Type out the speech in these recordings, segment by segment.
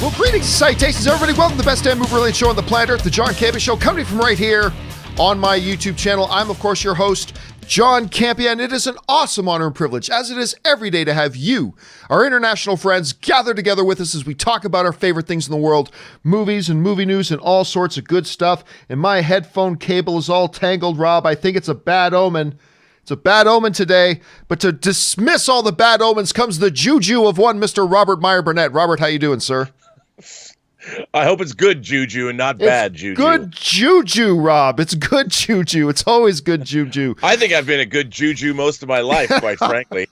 Well, greetings and salutations, everybody. Welcome to the best damn movie-related show on the planet Earth, the John Campea Show, coming from right here on my YouTube channel. I'm, of course, your host, John Campea, and it is an awesome honor and privilege, as it is every day, to have you, our international friends, gather together with us as we talk about our favorite things in the world, movies and movie news and all sorts of good stuff. And my headphone cable is all tangled, Rob. I think it's a bad omen. It's a bad omen today, but to dismiss all the bad omens comes the juju of one Mr. Robert Meyer Burnett. Robert, how you doing, sir? I hope it's good juju and not bad juju. Good juju, Rob. It's good juju. It's always good juju. I think I've been a good juju most of my life, quite frankly.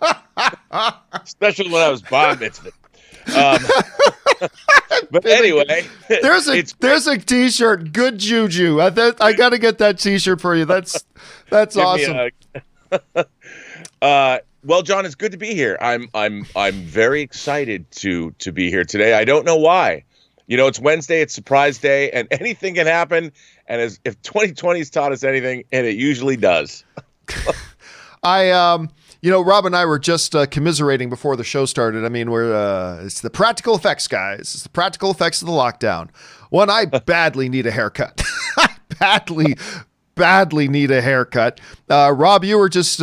Especially when I was bar mitzvah. But anyway, there's a T-shirt. Good juju. I got to get that T-shirt for you. That's awesome. Well, John, it's good to be here. I'm very excited to be here today. I don't know why. You know, it's Wednesday, it's surprise day, and anything can happen. And if 2020's taught us anything, and it usually does. Rob and I were just commiserating before the show started. I mean, it's the practical effects, guys. It's the practical effects of the lockdown. One, I badly need a haircut. I badly need a haircut. Rob, you were just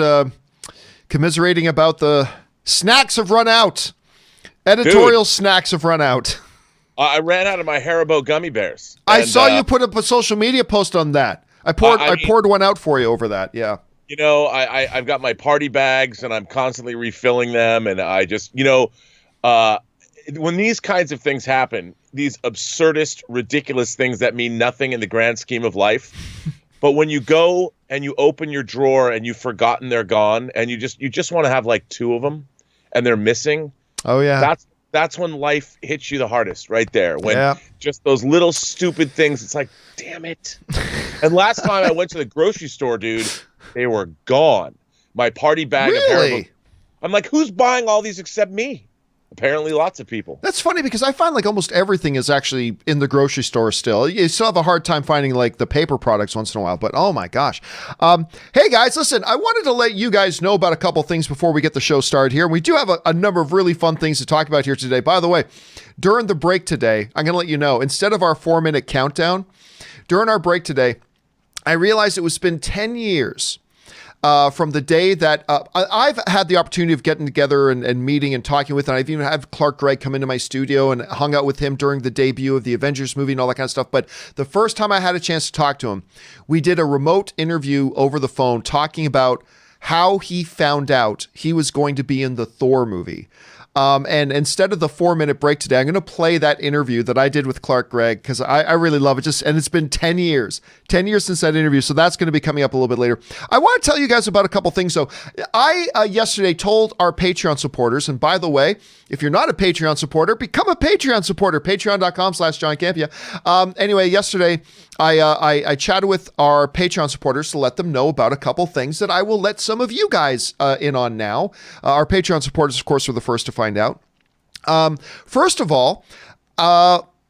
commiserating about the snacks have run out. Editorial snacks have run out. I ran out of my Haribo gummy bears. I saw you put up a social media post on that. I poured one out for you over that. Yeah. You know, I've got my party bags and I'm constantly refilling them. And I just, when these kinds of things happen, these absurdist, ridiculous things that mean nothing in the grand scheme of life. But when you go and you open your drawer and you've forgotten they're gone and you just want to have like two of them and they're missing. Oh, yeah. That's when life hits you the hardest, right there. When just those little stupid things, it's like, damn it. And last time I went to the grocery store, dude, they were gone. My party bag of Haribo. I'm like, who's buying all these except me? Apparently lots of people. That's funny because I find like almost everything is actually in the grocery store still. You still have a hard time finding like the paper products once in a while, but oh my gosh. Hey guys, listen, I wanted to let you guys know about a couple things before we get the show started here. We do have a number of really fun things to talk about here today. By the way, during the break today, I'm going to let you know, instead of our 4-minute countdown, during our break today, I realized it was been 10 years from the day that I've had the opportunity of getting together and meeting and talking with, and I've even had Gregg come into my studio and hung out with him during the debut of the Avengers movie and all that kind of stuff. But the first time I had a chance to talk to him, we did a remote interview over the phone talking about how he found out he was going to be in the Thor movie. And instead of the 4-minute break today, I'm going to play that interview that I did with Gregg because I really love it. And it's been 10 years since that interview. So that's going to be coming up a little bit later. I want to tell you guys about a couple things. So I yesterday told our Patreon supporters, and by the way, if you're not a Patreon supporter, become a Patreon supporter, patreon.com/John Campea. Anyway, yesterday I chatted with our Patreon supporters to let them know about a couple things that I will let some of you guys in on now. Our Patreon supporters, of course, were the first to find out. First of all,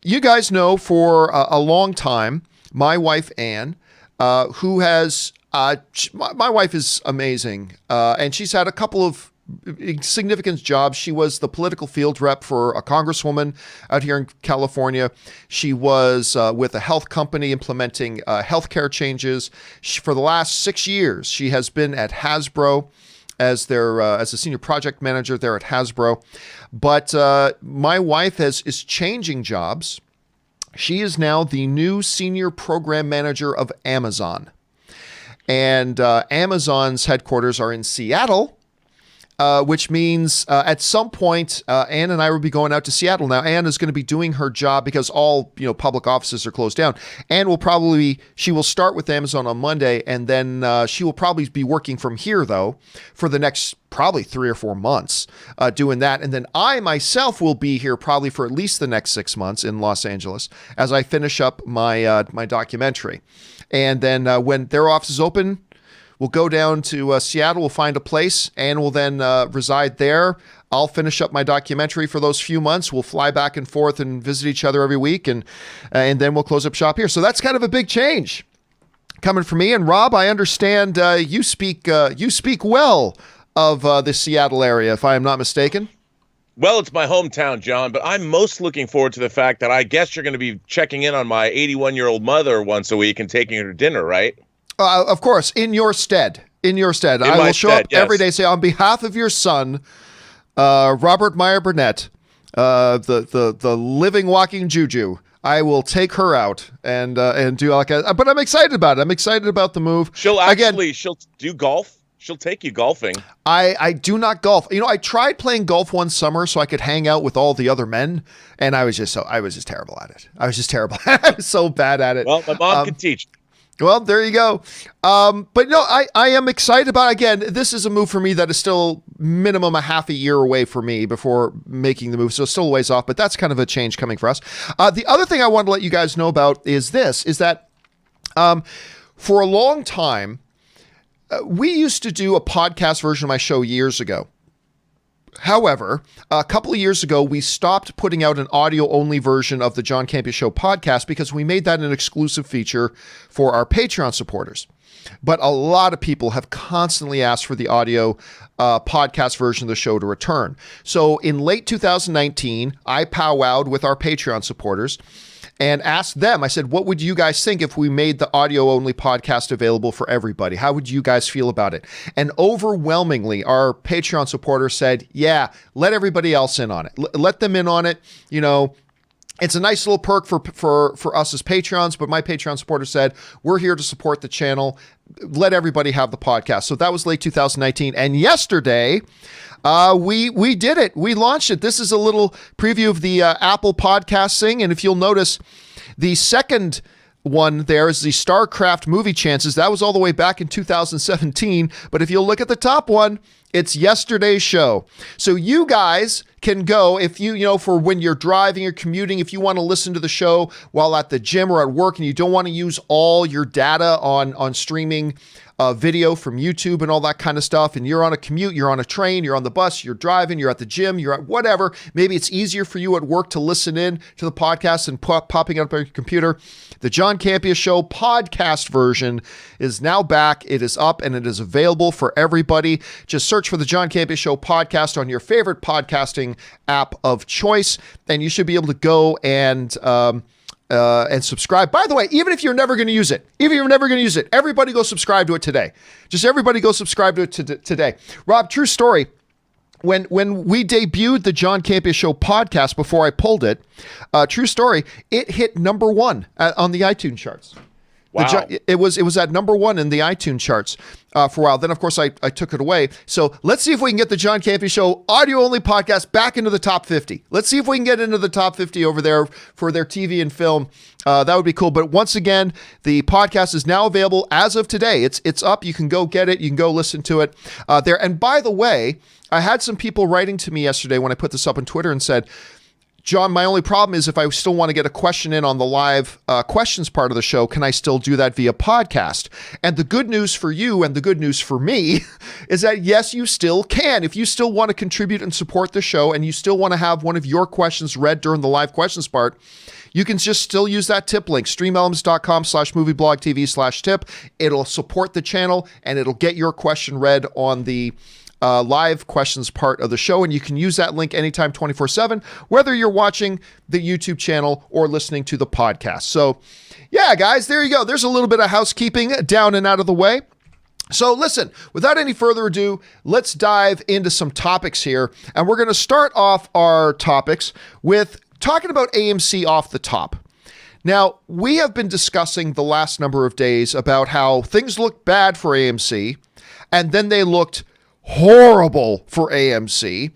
you guys know for a long time, my wife, Ann, who has, my wife is amazing, and she's had a couple of significant jobs. She was the political field rep for a congresswoman out here in California. She was with a health company implementing healthcare changes. For the last 6 years, she has been at Hasbro as a senior project manager there at Hasbro. But my wife is changing jobs. She is now the new senior program manager of Amazon. And Amazon's headquarters are in Seattle, which means at some point, Ann and I will be going out to Seattle. Now, Ann is going to be doing her job because all public offices are closed down. Ann she will start with Amazon on Monday, and then she will probably be working from here, though, for the next probably 3 or 4 months doing that. And then I myself will be here probably for at least the next 6 months in Los Angeles as I finish up my documentary. And then when their office is open, we'll go down to Seattle. We'll find a place and we'll then reside there. I'll finish up my documentary for those few months. We'll fly back and forth and visit each other every week, and then we'll close up shop here. So that's kind of a big change coming from me. And Rob, I understand you speak well of the Seattle area, if I am not mistaken. Well, it's my hometown, John, but I'm most looking forward to the fact that I guess you're going to be checking in on my 81-year-old mother once a week and taking her to dinner, right? Of course, in your stead. In your stead. In I my will show stead, up yes. every day, say, on behalf of your son, Robert Meyer Burnett, the living, walking juju, I will take her out and do like a, but I'm excited about it. I'm excited about the move. She'll do golf. She'll take you golfing. I do not golf. I tried playing golf one summer so I could hang out with all the other men, and I was just terrible at it. I was so bad at it. Well, my mom can teach. Well, there you go. But no, I am excited about it. Again, this is a move for me that is still minimum a half a year away for me before making the move. So it's still a ways off, but that's kind of a change coming for us. The other thing I wanted to let you guys know about is that for a long time, we used to do a podcast version of my show years ago. However, a couple of years ago, we stopped putting out an audio-only version of the John Campea Show podcast because we made that an exclusive feature for our Patreon supporters. But a lot of people have constantly asked for the audio podcast version of the show to return. So in late 2019, I powwowed with our Patreon supporters and asked them, I said, what would you guys think if we made the audio-only podcast available for everybody? How would you guys feel about it? And overwhelmingly, our Patreon supporters said, yeah, let everybody else in on it. Let them in on it. It's a nice little perk for us as Patreons, but my Patreon supporter said, we're here to support the channel. Let everybody have the podcast. So that was late 2019. And yesterday, we did it. We launched it. This is a little preview of the Apple podcast thing. And if you'll notice, the second one there is the StarCraft movie chances. That was all the way back in 2017. But if you'll look at the top one, it's yesterday's show. So you guys can go if for when you're driving or commuting, if you want to listen to the show while at the gym or at work and you don't want to use all your data on streaming video from YouTube and all that kind of stuff, and you're on a commute, you're on a train, you're on the bus, you're driving, you're at the gym, you're at whatever, maybe it's easier for you at work to listen in to the podcast and popping it up on your computer. The John Campea Show podcast version is now back. It is up and it is available for everybody. Just search for the John Campea Show podcast on your favorite podcasting app of choice, and you should be able to go and subscribe. By the way, even if you're never going to use it, everybody go subscribe to it today. Just everybody go subscribe to it today. Rob, true story. When we debuted the John Campea Show podcast before I pulled it, true story, it hit number one on the iTunes charts. Wow. It was at number one in the iTunes charts for a while. Then, of course, I took it away. So let's see if we can get the John Campea Show audio-only podcast back into the top 50. Let's see if we can get into the top 50 over there for their TV and film. That would be cool. But once again, the podcast is now available as of today. It's up. You can go get it. You can go listen to it there. And by the way, I had some people writing to me yesterday when I put this up on Twitter and said, John, my only problem is if I still want to get a question in on the live questions part of the show, can I still do that via podcast? And the good news for you and the good news for me is that, yes, you still can. If you still want to contribute and support the show and you still want to have one of your questions read during the live questions part, you can just still use that tip link, streamelements.com/movieblogtv/tip. It'll support the channel and it'll get your question read on the live questions part of the show, and you can use that link anytime 24/7, whether you're watching the YouTube channel or listening to the podcast. So yeah, guys, there you go. There's a little bit of housekeeping down and out of the way. So listen, without any further ado, let's dive into some topics here, and we're going to start off our topics with talking about AMC off the top. Now, we have been discussing the last number of days about how things looked bad for AMC, and then they looked horrible for AMC,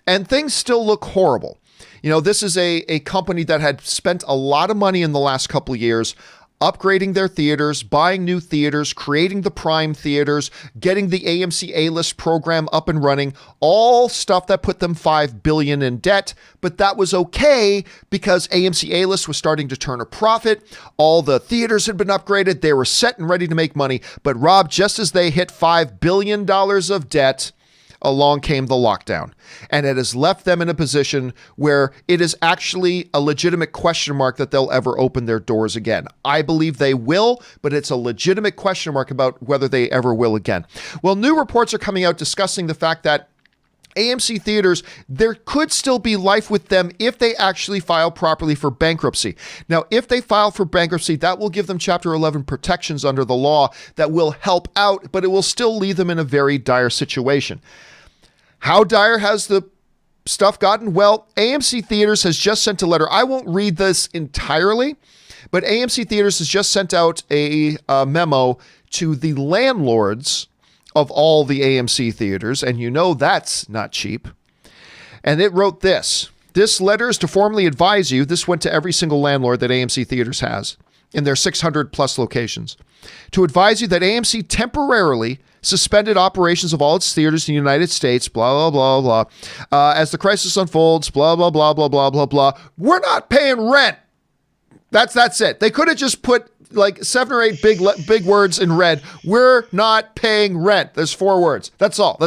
and things still look horrible. This is a company that had spent a lot of money in the last couple of years upgrading their theaters, buying new theaters, creating the Prime theaters, getting the AMC A-List program up and running, all stuff that put them $5 billion in debt. But that was okay because AMC A-List was starting to turn a profit. All the theaters had been upgraded. They were set and ready to make money. But Rob, just as they hit $5 billion of debt, along came the lockdown, and it has left them in a position where it is actually a legitimate question mark that they'll ever open their doors again. I believe they will, but it's a legitimate question mark about whether they ever will again. Well, new reports are coming out discussing the fact that AMC theaters, there could still be life with them if they actually file properly for bankruptcy. Now, if they file for bankruptcy, that will give them Chapter 11 protections under the law that will help out, but it will still leave them in a very dire situation. How dire has the stuff gotten? Well, AMC Theaters has just sent a letter. I won't read this entirely, but AMC Theaters has just sent out a memo to the landlords of all the AMC theaters, and you know that's not cheap. And it wrote this. This letter is to formally advise you, this went to every single landlord that AMC Theaters has in their 600 plus locations, to advise you that AMC temporarily suspended operations of all its theaters in the United States, blah, blah, blah, blah. As the crisis unfolds, blah, blah, blah, blah, blah, blah, blah. We're not paying rent. That's it. They could have just put like 7 or 8 big words in red. We're not paying rent. There's 4 words. That's all.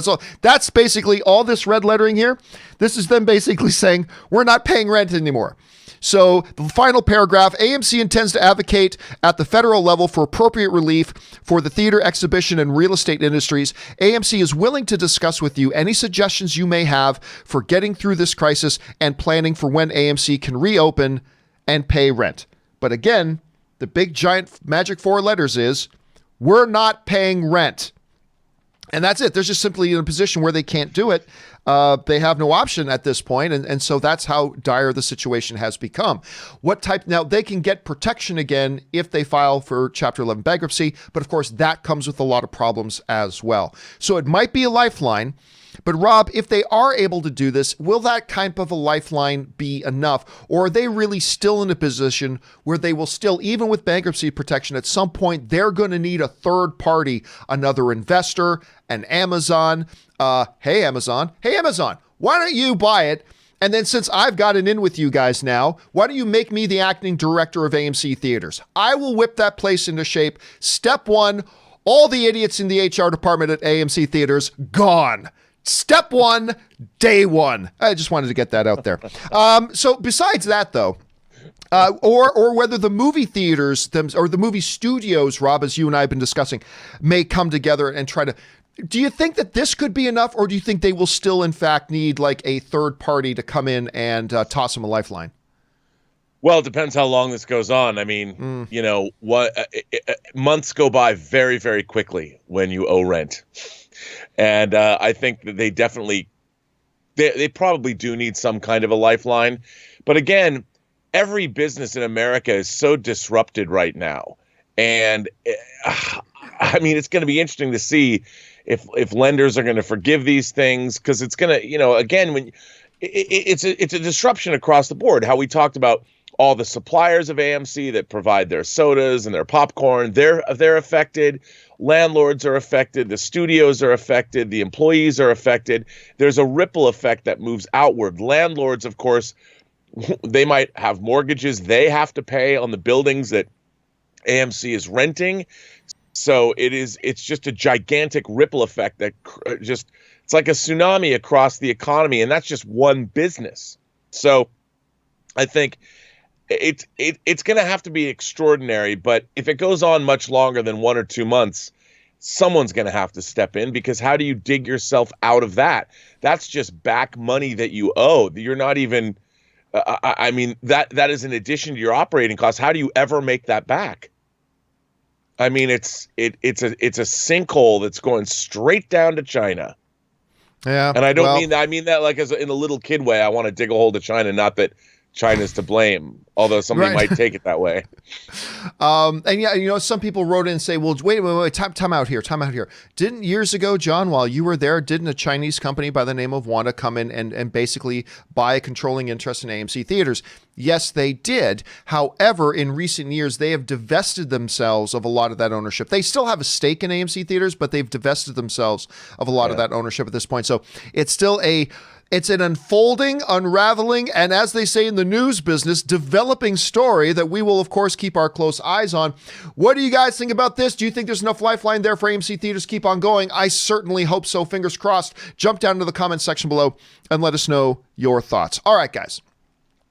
That's basically all this red lettering here. This is them basically saying we're not paying rent anymore. So the final paragraph, AMC intends to advocate at the federal level for appropriate relief for the theater, exhibition, and real estate industries. AMC is willing to discuss with you any suggestions you may have for getting through this crisis and planning for when AMC can reopen and pay rent. But again, the big giant magic 4 letters is, we're not paying rent. And that's it. They're just simply in a position where they can't do it. They have no option at this point, and so that's how dire the situation has become. Now, they can get protection again if they file for Chapter 11 bankruptcy, but of course, that comes with a lot of problems as well. So it might be a lifeline. But Rob, if they are able to do this, will that kind of a lifeline be enough? Or are they really still in a position where they will still, even with bankruptcy protection, at some point, they're going to need a third party, another investor, an Amazon. Hey, Amazon, why don't you buy it? And then since I've gotten in with you guys now, why don't you make me the acting director of AMC Theaters? I will whip that place into shape. Step 1, all the idiots in the HR department at AMC Theaters, gone. Step 1, day 1. I just wanted to get that out there. So besides that, though, or whether the movie theaters or the movie studios, Rob, as you and I have been discussing, may come together and try to. Do you think that this could be enough, or do you think they will still, in fact, need like a third party to come in and toss them a lifeline? Well, it depends how long this goes on. I mean, months go by very, very quickly when you owe rent. And I think that they definitely, they probably do need some kind of a lifeline. But again, every business in America is so disrupted right now. And I mean, it's going to be interesting to see if lenders are going to forgive these things, because it's going to, again, when it's a disruption across the board. How we talked about all the suppliers of AMC that provide their sodas and their popcorn, they're affected. Landlords are affected. The studios are affected. The employees are affected. There's a ripple effect that moves outward. Landlords, of course, they might have mortgages they have to pay on the buildings that AMC is renting. So it's just a gigantic ripple effect that it's like a tsunami across the economy, and that's just one business. So I think it's going to have to be extraordinary, but if it goes on much longer than 1 or 2 months, someone's going to have to step in, because how do you dig yourself out of that? That's just back money that you owe. You're not even, I mean, that is in addition to your operating costs. How do you ever make that back? I mean, it's a sinkhole that's going straight down to China. Yeah. And I don't mean that. I mean that like as in a little kid way. I want to dig a hole to China, not that China's to blame, although somebody might take it that way. And yeah, some people wrote in and say, well, wait, time out here. Didn't years ago, John, while you were there, didn't a Chinese company by the name of Wanda come in and basically buy a controlling interest in AMC Theaters? Yes, they did. However, in recent years, they have divested themselves of a lot of that ownership. They still have a stake in AMC Theaters, but they've divested themselves of a lot of that ownership at this point. So it's still it's an unfolding, unraveling, and as they say in the news business, developing story that we will, of course, keep our close eyes on. What do you guys think about this? Do you think there's enough lifeline there for AMC Theaters to keep on going? I certainly hope so. Fingers crossed. Jump down to the comments section below and let us know your thoughts. All right, guys.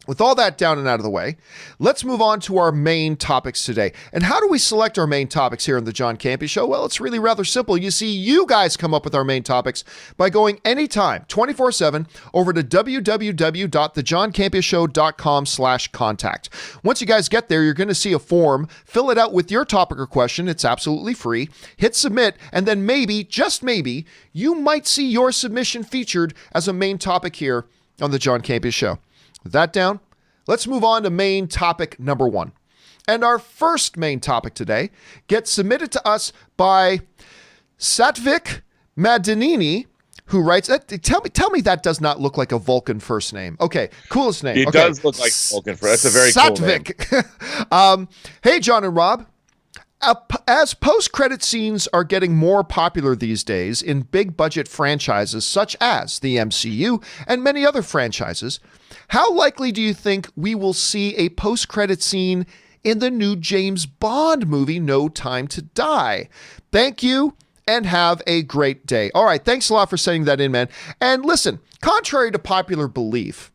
With all that down and out of the way, let's move on to our main topics today. And how do we select our main topics here on the John Campea Show? Well, it's really rather simple. You see, you guys come up with our main topics by going anytime, 24/7, over to www.thejohncampeashow.com/contact. Once you guys get there, you're going to see a form. Fill it out with your topic or question. It's absolutely free. Hit submit, and then maybe, just maybe, you might see your submission featured as a main topic here on the John Campea Show. With that down, let's move on to main topic number 1. And our first main topic today gets submitted to us by Satvik Madanini, who writes, tell me that does not look like a Vulcan first name. Okay, coolest name. It does look like Vulcan first. That's a very cool name. Satvik. Hey, John and Rob. As post-credit scenes are getting more popular these days in big-budget franchises such as the MCU and many other franchises, how likely do you think we will see a post-credit scene in the new James Bond movie, No Time to Die? Thank you, and have a great day. All right, thanks a lot for sending that in, man. And listen, contrary to popular belief,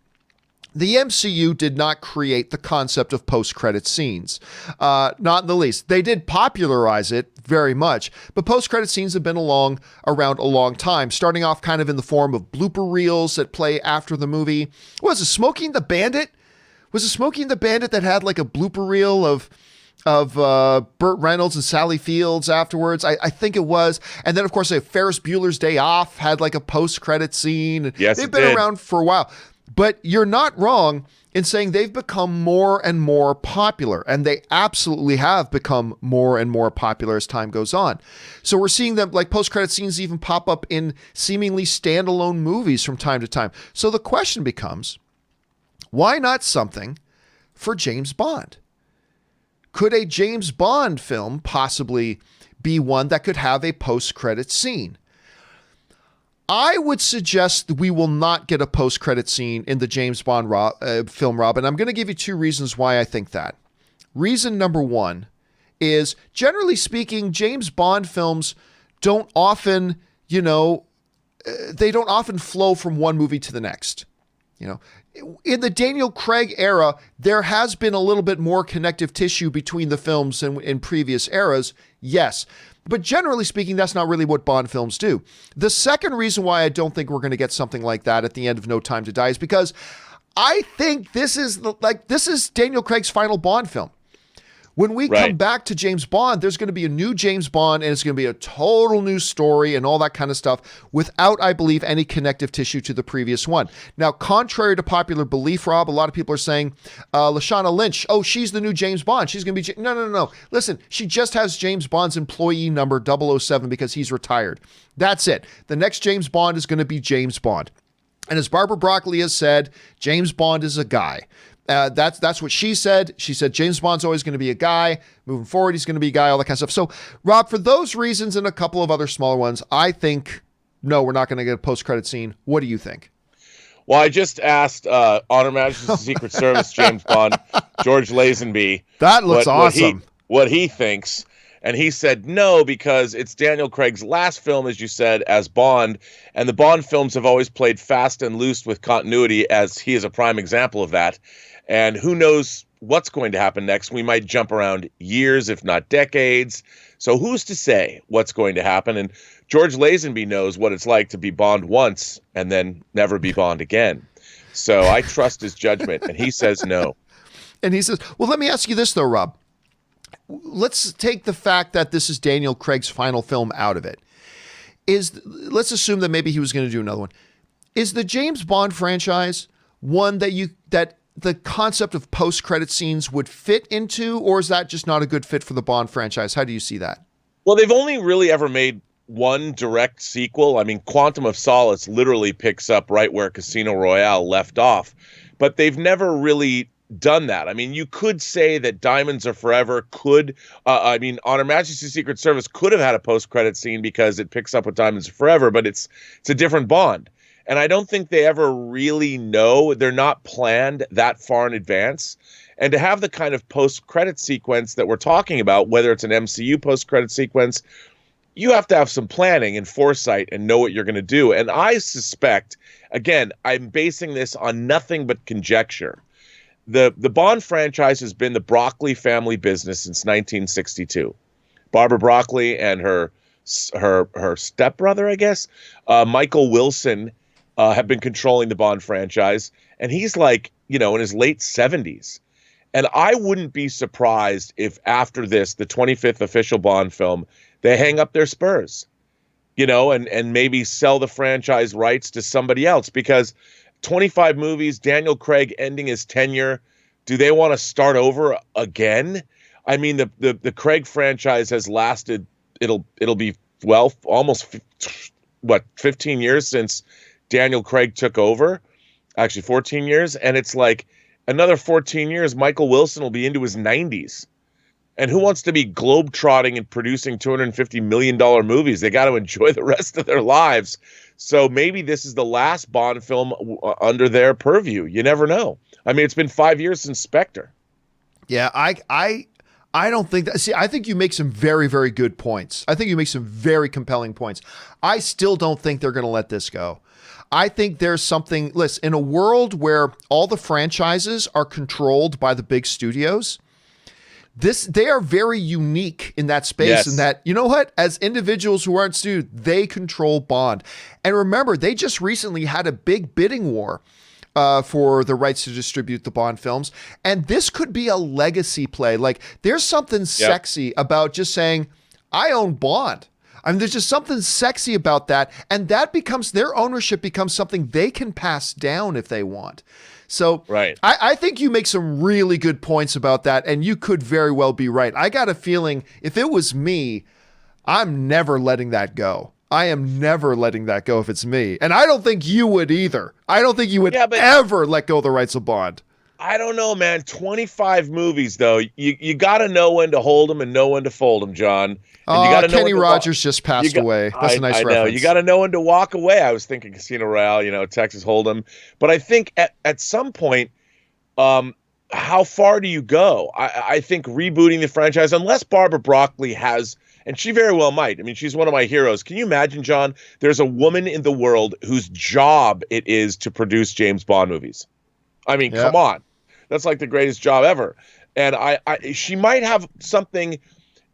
the MCU did not create the concept of post-credit scenes. Not in the least. They did popularize it very much, but post-credit scenes have been around a long time, starting off kind of in the form of blooper reels that play after the movie. What was it, Smoking the Bandit? Was it Smoking the Bandit that had like a blooper reel of Burt Reynolds and Sally Fields afterwards? I think it was. And then, of course, Ferris Bueller's Day Off had like a post-credit scene. Yes, they've been around for a while. But you're not wrong in saying they've become more and more popular, and they absolutely have become more and more popular as time goes on. So we're seeing them, like post-credit scenes, even pop up in seemingly standalone movies from time to time. So the question becomes, why not something for James Bond? Could a James Bond film possibly be one that could have a post-credit scene? I would suggest that we will not get a post-credit scene in the James Bond film, Rob, and I'm going to give you 2 reasons why I think that. Reason number 1 is, generally speaking, James Bond films don't often, they don't often flow from one movie to the next. In the Daniel Craig era, there has been a little bit more connective tissue between the films than in previous eras, yes. But generally speaking, that's not really what Bond films do. The second reason why I don't think we're going to get something like that at the end of No Time to Die is because I think this is Daniel Craig's final Bond film. When we come back to James Bond, there's going to be a new James Bond, and it's going to be a total new story and all that kind of stuff without, I believe, any connective tissue to the previous one. Now, contrary to popular belief, Rob, a lot of people are saying, Lashana Lynch, she's the new James Bond. She's going to be... No. Listen, she just has James Bond's employee number 007 because he's retired. That's it. The next James Bond is going to be James Bond. And as Barbara Broccoli has said, James Bond is a guy. That's what she said. She said James Bond's always going to be a guy. Moving forward, he's going to be a guy, all that kind of stuff. So, Rob, for those reasons and a couple of other smaller ones, I think, no, we're not going to get a post-credit scene. What do you think? Well, I just asked On Her Majesty's Secret Service James Bond, George Lazenby. That looks awesome. What he thinks. And he said no, because it's Daniel Craig's last film, as you said, as Bond. And the Bond films have always played fast and loose with continuity, as he is a prime example of that. And who knows what's going to happen next? We might jump around years, if not decades. So who's to say what's going to happen? And George Lazenby knows what it's like to be Bond once and then never be Bond again. So I trust his judgment, and he says no. And he says, well, let me ask you this, though, Rob. Let's take the fact that this is Daniel Craig's final film out of it. Let's assume that maybe he was going to do another one. Is the James Bond franchise one that the concept of post-credit scenes would fit into, or is that just not a good fit for the Bond franchise? How do you see that? Well, they've only really ever made one direct sequel. I mean, Quantum of Solace literally picks up right where Casino Royale left off, but they've never really done that. I mean, you could say that Diamonds Are Forever On Her Majesty's Secret Service could have had a post-credit scene because it picks up with Diamonds Are Forever, but it's a different Bond. And I don't think they ever really know. They're not planned that far in advance. And to have the kind of post-credit sequence that we're talking about, whether it's an MCU post-credit sequence, you have to have some planning and foresight and know what you're going to do. And I suspect, again, I'm basing this on nothing but conjecture, the Bond franchise has been the Broccoli family business since 1962. Barbara Broccoli and her stepbrother, I guess, Michael Wilson, have been controlling the Bond franchise, and he's like, in his late 70s. And I wouldn't be surprised if after this, the 25th official Bond film, they hang up their spurs, and maybe sell the franchise rights to somebody else, because 25 movies, Daniel Craig ending his tenure. Do they want to start over again? I mean, the Craig franchise has lasted, it'll be, almost 15 years since Daniel Craig took over. Actually, 14 years. And it's like another 14 years, Michael Wilson will be into his 90s. And who wants to be globetrotting and producing $250 million movies? They got to enjoy the rest of their lives. So maybe this is the last Bond film under their purview. You never know. I mean, it's been 5 years since Spectre. Yeah, I don't think that. See, I think you make some very, very good points. I think you make some very compelling points. I still don't think they're going to let this go. I think there's something, listen, in a world where all the franchises are controlled by the big studios, they are very unique in that space. Yes. And that, you know what, as individuals who aren't studios, they control Bond. And remember, they just recently had a big bidding war for the rights to distribute the Bond films. And this could be a legacy play. Like, there's something sexy about just saying, I own Bond. I mean, there's just something sexy about that. And that becomes, their ownership becomes something they can pass down if they want. So right. I think you make some really good points about that, and you could very well be right. I got a feeling if it was me, I'm never letting that go. I am never letting that go if it's me. And I don't think you would either. I don't think you would ever let go of the rights of Bond. I don't know, man. 25 movies, though. You got to know when to hold them and know when to fold them, John. And you gotta know Kenny Rogers just passed away. That's a nice reference. Know. You got to know when to walk away. I was thinking Casino Royale, Texas Hold'em. But I think at some point, how far do you go? I think rebooting the franchise, unless Barbara Broccoli has, and she very well might. I mean, she's one of my heroes. Can you imagine, John? There's a woman in the world whose job it is to produce James Bond movies. I mean, come on. That's like the greatest job ever. And she might have something,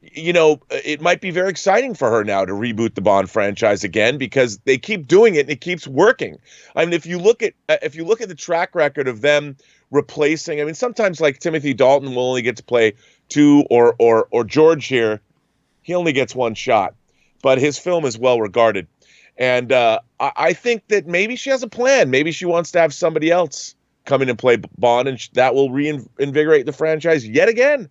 it might be very exciting for her now to reboot the Bond franchise again, because they keep doing it and it keeps working. I mean, if you look at the track record of them replacing, I mean, sometimes like Timothy Dalton will only get to play two, or George here, he only gets one shot, but his film is well regarded. And I think that maybe she has a plan. Maybe she wants to have somebody else come in and play Bond, and that will reinvigorate the franchise yet again.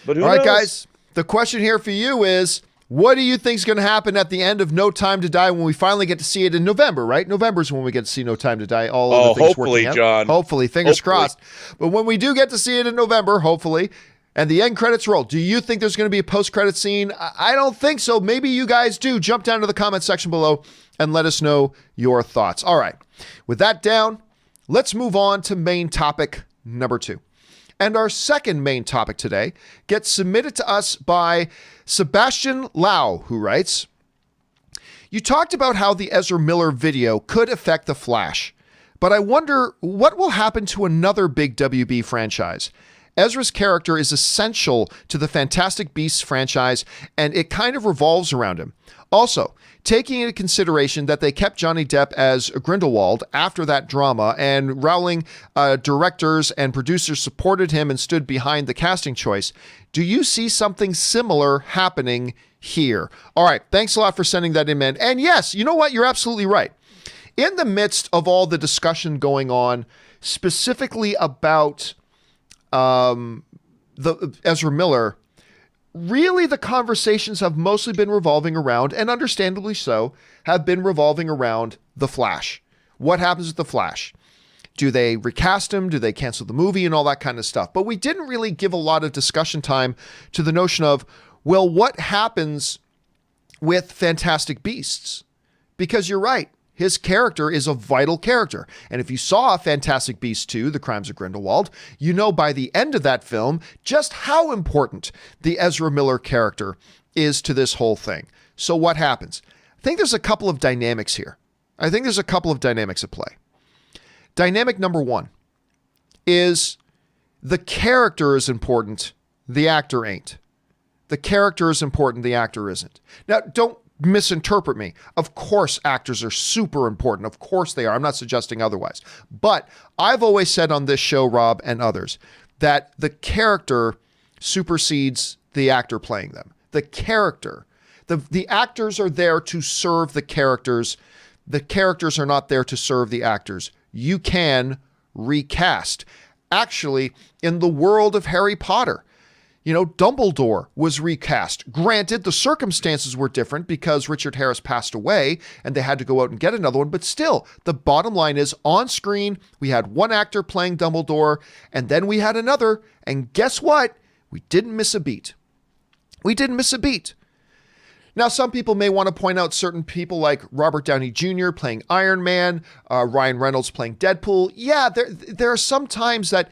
But who knows? All right, guys, the question here for you is, what do you think is going to happen at the end of No Time to Die when we finally get to see it in November, right? November's when we get to see No Time to Die. All of the things hopefully, working out. John. Hopefully, fingers crossed. But when we do get to see it in November, hopefully, and the end credits roll, do you think there's going to be a post-credit scene? I don't think so. Maybe you guys do. Jump down to the comment section below and let us know your thoughts. All right. With that down, let's move on to main topic number 2. And our second main topic today gets submitted to us by Sebastian Lau, who writes, you talked about how the Ezra Miller video could affect The Flash, but I wonder what will happen to another big WB franchise. Ezra's character is essential to the Fantastic Beasts franchise, and it kind of revolves around him. Also, taking into consideration that they kept Johnny Depp as Grindelwald after that drama, and Rowling directors and producers supported him and stood behind the casting choice, do you see something similar happening here? All right, thanks a lot for sending that in, man. And yes, you know what? You're absolutely right. In the midst of all the discussion going on, specifically about the Ezra Miller, really the conversations have mostly been revolving around, and understandably so, have been revolving around The Flash. What happens with The Flash? Do they recast him? Do they cancel the movie and all that kind of stuff? But we didn't really give a lot of discussion time to the notion of, well, what happens with Fantastic Beasts? Because you're right. His character is a vital character. And if you saw Fantastic Beasts 2, The Crimes of Grindelwald, you know by the end of that film just how important the Ezra Miller character is to this whole thing. So what happens? I think there's a couple of dynamics here. I think there's a couple of dynamics at play. Dynamic number 1 is The character is important. The actor ain't. The character is important. The actor isn't. Now, don't misinterpret me. Of course, actors are super important. Of course they are. I'm not suggesting otherwise. But I've always said on this show, Rob, and others, that the character supersedes the actor playing them. The character. The actors are there to serve the characters. The characters are not there to serve the actors. You can recast. Actually, in the world of Harry Potter, Dumbledore was recast. Granted, the circumstances were different because Richard Harris passed away and they had to go out and get another one. But still, the bottom line is on screen, we had one actor playing Dumbledore and then we had another. And guess what? We didn't miss a beat. We didn't miss a beat. Now, some people may want to point out certain people like Robert Downey Jr. playing Iron Man, Ryan Reynolds playing Deadpool. Yeah, there are some times that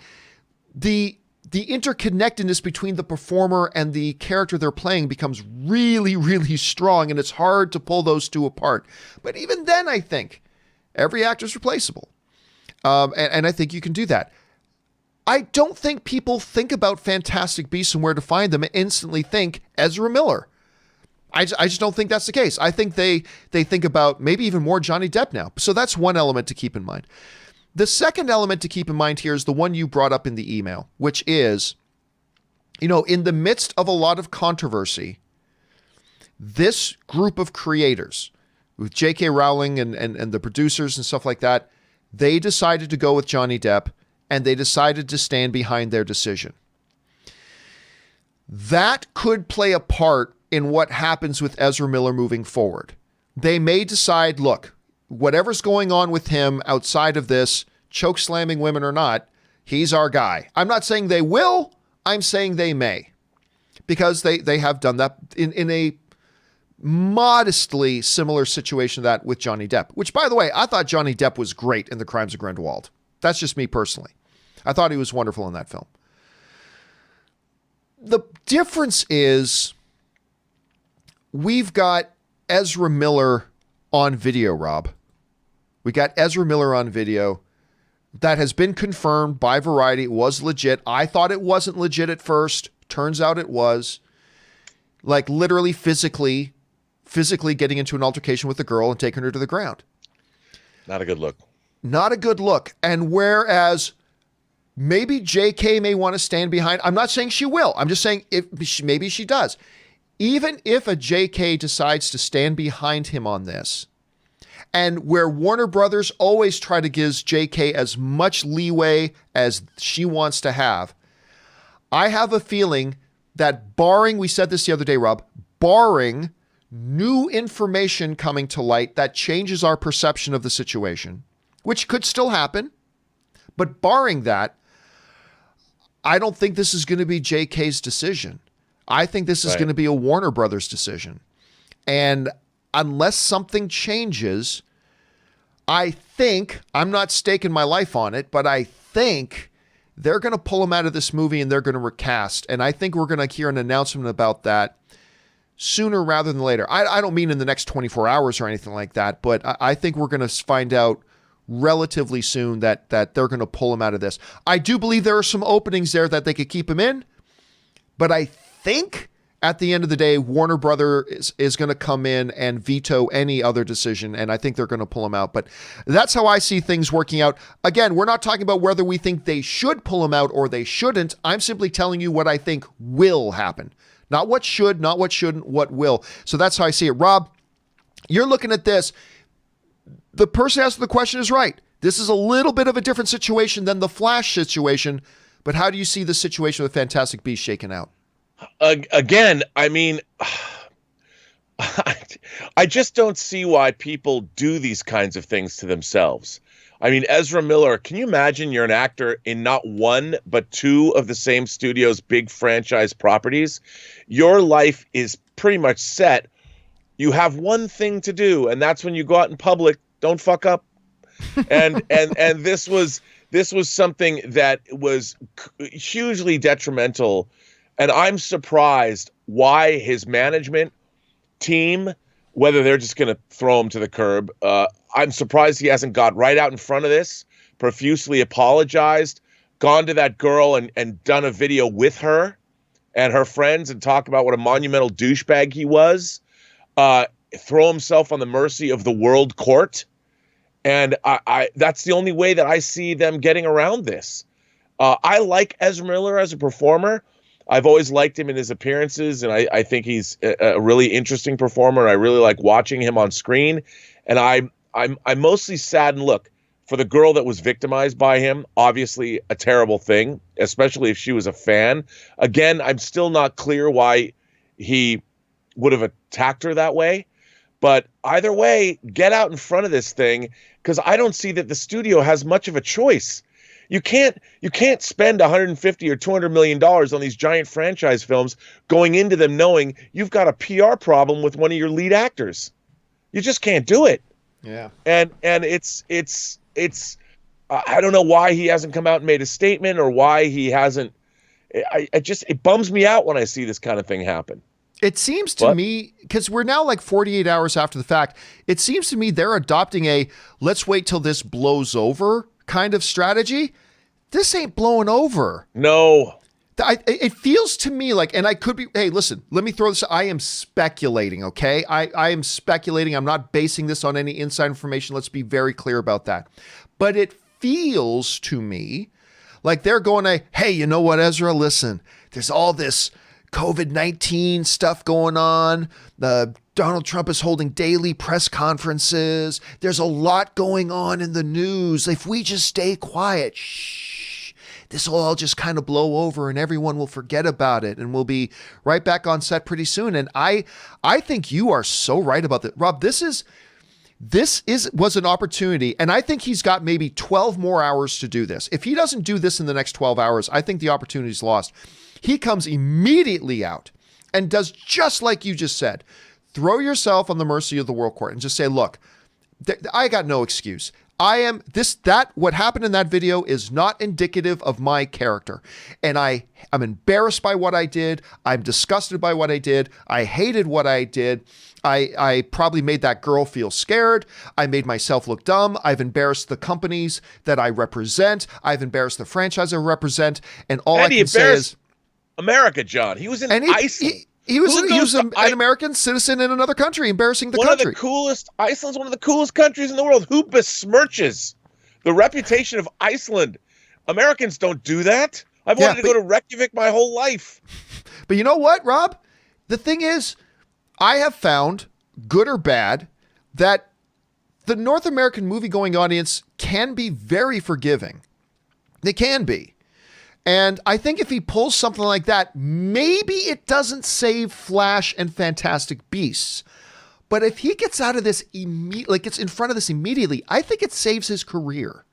the interconnectedness between the performer and the character they're playing becomes really, really strong, and it's hard to pull those two apart. But even then, I think every actor is replaceable. And I think you can do that. I don't think people think about Fantastic Beasts and Where to Find Them and instantly think Ezra Miller. I just don't think that's the case. I think they think about maybe even more Johnny Depp now. So that's one element to keep in mind. The second element to keep in mind here is the one you brought up in the email, which is, in the midst of a lot of controversy, this group of creators with J.K. Rowling and the producers and stuff like that, they decided to go with Johnny Depp and they decided to stand behind their decision. That could play a part in what happens with Ezra Miller moving forward. They may decide, look, whatever's going on with him outside of this, choke slamming women or not, he's our guy. I'm not saying they will, I'm saying they may. Because they have done that in a modestly similar situation to that with Johnny Depp. Which, by the way, I thought Johnny Depp was great in The Crimes of Grindelwald. That's just me personally. I thought he was wonderful in that film. The difference is we've got Ezra Miller on video, Rob. We got Ezra Miller on video. That has been confirmed by Variety. It was legit. I thought it wasn't legit at first. Turns out it was. Like literally physically getting into an altercation with a girl and taking her to the ground. Not a good look. Not a good look. And whereas maybe JK may want to stand behind, I'm not saying she will. I'm just saying maybe she does. Even if a JK decides to stand behind him on this, and where Warner Brothers always try to give JK as much leeway as she wants to have, I have a feeling that barring, we said this the other day, Rob, barring new information coming to light that changes our perception of the situation, which could still happen, but barring that, I don't think this is going to be JK's decision. I think this is going to be a Warner Brothers decision. And unless something changes, I think, I'm not staking my life on it, but I think they're going to pull him out of this movie and they're going to recast. And I think we're going to hear an announcement about that sooner rather than later. I don't mean in the next 24 hours or anything like that, but I think we're going to find out relatively soon that they're going to pull him out of this. I do believe there are some openings there that they could keep him in, but I think at the end of the day, Warner Brothers is going to come in and veto any other decision, and I think they're going to pull him out. But that's how I see things working out. Again, we're not talking about whether we think they should pull him out or they shouldn't. I'm simply telling you what I think will happen. Not what should, not what shouldn't, what will. So that's how I see it. Rob, you're looking at this. The person asking the question is right. This is a little bit of a different situation than the Flash situation, but how do you see the situation with Fantastic Beasts shaken out? Again, I mean, I just don't see why people do these kinds of things to themselves. I mean, Ezra Miller, can you imagine you're an actor in not one, but two of the same studio's big franchise properties? Your life is pretty much set. You have one thing to do, and that's when you go out in public, don't fuck up. And this was something that was hugely detrimental. And I'm surprised why his management team, whether they're just going to throw him to the curb, I'm surprised he hasn't got right out in front of this, profusely apologized, gone to that girl and done a video with her and her friends and talk about what a monumental douchebag he was, throw himself on the mercy of the world court. And I that's the only way that I see them getting around this. I like Ezra Miller as a performer. I've always liked him in his appearances, and I think he's a really interesting performer, and I really like watching him on screen. And I'm mostly saddened, look, for the girl that was victimized by him, obviously a terrible thing, especially if she was a fan. Again, I'm still not clear why he would have attacked her that way. But either way, get out in front of this thing, because I don't see that the studio has much of a choice. You can't spend 150 or 200 million dollars on these giant franchise films going into them knowing you've got a PR problem with one of your lead actors. You just can't do it. Yeah. And it's I don't know why he hasn't come out and made a statement, or why he hasn't. It bums me out when I see this kind of thing happen. It seems to me, because we're now like 48 hours after the fact, it seems to me they're adopting a let's wait till this blows over kind of strategy. This ain't blowing over. No. It feels to me like, and I could be, hey, listen, let me throw this. I am speculating, okay? I am speculating. I'm not basing this on any inside information. Let's be very clear about that. But it feels to me like they're going, hey, you know what, Ezra? Listen, there's all this COVID-19 stuff going on. Donald Trump is holding daily press conferences. There's a lot going on in the news. If we just stay quiet, shh, this will all just kind of blow over and everyone will forget about it and we'll be right back on set pretty soon. And I think you are so right about that. Rob, this was an opportunity, and I think he's got maybe 12 more hours to do this. If he doesn't do this in the next 12 hours, I think the opportunity's lost. He comes immediately out and does just like you just said. Throw yourself on the mercy of the world court and just say, look, I got no excuse. What happened in that video is not indicative of my character. And I'm embarrassed by what I did. I'm disgusted by what I did. I hated what I did. I probably made that girl feel scared. I made myself look dumb. I've embarrassed the companies that I represent. I've embarrassed the franchise I represent. And all I can say is America, John. He was in Iceland. He was an American citizen in another country, embarrassing the country. Iceland's one of the coolest countries in the world. Who besmirches the reputation of Iceland? Americans don't do that. I've wanted to go to Reykjavik my whole life. But you know what, Rob? The thing is, I have found, good or bad, that the North American movie-going audience can be very forgiving. They can be. And I think if he pulls something like that, maybe it doesn't save Flash and Fantastic Beasts. But if he gets out of this gets in front of this immediately, I think it saves his career.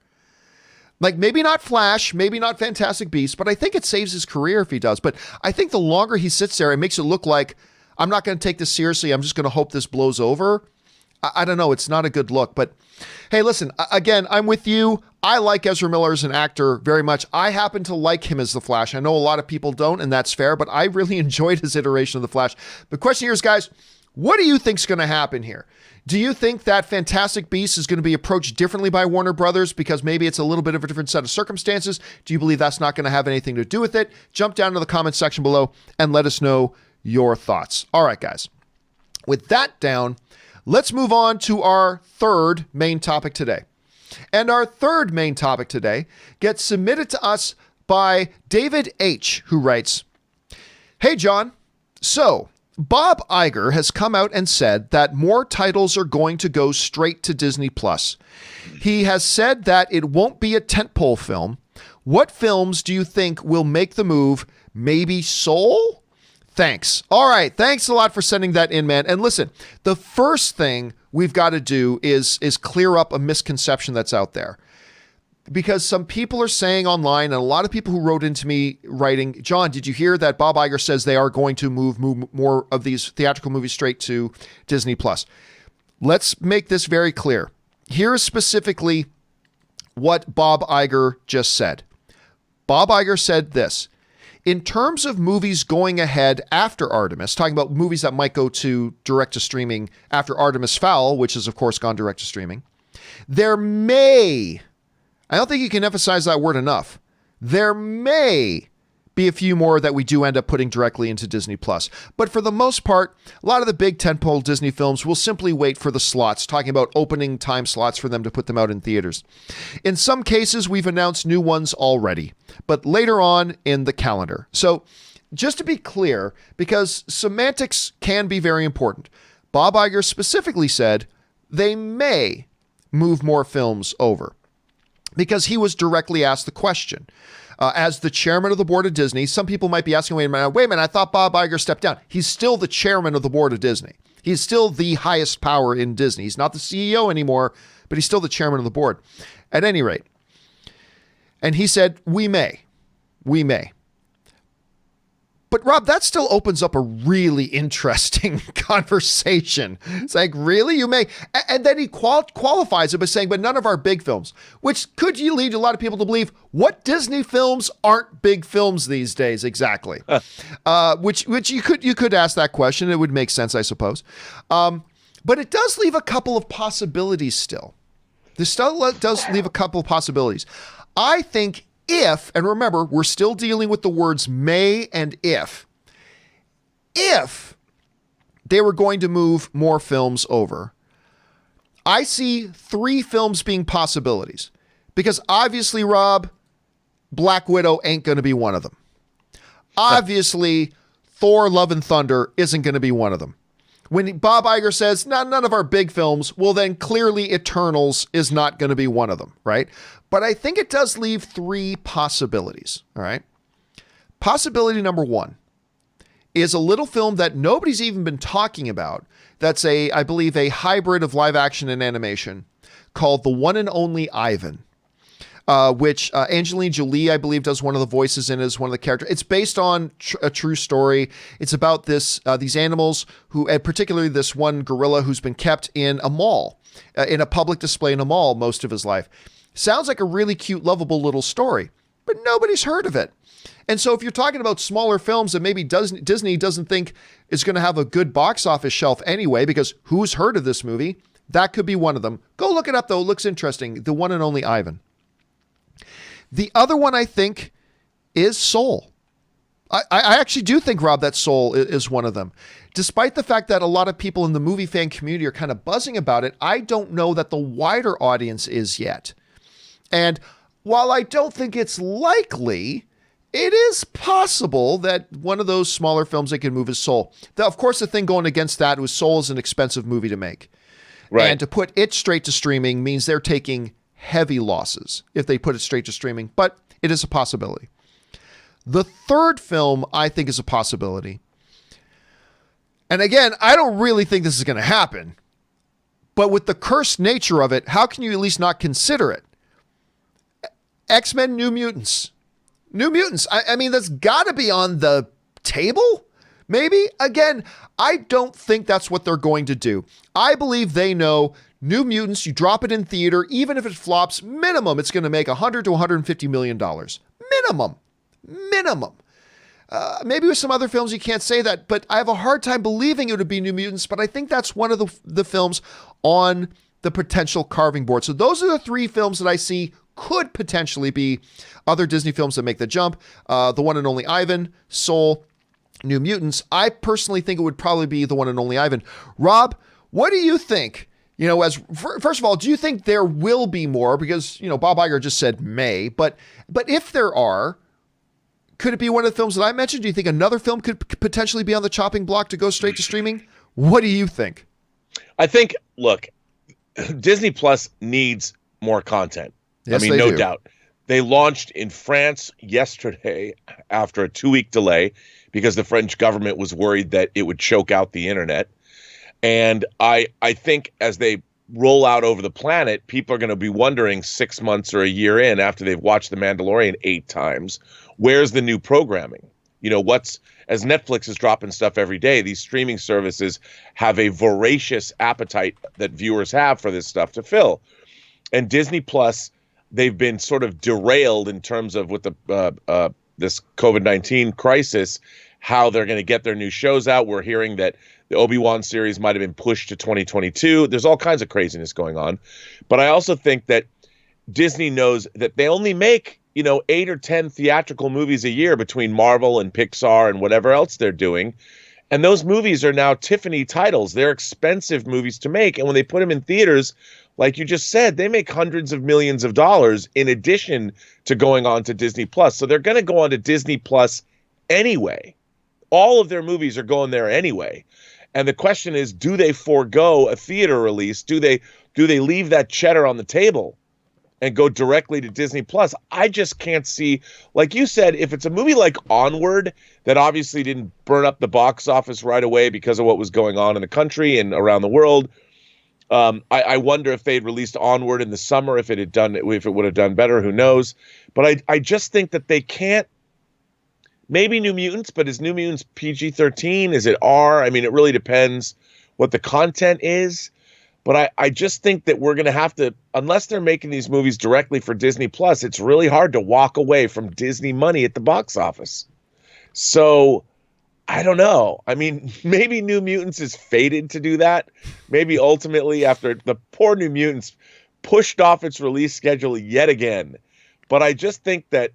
Like maybe not Flash, maybe not Fantastic Beasts, but I think it saves his career if he does. But I think the longer he sits there, it makes it look like I'm not going to take this seriously. I'm just going to hope this blows over. I don't know. It's not a good look. But hey, listen, again, I'm with you. I like Ezra Miller as an actor very much. I happen to like him as the Flash. I know a lot of people don't, and that's fair, but I really enjoyed his iteration of the Flash. The question here is, guys, what do you think is going to happen here? Do you think that Fantastic Beasts is going to be approached differently by Warner Brothers because maybe it's a little bit of a different set of circumstances? Do you believe that's not going to have anything to do with it? Jump down to the comment section below and let us know your thoughts. All right, guys. With that down, let's move on to our third main topic today. And our third main topic today gets submitted to us by David H., who writes, "Hey, John. So, Bob Iger has come out and said that more titles are going to go straight to Disney+. He has said that it won't be a tentpole film. What films do you think will make the move? Maybe Soul? Thanks." All right. Thanks a lot for sending that in, man. And listen, the first thing we've got to do is clear up a misconception that's out there. Because some people are saying online, and a lot of people who wrote into me writing, John, did you hear that Bob Iger says they are going to move more of these theatrical movies straight to Disney+. Let's make this very clear. Here is specifically what Bob Iger just said. Bob Iger said this: in terms of movies going ahead after Artemis, talking about movies that might go to direct to streaming after Artemis Fowl, which has of course gone direct to streaming, there may, I don't think you can emphasize that word enough, There may be a few more that we do end up putting directly into Disney Plus. But for the most part, a lot of the big tentpole Disney films will simply wait for the slots, talking about opening time slots for them to put them out in theaters. In some cases, we've announced new ones already, but later on in the calendar. So just to be clear, because semantics can be very important, Bob Iger specifically said they may move more films over because he was directly asked the question. As the chairman of the board of Disney, some people might be asking, wait a minute, I thought Bob Iger stepped down. He's still the chairman of the board of Disney. He's still the highest power in Disney. He's not the CEO anymore, but he's still the chairman of the board. At any rate. And he said, we may. But Rob, that still opens up a really interesting conversation. It's like, really? You may? And then he qualifies it by saying, but none of our big films, which could you lead a lot of people to believe what Disney films aren't big films these days exactly? Which you could ask that question. It would make sense, I suppose. But it does leave a couple of possibilities still. This still does leave a couple of possibilities. I think if, and remember, we're still dealing with the words may and if they were going to move more films over, I see 3 films being possibilities. Because obviously, Rob, Black Widow ain't going to be one of them. Obviously, Thor, Love and Thunder isn't going to be one of them. When Bob Iger says, none of our big films, well, then clearly Eternals is not going to be one of them, right? But I think it does leave 3 possibilities, all right? Possibility number 1 is a little film that nobody's even been talking about. That's I believe, a hybrid of live action and animation called The One and Only Ivan. Which Angelina Jolie, I believe, does one of the voices in as one of the characters. It's based on a true story. It's about these animals who, and particularly this one gorilla who's been kept in a mall, in a public display in a mall most of his life. Sounds like a really cute, lovable little story, but nobody's heard of it. And so if you're talking about smaller films that maybe Disney doesn't think is going to have a good box office shelf anyway, because who's heard of this movie? That could be one of them. Go look it up, though. It looks interesting. The One and Only Ivan. The other one, I think, is Soul. I actually do think, Rob, that Soul is one of them. Despite the fact that a lot of people in the movie fan community are kind of buzzing about it, I don't know that the wider audience is yet. And while I don't think it's likely, it is possible that one of those smaller films they can move is Soul. Of course, the thing going against that was Soul is an expensive movie to make. Right. And to put it straight to streaming means they're taking heavy losses if they put it straight to streaming, but it is a possibility. The third film I think is a possibility. And again, I don't really think this is going to happen, but with the cursed nature of it, how can you at least not consider it? X-Men New Mutants. New Mutants. I mean, that's got to be on the table. Maybe. Again, I don't think that's what they're going to do. I believe they know New Mutants, you drop it in theater, even if it flops, minimum, it's going to make $100 to $150 million. Minimum. Maybe with some other films you can't say that, but I have a hard time believing it would be New Mutants, but I think that's one of the films on the potential carving board. So those are the 3 films that I see could potentially be other Disney films that make the jump. The One and Only Ivan, Soul, New Mutants. I personally think it would probably be The One and Only Ivan. Rob, what do you think? You know, first of all, do you think there will be more? Because, you know, Bob Iger just said may, but if there are, could it be one of the films that I mentioned? Do you think another film could potentially be on the chopping block to go straight to streaming? What do you think? I think, look, Disney Plus needs more content. Yes, I mean, no doubt. They launched in France yesterday after a 2-week delay because the French government was worried that it would choke out the internet. And I think as they roll out over the planet, people are going to be wondering 6 months or a year in after they've watched The Mandalorian 8 times, where's the new programming? You know, as Netflix is dropping stuff every day, these streaming services have a voracious appetite that viewers have for this stuff to fill. And Disney Plus, they've been sort of derailed in terms of with the this COVID-19 crisis, how they're going to get their new shows out. We're hearing that the Obi-Wan series might have been pushed to 2022. There's all kinds of craziness going on. But I also think that Disney knows that they only make 8 or 10 theatrical movies a year between Marvel and Pixar and whatever else they're doing. And those movies are now Tiffany titles. They're expensive movies to make. And when they put them in theaters, like you just said, they make hundreds of millions of dollars in addition to going on to Disney Plus. So they're going to go on to Disney Plus anyway. All of their movies are going there anyway. And the question is, do they forego a theater release? Do they leave that cheddar on the table and go directly to Disney Plus? I just can't see, like you said, if it's a movie like Onward that obviously didn't burn up the box office right away because of what was going on in the country and around the world. I wonder if they'd released Onward in the summer, if it would have done better, who knows? But I just think that they can't. Maybe New Mutants, but is New Mutants PG-13? Is it R? I mean, it really depends what the content is. But I just think that we're going to have to, unless they're making these movies directly for Disney Plus, it's really hard to walk away from Disney money at the box office. So I don't know. I mean, maybe New Mutants is fated to do that. Maybe ultimately after the poor New Mutants pushed off its release schedule yet again. But I just think that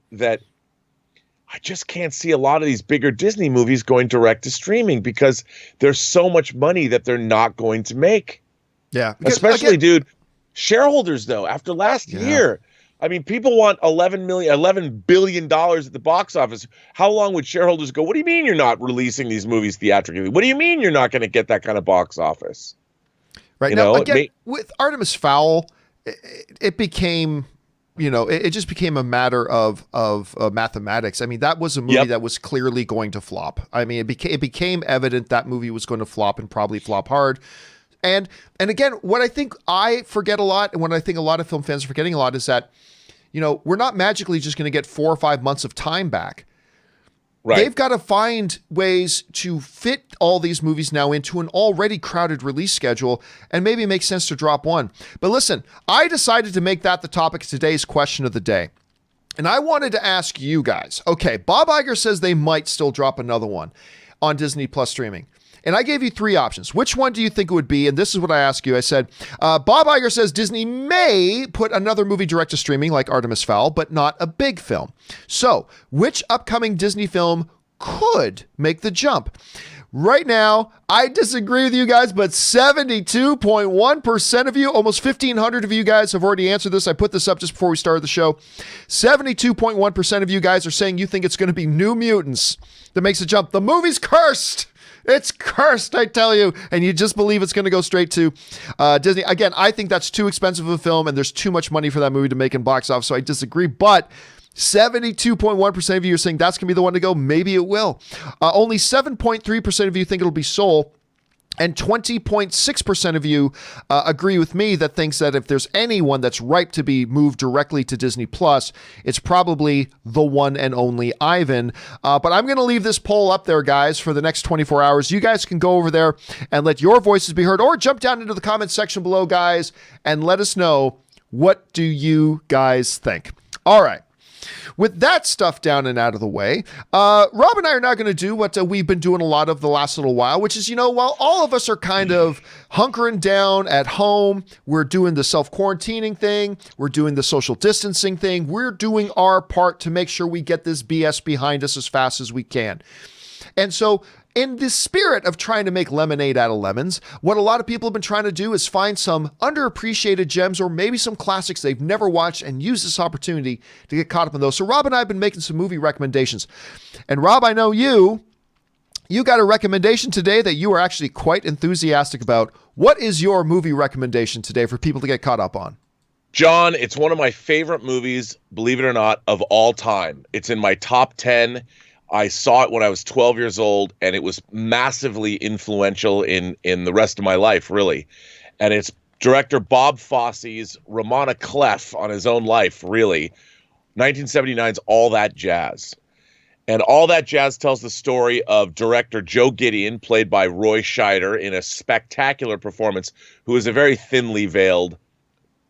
I just can't see a lot of these bigger Disney movies going direct to streaming because there's so much money that they're not going to make. Yeah. Especially, dude, shareholders, though, after last year. I mean, people want $11 billion at the box office. How long would shareholders go, what do you mean you're not releasing these movies theatrically? What do you mean you're not going to get that kind of box office? Right. Now, again, with Artemis Fowl, it became, it just became a matter of mathematics. I mean, that was a movie that was clearly going to flop. I mean, it became evident that movie was going to flop and probably flop hard. And again, what I think I forget a lot, and what I think a lot of film fans are forgetting a lot, is that, we're not magically just going to get 4 or 5 months of time back. Right. They've got to find ways to fit all these movies now into an already crowded release schedule, and maybe it makes sense to drop one. But listen, I decided to make that the topic of today's question of the day. And I wanted to ask you guys, okay, Bob Iger says they might still drop another one on Disney Plus streaming. And I gave you 3 options. Which one do you think it would be? And this is what I asked you. I said, Bob Iger says Disney may put another movie direct to streaming like Artemis Fowl, but not a big film. So which upcoming Disney film could make the jump? Right now, I disagree with you guys, but 72.1% of you, almost 1,500 of you guys have already answered this. I put this up just before we started the show. 72.1% of you guys are saying you think it's going to be New Mutants that makes the jump. The movie's cursed. It's cursed, I tell you. And you just believe it's going to go straight to Disney. Again, I think that's too expensive of a film, and there's too much money for that movie to make in box office, so I disagree. But 72.1% of you are saying that's going to be the one to go. Maybe it will. Only 7.3% of you think it'll be Soul. And 20.6% of you agree with me that thinks that if there's anyone that's ripe to be moved directly to Disney Plus, it's probably the one and only Ivan. But I'm going to leave this poll up there, guys, for the next 24 hours. You guys can go over there and let your voices be heard, or jump down into the comments section below, guys, and let us know, what do you guys think? All right. With that stuff down and out of the way, Rob and I are now going to do what we've been doing a lot of the last little while, which is, while all of us are kind of hunkering down at home, we're doing the self-quarantining thing, we're doing the social distancing thing, we're doing our part to make sure we get this BS behind us as fast as we can. And so, in the spirit of trying to make lemonade out of lemons, what a lot of people have been trying to do is find some underappreciated gems, or maybe some classics they've never watched, and use this opportunity to get caught up in those. So Rob and I have been making some movie recommendations. And Rob, I know you got a recommendation today that you are actually quite enthusiastic about. What is your movie recommendation today for people to get caught up on? John, it's one of my favorite movies, believe it or not, of all time. It's in my top 10. I saw it when I was 12 years old, and it was massively influential in the rest of my life, really. And it's director Bob Fosse's Ramona Clef on his own life, really. 1979's All That Jazz. And All That Jazz tells the story of director Joe Gideon, played by Roy Scheider, in a spectacular performance, who is a very thinly veiled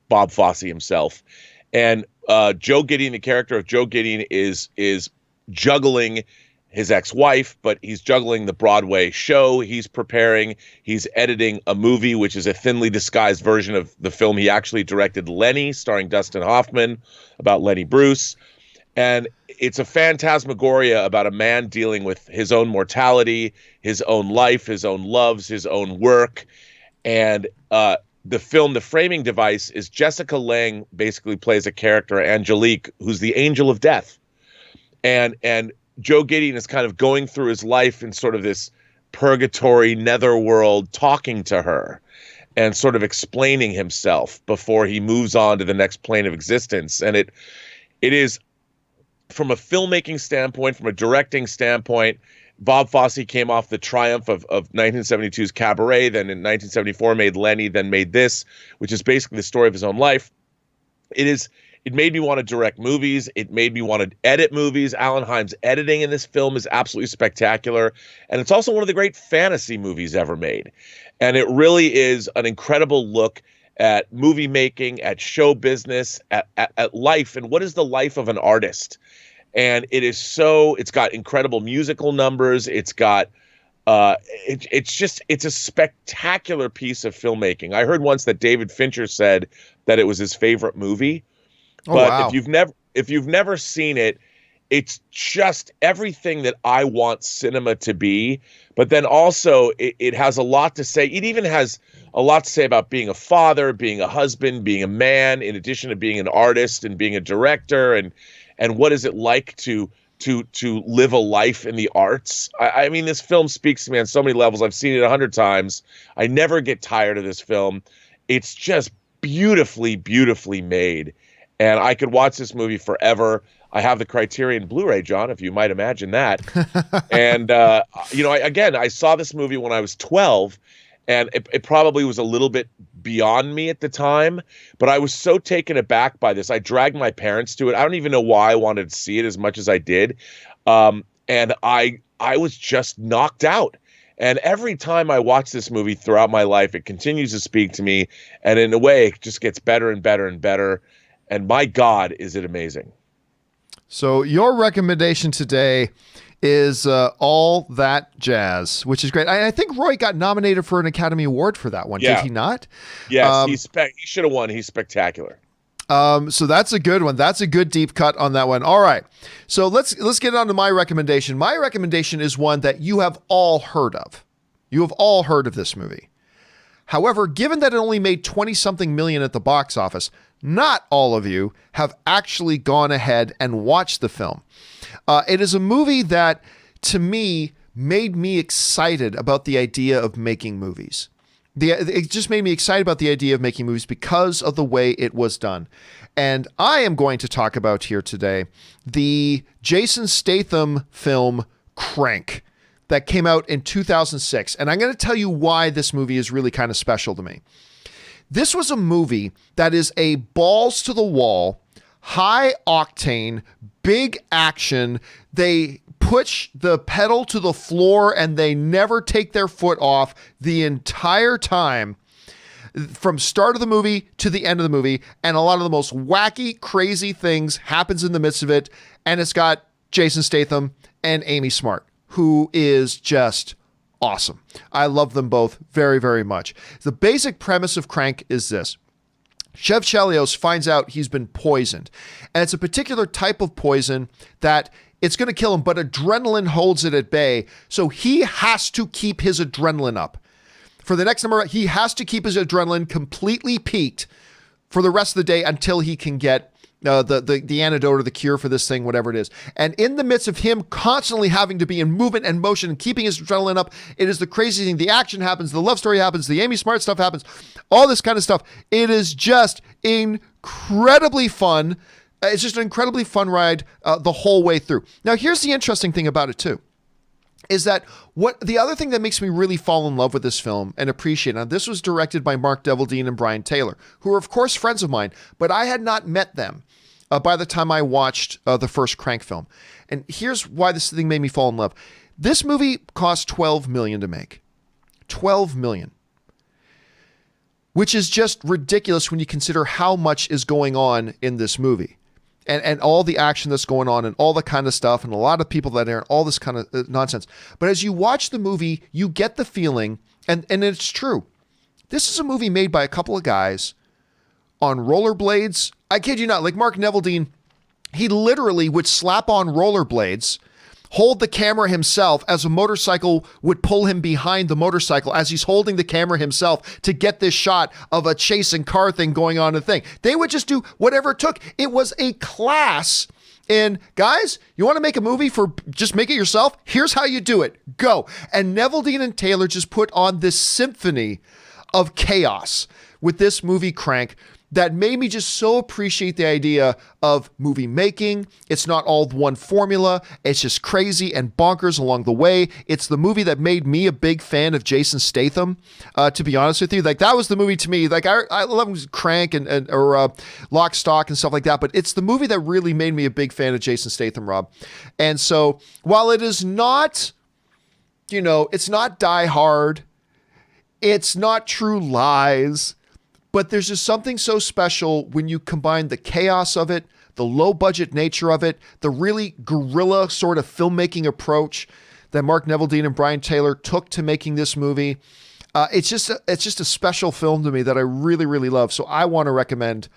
Bob Fosse himself. And Joe Gideon, the character of Joe Gideon, is juggling his ex-wife, but he's juggling the Broadway show he's preparing. He's editing a movie, which is a thinly disguised version of the film he actually directed, Lenny, starring Dustin Hoffman, about Lenny Bruce. And it's a phantasmagoria about a man dealing with his own mortality, his own life, his own loves, his own work. And the framing device is Jessica Lange basically plays a character, Angelique, who's the angel of death. And Joe Gideon is kind of going through his life in sort of this purgatory netherworld, talking to her and sort of explaining himself before he moves on to the next plane of existence. And it is, from a filmmaking standpoint, from a directing standpoint, Bob Fosse came off the triumph of 1972's Cabaret, then in 1974 made Lenny, then made this, which is basically the story of his own life. It made me want to direct movies. It made me want to edit movies. Alan Hymes' editing in this film is absolutely spectacular. And it's also one of the great fantasy movies ever made. And it really is an incredible look at movie making, at show business, at life, and what is the life of an artist. And it's got incredible musical numbers. It's got, it's a spectacular piece of filmmaking. I heard once that David Fincher said that it was his favorite movie. But wow. if you've never seen it, it's just everything that I want cinema to be. But then also it has a lot to say. It even has a lot to say about being a father, being a husband, being a man, in addition to being an artist and being a director, and what is it like to live a life in the arts. I mean, this film speaks to me on so many levels. I've seen it 100 times. I never get tired of this film. It's just beautifully, beautifully made. And I could watch this movie forever. I have the Criterion Blu-ray, John, if you might imagine that. And, I saw this movie when I was 12, and it probably was a little bit beyond me at the time, but I was so taken aback by this. I dragged my parents to it. I don't even know why I wanted to see it as much as I did. And I was just knocked out. And every time I watch this movie throughout my life, it continues to speak to me. And in a way, it just gets better and better and better. And my God, is it amazing. So your recommendation today is All That Jazz, which is great. I think Roy got nominated for an Academy Award for that one. Yeah. Did he not? Yes, he should have won. He's spectacular. So that's a good one. That's a good deep cut on that one. All right. So let's get on to my recommendation. My recommendation is one that you have all heard of. You have all heard of this movie. However, given that it only made 20-something million at the box office, not all of you have actually gone ahead and watched the film. It is a movie that, to me, made me excited about the idea of making movies. It just made me excited about the idea of making movies because of the way it was done. And I am going to talk about here today the Jason Statham film Crank that came out in 2006. And I'm going to tell you why this movie is really kind of special to me. This was a movie that is a balls to the wall, high octane, big action. They push the pedal to the floor and they never take their foot off the entire time, from start of the movie to the end of the movie. And a lot of the most wacky, crazy things happens in the midst of it. And it's got Jason Statham and Amy Smart, who is just awesome. I love them both very, very much. The basic premise of Crank is this. Chev Chelios finds out he's been poisoned. And it's a particular type of poison that it's going to kill him, but adrenaline holds it at bay. So he has to keep his adrenaline up. For the next number, he has to keep his adrenaline completely peaked for the rest of the day until he can get the antidote or the cure for this thing, whatever it is. And in the midst of him constantly having to be in movement and motion and keeping his adrenaline up, it is the crazy thing. The action happens, the love story happens, the Amy Smart stuff happens, all this kind of stuff. It is just incredibly fun. It's just an incredibly fun ride the whole way through. Now, here's the interesting thing about it too, is that the other thing that makes me really fall in love with this film and appreciate it. Now, this was directed by Mark Devildean and Brian Taylor, who are of course friends of mine, but I had not met them by the time I watched the first Crank film. And here's why this thing made me fall in love. This movie cost $12 million to make. $12 million. Which is just ridiculous when you consider how much is going on in this movie. And all the action that's going on and all the kind of stuff and a lot of people that are all this kind of nonsense. But as you watch the movie, you get the feeling, and it's true. This is a movie made by a couple of guys on rollerblades. I kid you not, like Mark Neveldine he literally would slap on rollerblades, hold the camera himself as a motorcycle would pull him behind the motorcycle as he's holding the camera himself to get this shot of a chasing car thing going on a thing. They would just do whatever it took. It was a class in, guys, you want to make a movie for just make it yourself? Here's how you do it. Go. And Neville Dean and Taylor just put on this symphony of chaos with this movie Crank that made me just so appreciate the idea of movie making. It's not all one formula. It's just crazy and bonkers along the way. It's the movie that made me a big fan of Jason Statham, to be honest with you. Like, that was the movie to me. Like, I love Crank or Lock, Stock and stuff like that, but it's the movie that really made me a big fan of Jason Statham, Rob. And so while it is not, it's not Die Hard, it's not True Lies, but there's just something so special when you combine the chaos of it, the low budget nature of it, the really guerrilla sort of filmmaking approach that Mark Neville-Dean and Brian Taylor took to making this movie. It's just a special film to me that I really, really love. So I want to recommend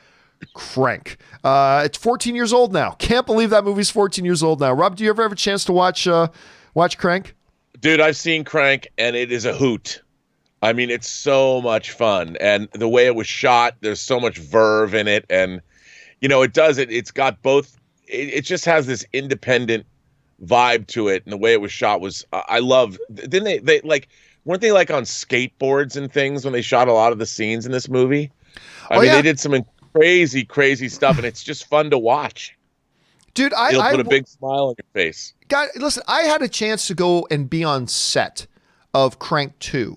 Crank. It's 14 years old now. Can't believe that movie's 14 years old now. Rob, do you ever have a chance to watch Crank? Dude, I've seen Crank, and it is a hoot. I mean, it's so much fun, and the way it was shot, there's so much verve in it, and it's got both. It just has this independent vibe to it, and the way it was shot was I love. Didn't they weren't they like on skateboards and things when they shot a lot of the scenes in this movie? I mean, they did some crazy stuff, and it's just fun to watch. Dude, it'll put a big smile on your face. God, listen, I had a chance to go and be on set of Crank 2.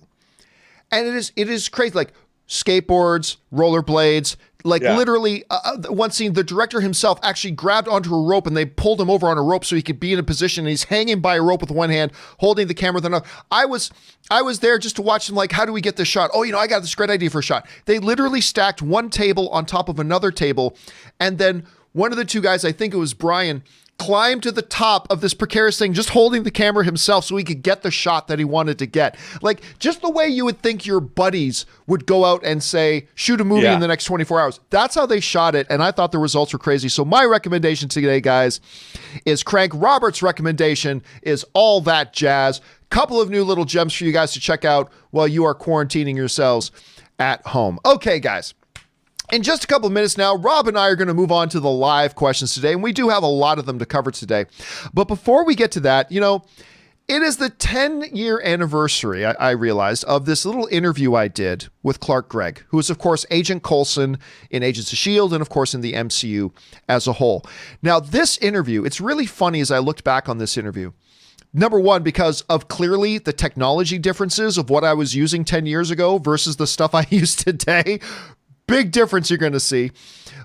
And it is crazy, like skateboards, rollerblades, literally one scene, the director himself actually grabbed onto a rope and they pulled him over on a rope so he could be in a position, and he's hanging by a rope with one hand, holding the camera with another. I was there just to watch them, like, how do we get this shot? Oh, I got this great idea for a shot. They literally stacked one table on top of another table, and then one of the two guys, I think it was Brian, climbed to the top of this precarious thing, just holding the camera himself so he could get the shot that he wanted to get. Like, just the way you would think your buddies would go out and say, shoot a movie in the next 24 hours. That's how they shot it, and I thought the results were crazy. So my recommendation today, guys, is Crank. Robert's recommendation is All That Jazz. Couple of new little gems for you guys to check out while you are quarantining yourselves at home. Okay, guys. In just a couple of minutes now, Rob and I are going to move on to the live questions today, and we do have a lot of them to cover today. But before we get to that, it is the 10-year anniversary, I realized, of this little interview I did with Clark Gregg, who is, of course, Agent Coulson in Agents of S.H.I.E.L.D. and, of course, in the MCU as a whole. Now, this interview, it's really funny as I looked back on this interview. Number one, because of clearly the technology differences of what I was using 10 years ago versus the stuff I use today. Big difference you're going to see.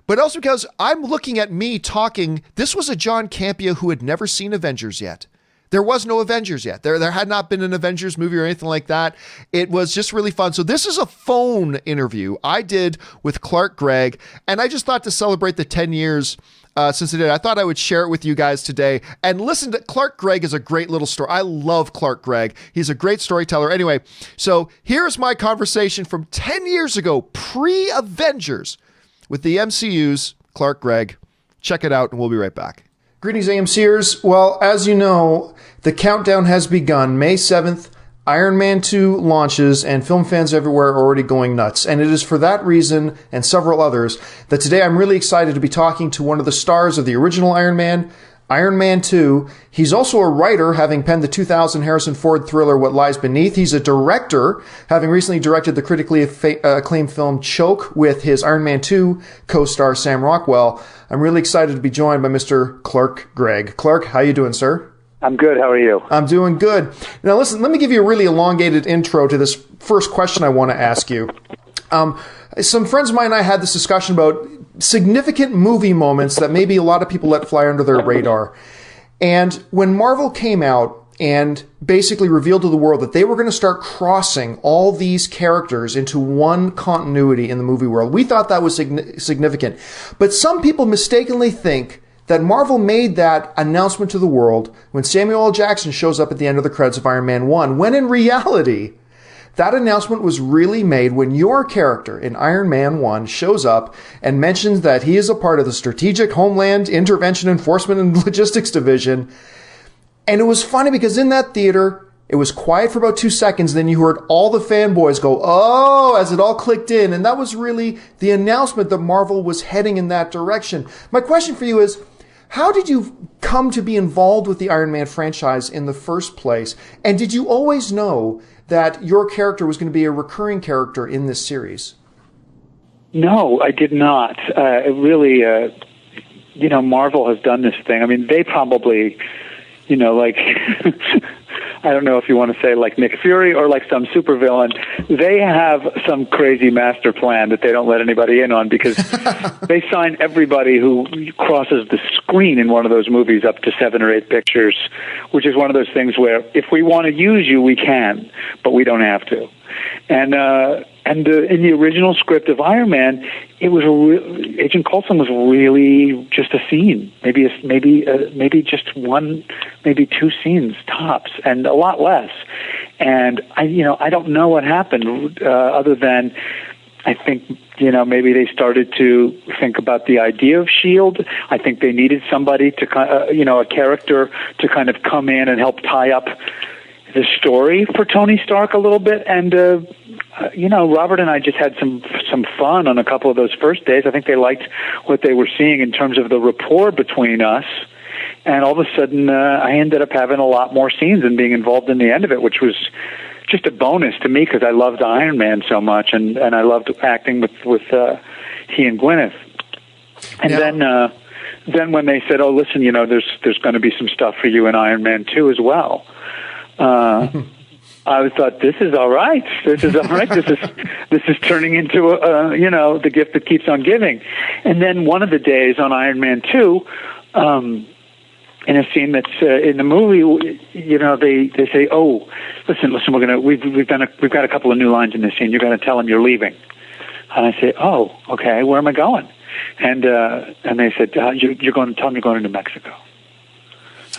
But also because I'm looking at me talking, this was a John Campea who had never seen Avengers yet. There was no Avengers yet. There had not been an Avengers movie or anything like that. It was just really fun. So this is a phone interview I did with Clark Gregg, and I just thought to celebrate the 10 years since it did, I thought I would share it with you guys today. And listen, to Clark Gregg is a great little story. I love Clark Gregg. He's a great storyteller. Anyway, so here's my conversation from 10 years ago, pre-Avengers, with the MCU's Clark Gregg. Check it out, and we'll be right back. Greetings, AMCers. Well, as you know, the countdown has begun. May 7th, Iron Man 2 launches, and film fans everywhere are already going nuts. And it is for that reason, and several others, that today I'm really excited to be talking to one of the stars of the original Iron Man 2. He's also a writer, having penned the 2000 Harrison Ford thriller What Lies Beneath. He's a director, having recently directed the critically acclaimed film Choke with his Iron Man 2 co-star Sam Rockwell. I'm really excited to be joined by Mr. Clark Gregg. Clark, how you doing, sir? I'm good. How are you? I'm doing good. Now, listen, let me give you a really elongated intro to this first question I want to ask you. Some friends of mine and I had this discussion about significant movie moments that maybe a lot of people let fly under their radar. And when Marvel came out and basically revealed to the world that they were going to start crossing all these characters into one continuity in the movie world, we thought that was significant. But some people mistakenly think that Marvel made that announcement to the world when Samuel L. Jackson shows up at the end of the credits of Iron Man 1, when in reality, that announcement was really made when your character in Iron Man 1 shows up and mentions that he is a part of the Strategic Homeland Intervention Enforcement and Logistics Division. And it was funny because in that theater, it was quiet for about 2 seconds. Then you heard all the fanboys go, oh, as it all clicked in. And that was really the announcement that Marvel was heading in that direction. My question for you is, how did you come to be involved with the Iron Man franchise in the first place? And did you always know that your character was going to be a recurring character in this series? No, I did not. It really, Marvel has done this thing. I mean, they probably, like, I don't know if you want to say like Nick Fury or like some supervillain. They have some crazy master plan that they don't let anybody in on because they sign everybody who crosses the screen in one of those movies up to 7 or 8 pictures, which is one of those things where if we want to use you, we can, but we don't have to. And in the original script of Iron Man, it was Agent Coulson was really just a scene, maybe just one, maybe 2 scenes tops, and a lot less. And I don't know what happened other than I think maybe they started to think about the idea of S.H.I.E.L.D. I think they needed somebody to a character to kind of come in and help tie up the story for Tony Stark a little bit, and Robert and I just had some fun on a couple of those first days. I think they liked what they were seeing in terms of the rapport between us, and all of a sudden I ended up having a lot more scenes and being involved in the end of it, which was just a bonus to me because I loved Iron Man so much, and I loved acting with he and Gwyneth. And then when they said, "Oh, listen, there's going to be some stuff for you in Iron Man 2 as well." I thought, this is all right. This is all right. This is turning into the gift that keeps on giving. And then one of the days on Iron Man 2, in a scene that's in the movie, they say, "Oh, listen, we've got a couple of new lines in this scene. You're going to tell them you're leaving." And I say, "Oh, okay. Where am I going?" And they said, "You're going to tell them you're going to New Mexico."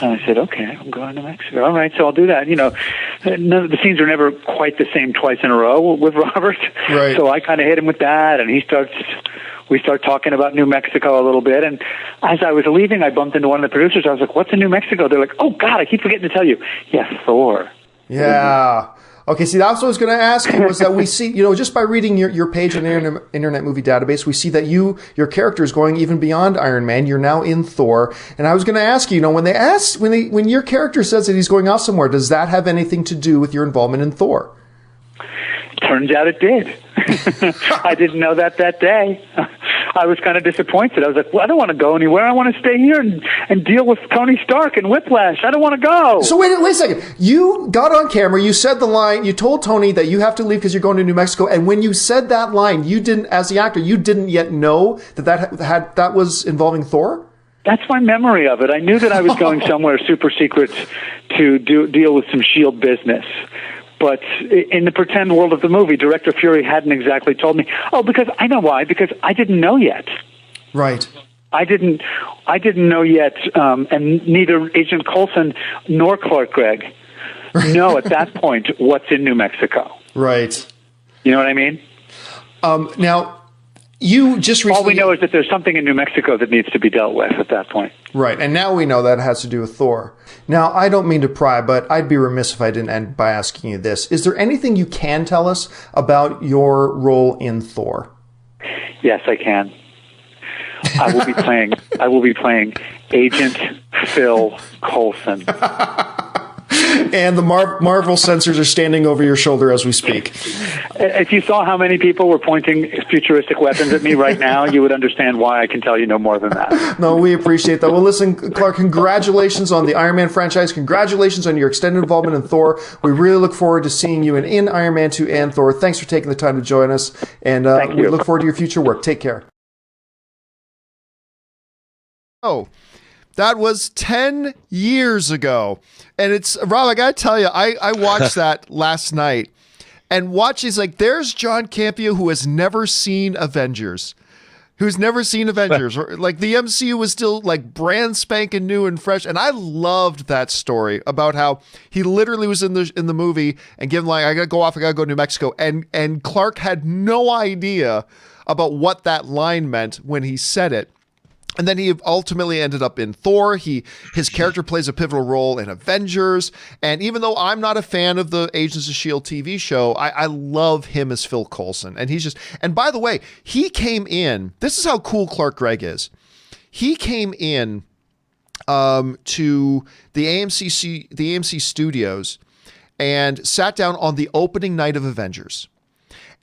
And I said, "Okay, I'm going to Mexico. All right, so I'll do that." None of the scenes are never quite the same twice in a row with Robert. Right. So I kind of hit him with that, and we start talking about New Mexico a little bit. And as I was leaving, I bumped into one of the producers. I was like, "What's in New Mexico?" They're like, "Oh, God, I keep forgetting to tell you." Yes, Thor. Yeah. Okay, see, that's what I was going to ask you, was that we see, just by reading your page on the Internet Movie Database, we see that your character is going even beyond Iron Man. You're now in Thor. And I was going to ask you, when your character says that he's going off somewhere, does that have anything to do with your involvement in Thor? Turns out it did. I didn't know that day. I was kind of disappointed. I was like, well, I don't want to go anywhere. I want to stay here and deal with Tony Stark and Whiplash. I don't want to go. So wait a second. You got on camera. You said the line. You told Tony that you have to leave because you're going to New Mexico. And when you said that line, you didn't, as the actor, you didn't yet know that was involving Thor? That's my memory of it. I knew that I was going somewhere super secret to deal with some S.H.I.E.L.D. business. But in the pretend world of the movie, Director Fury hadn't exactly told me. Oh, because I know why. Because I didn't know yet. Right. I didn't know yet, and neither Agent Coulson nor Clark Gregg know at that point what's in New Mexico. Right. You know what I mean? Now, you just recently... All we know is that there's something in New Mexico that needs to be dealt with at that point. Right, and now we know that it has to do with Thor. Now, I don't mean to pry, but I'd be remiss if I didn't end by asking you this. Is there anything you can tell us about your role in Thor? Yes, I can. I will be playing Agent Phil Coulson. And the Marvel censors are standing over your shoulder as we speak. If you saw how many people were pointing futuristic weapons at me right now, you would understand why I can tell you no more than that. No, we appreciate that. Well, listen, Clark, congratulations on the Iron Man franchise. Congratulations on your extended involvement in Thor. We really look forward to seeing you in Iron Man 2 and Thor. Thanks for taking the time to join us. And we look forward to your future work. Take care. Oh. That was 10 years ago. And it's, Rob, I got to tell you, I watched that last night and he's like, there's John Campea who has never seen Avengers, who's never seen Avengers, or like the MCU was still like brand spanking new and fresh. And I loved that story about how he literally was in the movie and given like, I gotta go to New Mexico. And Clark had no idea about what that line meant when he said it. And then he ultimately ended up in Thor. His character plays a pivotal role in Avengers. And even though I'm not a fan of the Agents of S.H.I.E.L.D. TV show, I love him as Phil Coulson. And and by the way, he came in, this is how cool Clark Gregg is. He came in to the AMC studios and sat down on the opening night of Avengers.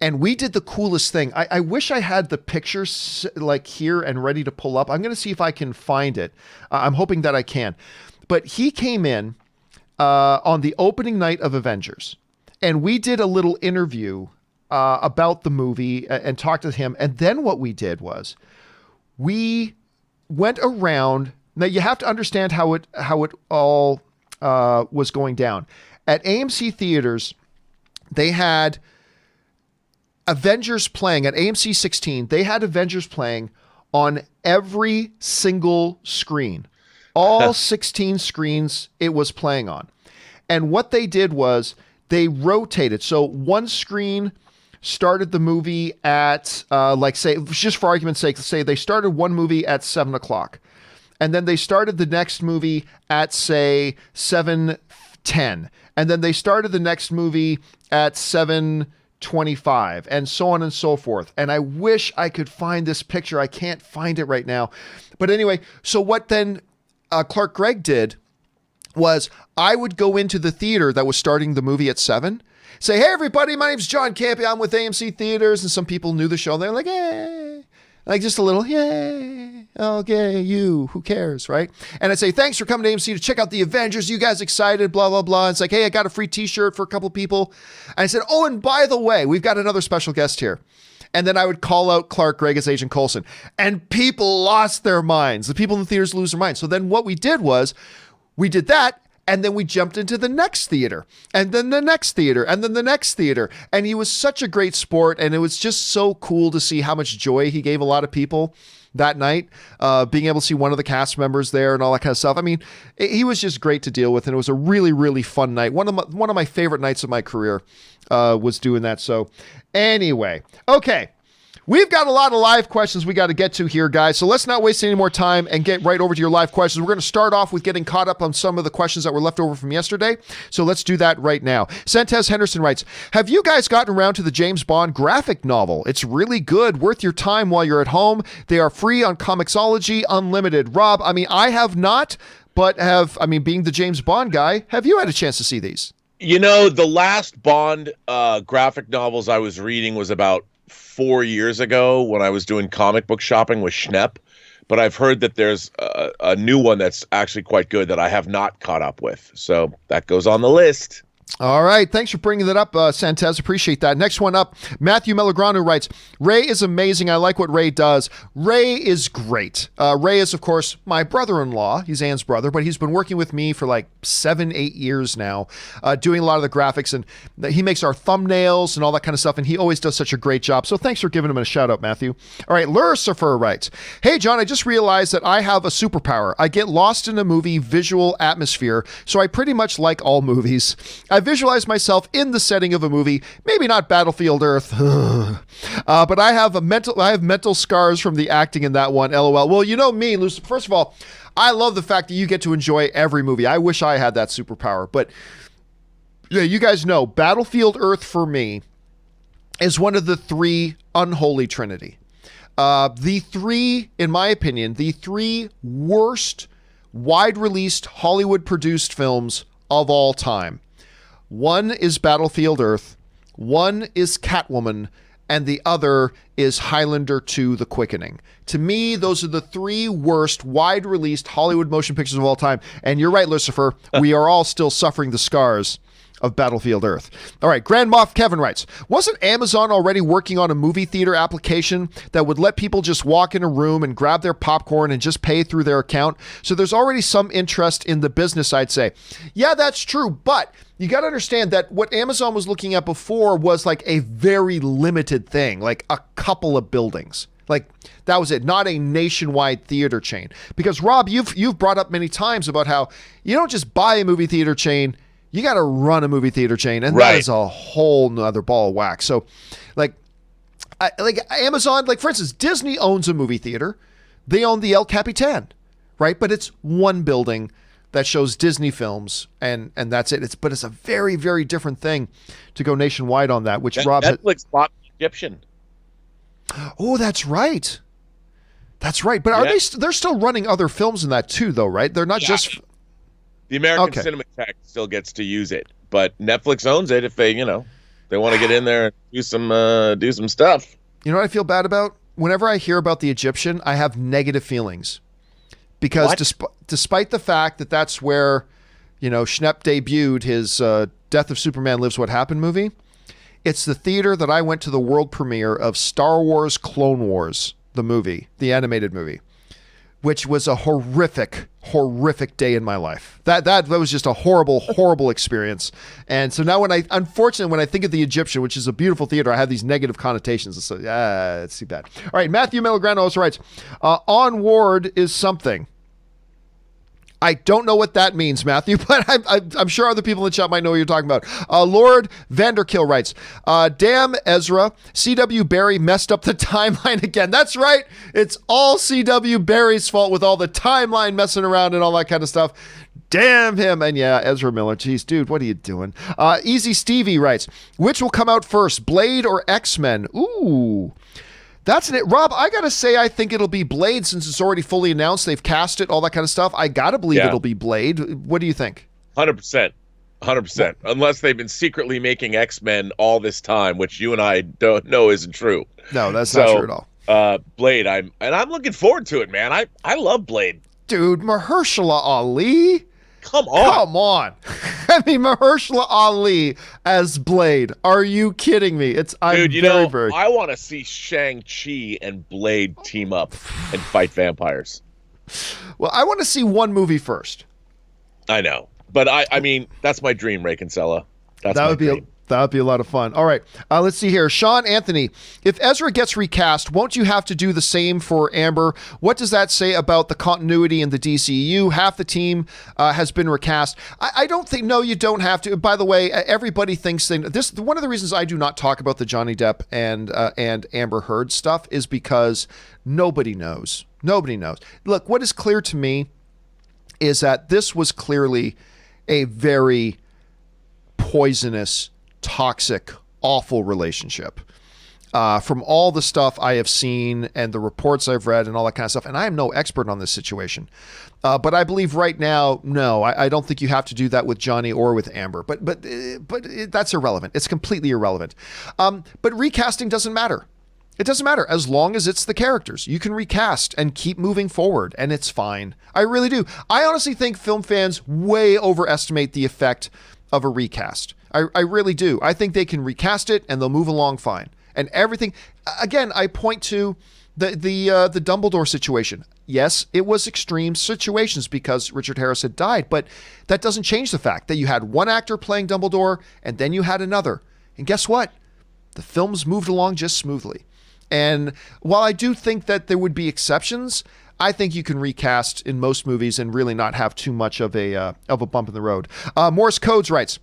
And we did the coolest thing. I wish I had the pictures like here and ready to pull up. I'm going to see if I can find it. I'm hoping that I can. But he came in on the opening night of Avengers. And we did a little interview about the movie and talked to him. And then what we did was we went around. Now you have to understand how it all was going down. At AMC theaters, they had Avengers playing at AMC 16. They had Avengers playing on every single screen. All 16 screens it was playing on. And what they did was they rotated. So one screen started the movie at, like say, just for argument's sake, say they started one movie at 7 o'clock. And then they started the next movie at, say, 7:10. And then they started the next movie at 7:25, and so on and so forth. And I wish I could find this picture. I can't find it right now. But anyway, so what then Clark Gregg did was I would go into the theater that was starting the movie at 7, say, hey, everybody, my name's John Campea. I'm with AMC Theaters. And some people knew the show. They're like, hey, like just a little, yay. Okay, who cares, right? And I'd say, thanks for coming to AMC to check out the Avengers. You guys excited, blah, blah, blah. It's like, hey, I got a free t-shirt for a couple people. And I said, oh, and by the way, we've got another special guest here. And then I would call out Clark Gregg as Agent Coulson. And people lost their minds. The people in the theaters lose their minds. So then what we did was we did that. And then we jumped into the next theater, and then the next theater, and then the next theater. And he was such a great sport. And it was just so cool to see how much joy he gave a lot of people that night, being able to see one of the cast members there and all that kind of stuff. I mean, he was just great to deal with. And it was a really, really fun night. One of my favorite nights of my career was doing that. So anyway, okay. We've got a lot of live questions we got to get to here, guys. So let's not waste any more time and get right over to your live questions. We're going to start off with getting caught up on some of the questions that were left over from yesterday. So let's do that right now. Santez Henderson writes, have you guys gotten around to the James Bond graphic novel? It's really good, worth your time while you're at home. They are free on Comixology Unlimited. Rob, I mean, I have not, but being the James Bond guy, have you had a chance to see these? You know, the last Bond graphic novels I was reading was about 4 years ago when I was doing comic book shopping with Schnepp, but I've heard that there's a new one that's actually quite good that I have not caught up with. So that goes on the list. All right. Thanks for bringing that up, Santez. Appreciate that. Next one up, Matthew Melagrano writes, Ray is amazing. I like what Ray does. Ray is great. Ray is, of course, my brother-in-law. He's Anne's brother, but he's been working with me for like 7-8 years now, doing a lot of the graphics, and he makes our thumbnails and all that kind of stuff, and he always does such a great job. So thanks for giving him a shout out, Matthew. All right. Lucifer writes, hey, John, I just realized that I have a superpower. I get lost in a movie visual atmosphere, so I pretty much like all movies. I visualize myself in the setting of a movie, maybe not Battlefield Earth, but I have mental scars from the acting in that one. LOL. Well, you know me, Lucy. First of all, I love the fact that you get to enjoy every movie. I wish I had that superpower, but yeah, you guys know Battlefield Earth for me is one of the three unholy trinity. The three, in my opinion, the three worst wide-released Hollywood-produced films of all time. One is Battlefield Earth, one is Catwoman, and the other is Highlander 2: The Quickening. To me, those are the three worst wide-released Hollywood motion pictures of all time. And you're right, Lucifer, we are all still suffering the scars of Battlefield Earth. All right, Grand Moff Kevin writes, wasn't Amazon already working on a movie theater application that would let people just walk in a room and grab their popcorn and just pay through their account? So there's already some interest in the business, I'd say. Yeah, that's true, but you got to understand that what Amazon was looking at before was like a very limited thing, like a couple of buildings. Like that was it, not a nationwide theater chain. Because Rob, you've brought up many times about how you don't just buy a movie theater chain, you got to run a movie theater chain, and that is a whole nother ball of wax. So, like Amazon, like for instance, Disney owns a movie theater. They own the El Capitan, right? But it's one building that shows Disney films, and that's it. But it's a very, very different thing to go nationwide on that. Which Rob Netflix bought Egyptian. Oh, that's right. That's right. But are they're still running other films in that too, though, right? They're not just the American Cinematheque still gets to use it, but Netflix owns it if they want to get in there and do some stuff. You know what I feel bad about? Whenever I hear about the Egyptian, I have negative feelings because despite the fact that that's where, Schnepp debuted his Death of Superman Lives What Happened movie. It's the theater that I went to the world premiere of Star Wars Clone Wars, the movie, the animated movie, which was a horrific, horrific day in my life. That was just a horrible, horrible experience. And so now unfortunately, when I think of the Egyptian, which is a beautiful theater, I have these negative connotations. So, it's too bad. All right, Matthew Melograno also writes, Onward is something. I don't know what that means, Matthew, but I'm sure other people in the chat might know what you're talking about. Lord Vanderkill writes, damn, Ezra, C.W. Barry messed up the timeline again. That's right. It's all C.W. Barry's fault with all the timeline messing around and all that kind of stuff. Damn him. And yeah, Ezra Miller. Jeez, dude, what are you doing? Easy Stevie writes, which will come out first, Blade or X-Men? Ooh. That's it. Rob, I got to say, I think it'll be Blade since it's already fully announced. They've cast it, all that kind of stuff. I got to believe it'll be Blade. What do you think? 100%. 100%. Unless they've been secretly making X-Men all this time, which you and I don't know isn't true. No, that's not true at all. Blade, I'm looking forward to it, man. I love Blade. Dude, Mahershala Ali? Come on. Come on. I mean, Mahershala Ali as Blade. Are you kidding me? Dude, I want to see Shang-Chi and Blade team up and fight vampires. Well, I want to see one movie first. I know. But I mean, that's my dream, Ray Kinsella. That would be a lot of fun. All right. Let's see here. Sean Anthony, if Ezra gets recast, won't you have to do the same for Amber? What does that say about the continuity in the DCEU? Half the team has been recast. I don't think, no, you don't have to. By the way, everybody thinks this. One of the reasons I do not talk about the Johnny Depp and Amber Heard stuff is because nobody knows. Nobody knows. Look, what is clear to me is that this was clearly a very poisonous, toxic, awful relationship. From all the stuff I have seen and the reports I've read and all that kind of stuff, and I am no expert on this situation, but I believe right now, no, I don't think you have to do that with Johnny or with Amber. But that's irrelevant. It's completely irrelevant. But recasting doesn't matter. It doesn't matter as long as it's the characters. You can recast and keep moving forward, and it's fine. I really do. I honestly think film fans way overestimate the effect of a recast. I really do. I think they can recast it and they'll move along fine. And everything, again, I point to the Dumbledore situation. Yes, it was extreme situations because Richard Harris had died, but that doesn't change the fact that you had one actor playing Dumbledore and then you had another. And guess what? The films moved along just smoothly. And while I do think that there would be exceptions, I think you can recast in most movies and really not have too much of a bump in the road. Morse Codes writes,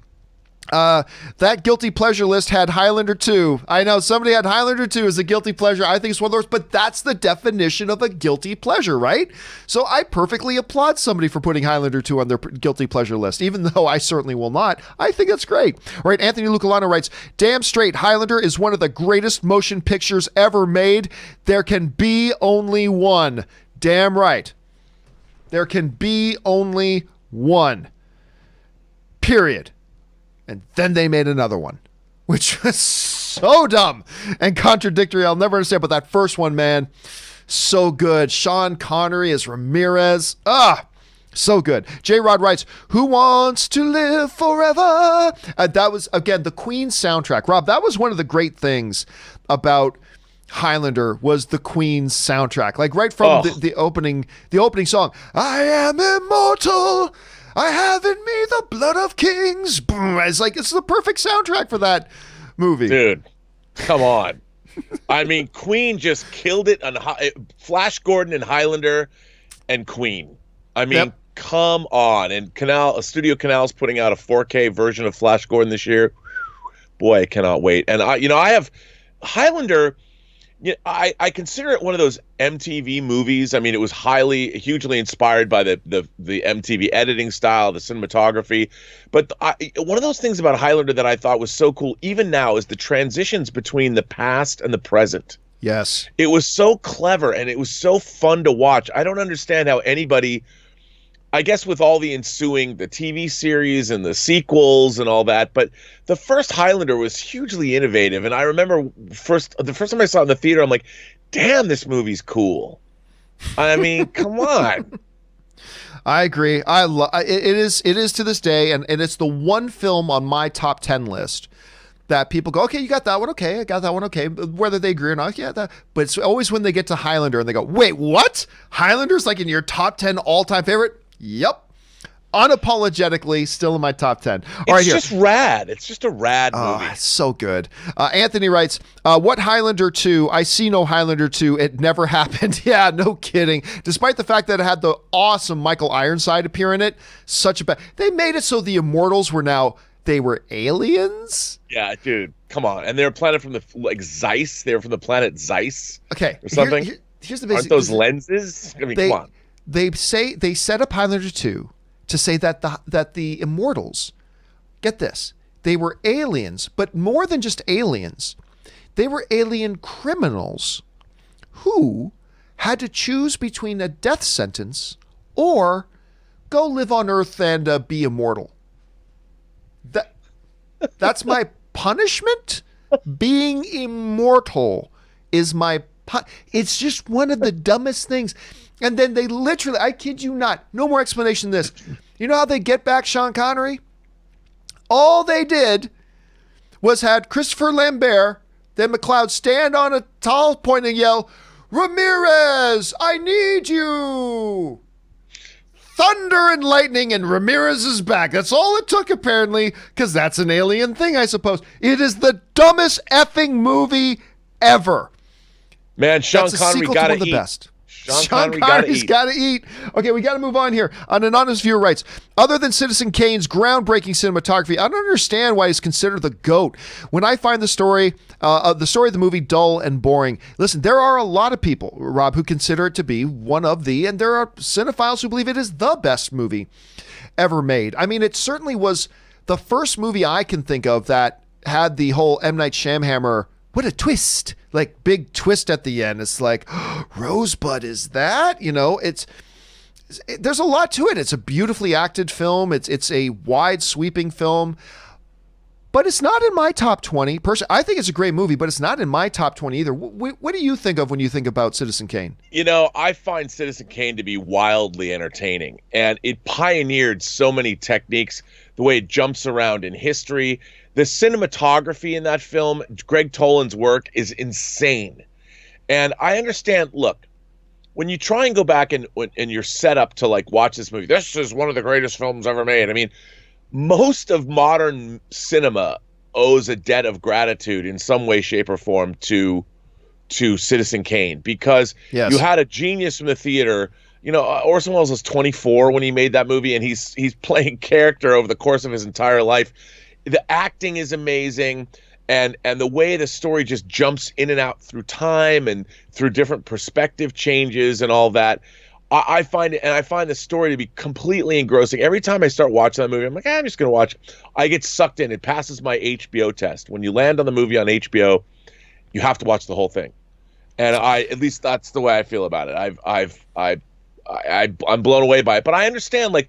that guilty pleasure list had Highlander 2. I know somebody had Highlander 2 as a guilty pleasure. I think it's one of those, but that's the definition of a guilty pleasure, right? So I perfectly applaud somebody for putting Highlander 2 on their guilty pleasure list, even though I certainly will not. I think that's great. Right? Anthony Lucalano writes, damn straight, Highlander is one of the greatest motion pictures ever made. There can be only one. Damn right. There can be only one. Period. And then they made another one, which was so dumb and contradictory. I'll never understand. But that first one, man, so good. Sean Connery as Ramirez. So good. J. Rod writes, who wants to live forever? That was, again, the Queen soundtrack. Rob, that was one of the great things about Highlander was the Queen's soundtrack. Like right from the opening song, I am immortal. I have in me the blood of kings. Boom. It's like, it's the perfect soundtrack for that movie. Dude, come on. I mean, Queen just killed it on Flash Gordon and Highlander and Queen. I mean, Yep. come on. And Studio Canal's putting out a 4K version of Flash Gordon this year. Boy, I cannot wait. And I have Highlander. I consider it one of those MTV movies. I mean, it was hugely inspired by the MTV editing style, the cinematography. But one of those things about Highlander that I thought was so cool, even now, is the transitions between the past and the present. Yes. It was so clever and it was so fun to watch. I don't understand how anybody, I guess with all the ensuing, the TV series and the sequels and all that, but the first Highlander was hugely innovative. And I remember the first time I saw it in the theater, I'm like, damn, this movie's cool. I mean, come on. I agree. It is to this day, and it's the one film on my top 10 list that people go, okay, you got that one, okay, I got that one, okay, whether they agree or not, yeah, that. But it's always when they get to Highlander and they go, wait, what? Highlander's like in your top 10 all-time favorite? Yep. Unapologetically still in my top 10. It's just rad. It's just a rad movie. It's so good. Anthony writes, what Highlander 2? I see no Highlander 2. It never happened. Yeah, no kidding. Despite the fact that it had the awesome Michael Ironside appear in it, they made it so the Immortals they were aliens? Yeah, dude, come on. And they're planet from Zeiss. They were from the planet Zeiss. Okay. Or something. Here's the basic. Aren't those lenses? I mean, come on. They set up Highlander 2 to say that the Immortals, get this, they were aliens, but more than just aliens. They were alien criminals who had to choose between a death sentence or go live on Earth and be immortal. That's my punishment? Being immortal is my it's just one of the dumbest things. And then they literally, I kid you not, no more explanation than this. You know how they get back Sean Connery? All they did was had Christopher Lambert, then McLeod stand on a tall point and yell, Ramirez, I need you. Thunder and lightning, and Ramirez is back. That's all it took, apparently, because that's an alien thing, I suppose. It is the dumbest effing movie ever. Man, Sean Connery got to eat. Best. Sean Connery's got to eat. Okay, we got to move on here. An anonymous viewer writes, other than Citizen Kane's groundbreaking cinematography, I don't understand why he's considered the GOAT. When I find the story of the movie dull and boring. Listen, there are a lot of people, Rob, who consider it to be one of the, and there are cinephiles who believe it is the best movie ever made. I mean, it certainly was the first movie I can think of that had the whole M. Night Shyamalan, what a twist, like big twist at the end. It's like, Rosebud is that? You know, there's a lot to it. It's a beautifully acted film. It's a wide sweeping film, but it's not in my top 20. Personally, I think it's a great movie, but it's not in my top 20 either. What do you think of when you think about Citizen Kane? You know, I find Citizen Kane to be wildly entertaining, and it pioneered so many techniques, the way it jumps around in history. The cinematography in that film, Gregg Toland's work, is insane. And I understand, look, when you try and go back and you're set up to like watch this movie, this is one of the greatest films ever made. I mean, most of modern cinema owes a debt of gratitude in some way, shape, or form to Citizen Kane, because you had a genius from the theater. You know, Orson Welles was 24 when he made that movie, and he's playing character over the course of his entire life. The acting is amazing, and the way the story just jumps in and out through time and through different perspective changes and all that. I find the story to be completely engrossing. Every time I start watching that movie, I'm like, I'm just going to watch. I get sucked in. It passes my HBO test. When you land on the movie on HBO, you have to watch the whole thing. And at least that's the way I feel about it. I'm blown away by it. But I understand, like,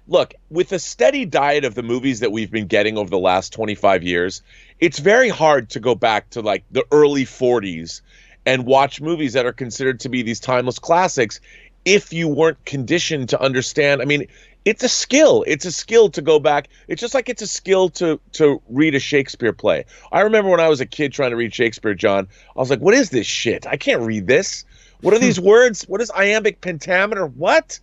look, with the steady diet of the movies that we've been getting over the last 25 years, it's very hard to go back to like the early 40s and watch movies that are considered to be these timeless classics if you weren't conditioned to understand. I mean, it's a skill. It's a skill to go back. It's just like it's a skill to read a Shakespeare play. I remember when I was a kid trying to read Shakespeare, John, I was like, what is this shit? I can't read this. What are these words? What is iambic pentameter? What?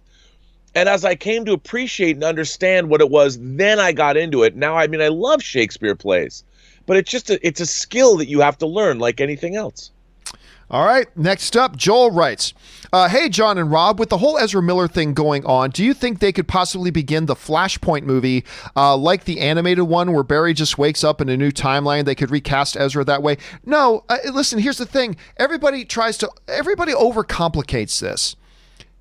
And as I came to appreciate and understand what it was, then I got into it. Now, I mean, I love Shakespeare plays, but it's a skill that you have to learn like anything else. All right, next up, Joel writes, hey, John and Rob, with the whole Ezra Miller thing going on, do you think they could possibly begin the Flashpoint movie like the animated one where Barry just wakes up in a new timeline? They could recast Ezra that way? No, listen, here's the thing. Everybody overcomplicates this.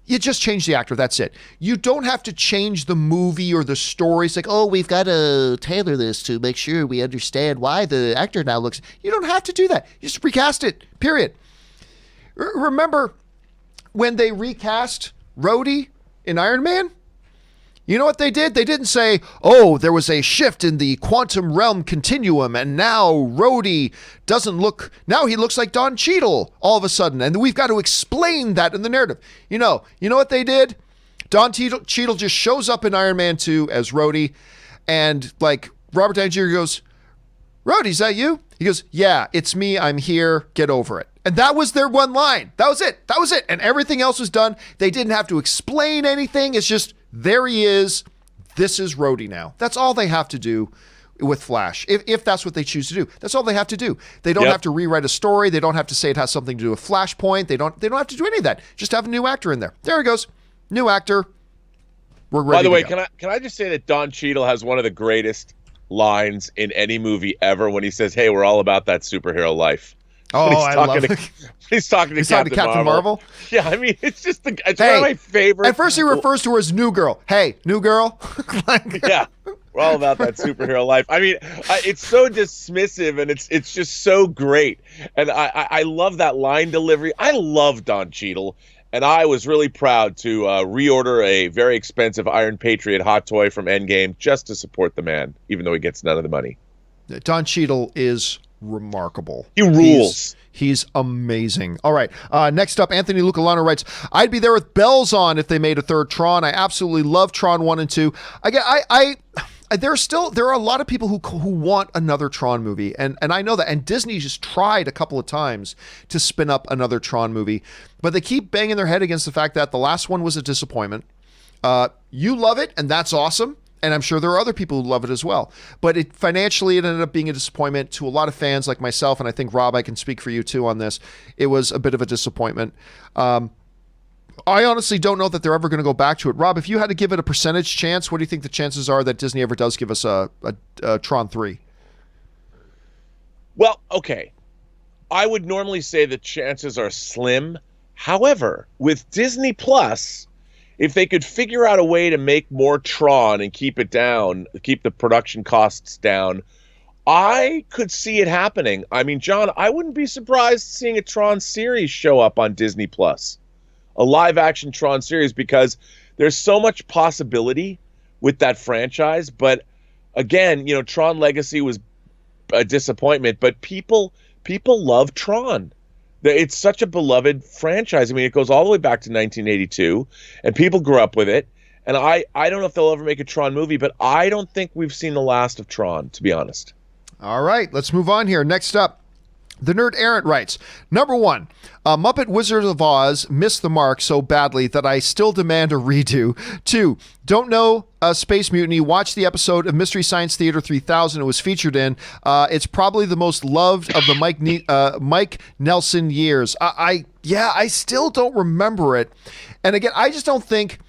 You just change the actor. That's it. You don't have to change the movie or the story. It's like, oh, we've got to tailor this to make sure we understand why the actor now looks. You don't have to do that. You just recast it, period. Remember when they recast Rhodey in Iron Man? You know what they did? They didn't say, oh, there was a shift in the quantum realm continuum and now Rhodey doesn't look, now he looks like Don Cheadle all of a sudden. And we've got to explain that in the narrative. You know what they did? Don Cheadle just shows up in Iron Man 2 as Rhodey, and like Robert Downey Jr. goes, Rhodey, is that you? He goes, yeah, it's me. I'm here. Get over it. And that was their one line. That was it. And everything else was done. They didn't have to explain anything. It's just, there he is. This is Rhodey now. That's all they have to do with Flash. If that's what they choose to do. That's all they have to do. They don't have to rewrite a story. They don't have to say it has something to do with Flashpoint. They don't have to do any of that. Just have a new actor in there. There he goes. New actor. We're ready. By the way, go. can I just say that Don Cheadle has one of the greatest lines in any movie ever when he says, hey, we're all about that superhero life. Oh, I love it. He's talking to Captain Marvel. Yeah, I mean, it's just one of my favorites. At first, he refers to her as New Girl. Hey, New Girl. Yeah, we're all about that superhero life. I mean, it's so dismissive, and it's just so great. And I love that line delivery. I love Don Cheadle, and I was really proud to reorder a very expensive Iron Patriot hot toy from Endgame just to support the man, even though he gets none of the money. Don Cheadle is remarkable. He rules. He's amazing. All right. Next up, Anthony Lucalano writes, I'd be there with bells on if they made a third Tron. I absolutely love Tron 1 and 2. There are a lot of people who want another Tron movie, and I know that. And Disney just tried a couple of times to spin up another Tron movie, but they keep banging their head against the fact that the last one was a disappointment. You love it, and that's awesome. And I'm sure there are other people who love it as well. But financially, it ended up being a disappointment to a lot of fans like myself. And I think, Rob, I can speak for you too on this. It was a bit of a disappointment. I honestly don't know that they're ever going to go back to it. Rob, if you had to give it a percentage chance, what do you think the chances are that Disney ever does give us a Tron 3? Well, okay. I would normally say the chances are slim. However, with Disney Plus, if they could figure out a way to make more Tron and keep it down, keep the production costs down, I could see it happening. I mean, John, I wouldn't be surprised seeing a Tron series show up on Disney Plus, a live action Tron series, because there's so much possibility with that franchise. But again, Tron Legacy was a disappointment, but people love Tron. It's such a beloved franchise. I mean, it goes all the way back to 1982, and people grew up with it. And I don't know if they'll ever make a Tron movie, but I don't think we've seen the last of Tron, to be honest. All right, let's move on here. Next up, The Nerd Errant writes, number 1, Muppet Wizard of Oz missed the mark so badly that I still demand a redo. 2, don't know Space Mutiny. Watch the episode of Mystery Science Theater 3000 it was featured in. It's probably the most loved of the Mike Nelson years. I still don't remember it. And again, I just don't think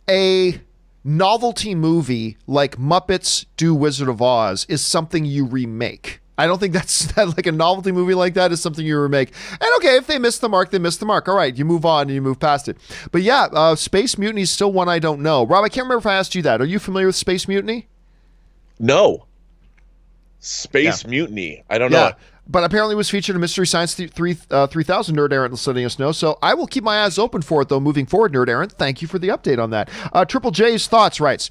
a novelty movie like Muppets Do Wizard of Oz is something you remake. I don't think that like a novelty movie like that is something you remake. And okay, if they miss the mark, they miss the mark. All right, you move on and you move past it. But yeah, Space Mutiny is still one I don't know. Rob, I can't remember if I asked you that. Are you familiar with Space Mutiny? No. Space Mutiny. I don't know. But apparently it was featured in Mystery Science 3000. Nerd Errant is letting us know. So I will keep my eyes open for it, though, moving forward, Nerd Errant. Thank you for the update on that. Triple J's Thoughts writes,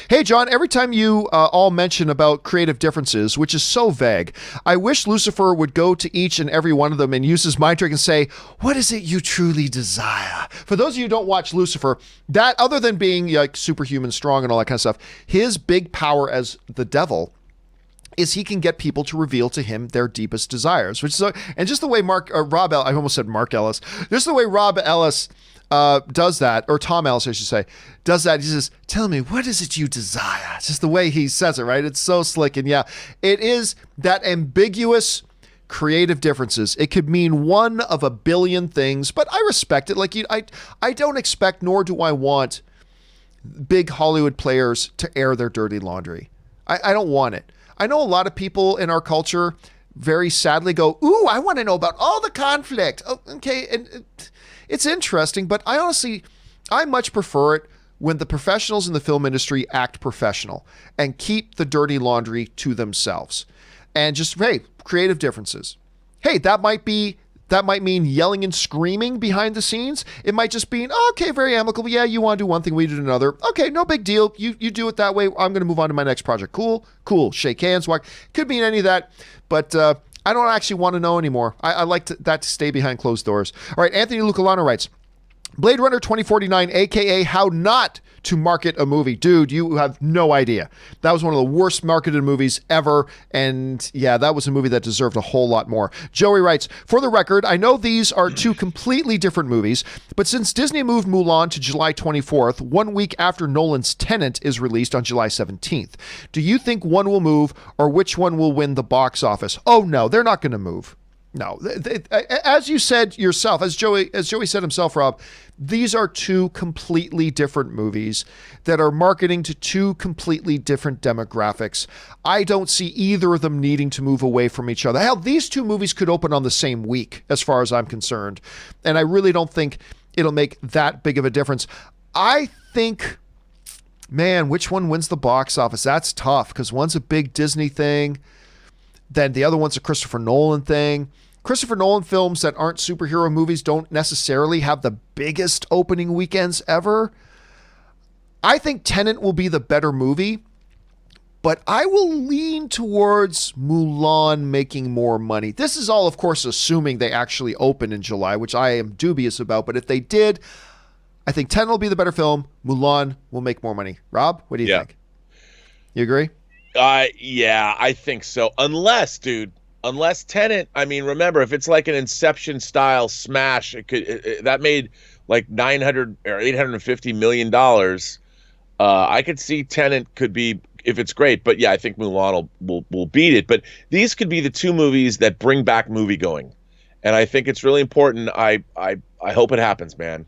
hey, John, every time you all mention about creative differences, which is so vague, I wish Lucifer would go to each and every one of them and use his mind trick and say, what is it you truly desire? For those of you who don't watch Lucifer, that, other than being like superhuman strong and all that kind of stuff, his big power as the devil is he can get people to reveal to him their deepest desires, which is, and just the way I almost said Mark Ellis, just the way Rob Ellis does that, or Tom Ellis, I should say, does that. He says, tell me, what is it you desire? It's just the way he says it, right? It's so slick. And yeah, it is that ambiguous creative differences. It could mean one of a billion things, but I respect it. Like, I don't expect, nor do I want big Hollywood players to air their dirty laundry. I don't want it. I know a lot of people in our culture very sadly go, ooh, I want to know about all the conflict. Oh, okay, and it's interesting, but I much prefer it when the professionals in the film industry act professional and keep the dirty laundry to themselves. And just, hey, creative differences. Hey, that might mean yelling and screaming behind the scenes. It might just be, oh, okay, very amicable. Yeah, you want to do one thing, we do another. Okay, no big deal. You do it that way. I'm going to move on to my next project. Cool. Shake hands, walk. Could mean any of that, but I don't actually want to know anymore. I like that to stay behind closed doors. All right, Anthony Lucalano writes, Blade Runner 2049, a.k.a. How Not to Market a Movie. Dude, you have no idea. That was one of the worst marketed movies ever, and yeah, that was a movie that deserved a whole lot more. Joey writes, for the record, I know these are two completely different movies, but since Disney moved Mulan to July 24th, 1 week after Nolan's Tenet is released on July 17th, do you think one will move, or which one will win the box office? Oh no, they're not going to move. No, as you said yourself, as Joey said himself, Rob, these are two completely different movies that are marketing to two completely different demographics. I don't see either of them needing to move away from each other. Hell, these two movies could open on the same week, as far as I'm concerned. And I really don't think it'll make that big of a difference. I think, man, which one wins the box office? That's tough, because one's a big Disney thing, then the other one's a Christopher Nolan thing. Christopher Nolan films that aren't superhero movies don't necessarily have the biggest opening weekends ever. I think Tenet will be the better movie, but I will lean towards Mulan making more money. This is all, of course, assuming they actually open in July, which I am dubious about. But if they did, I think Tenet will be the better film. Mulan will make more money. Rob, what do you think? You agree? Yeah, I think so. Unless Tenet, I mean, remember, if it's like an Inception style smash, that made like $900 or $850 million. I could see Tenet could be, if it's great, but yeah, I think Mulan will beat it. But these could be the two movies that bring back moviegoing, and I think it's really important. I hope it happens, man.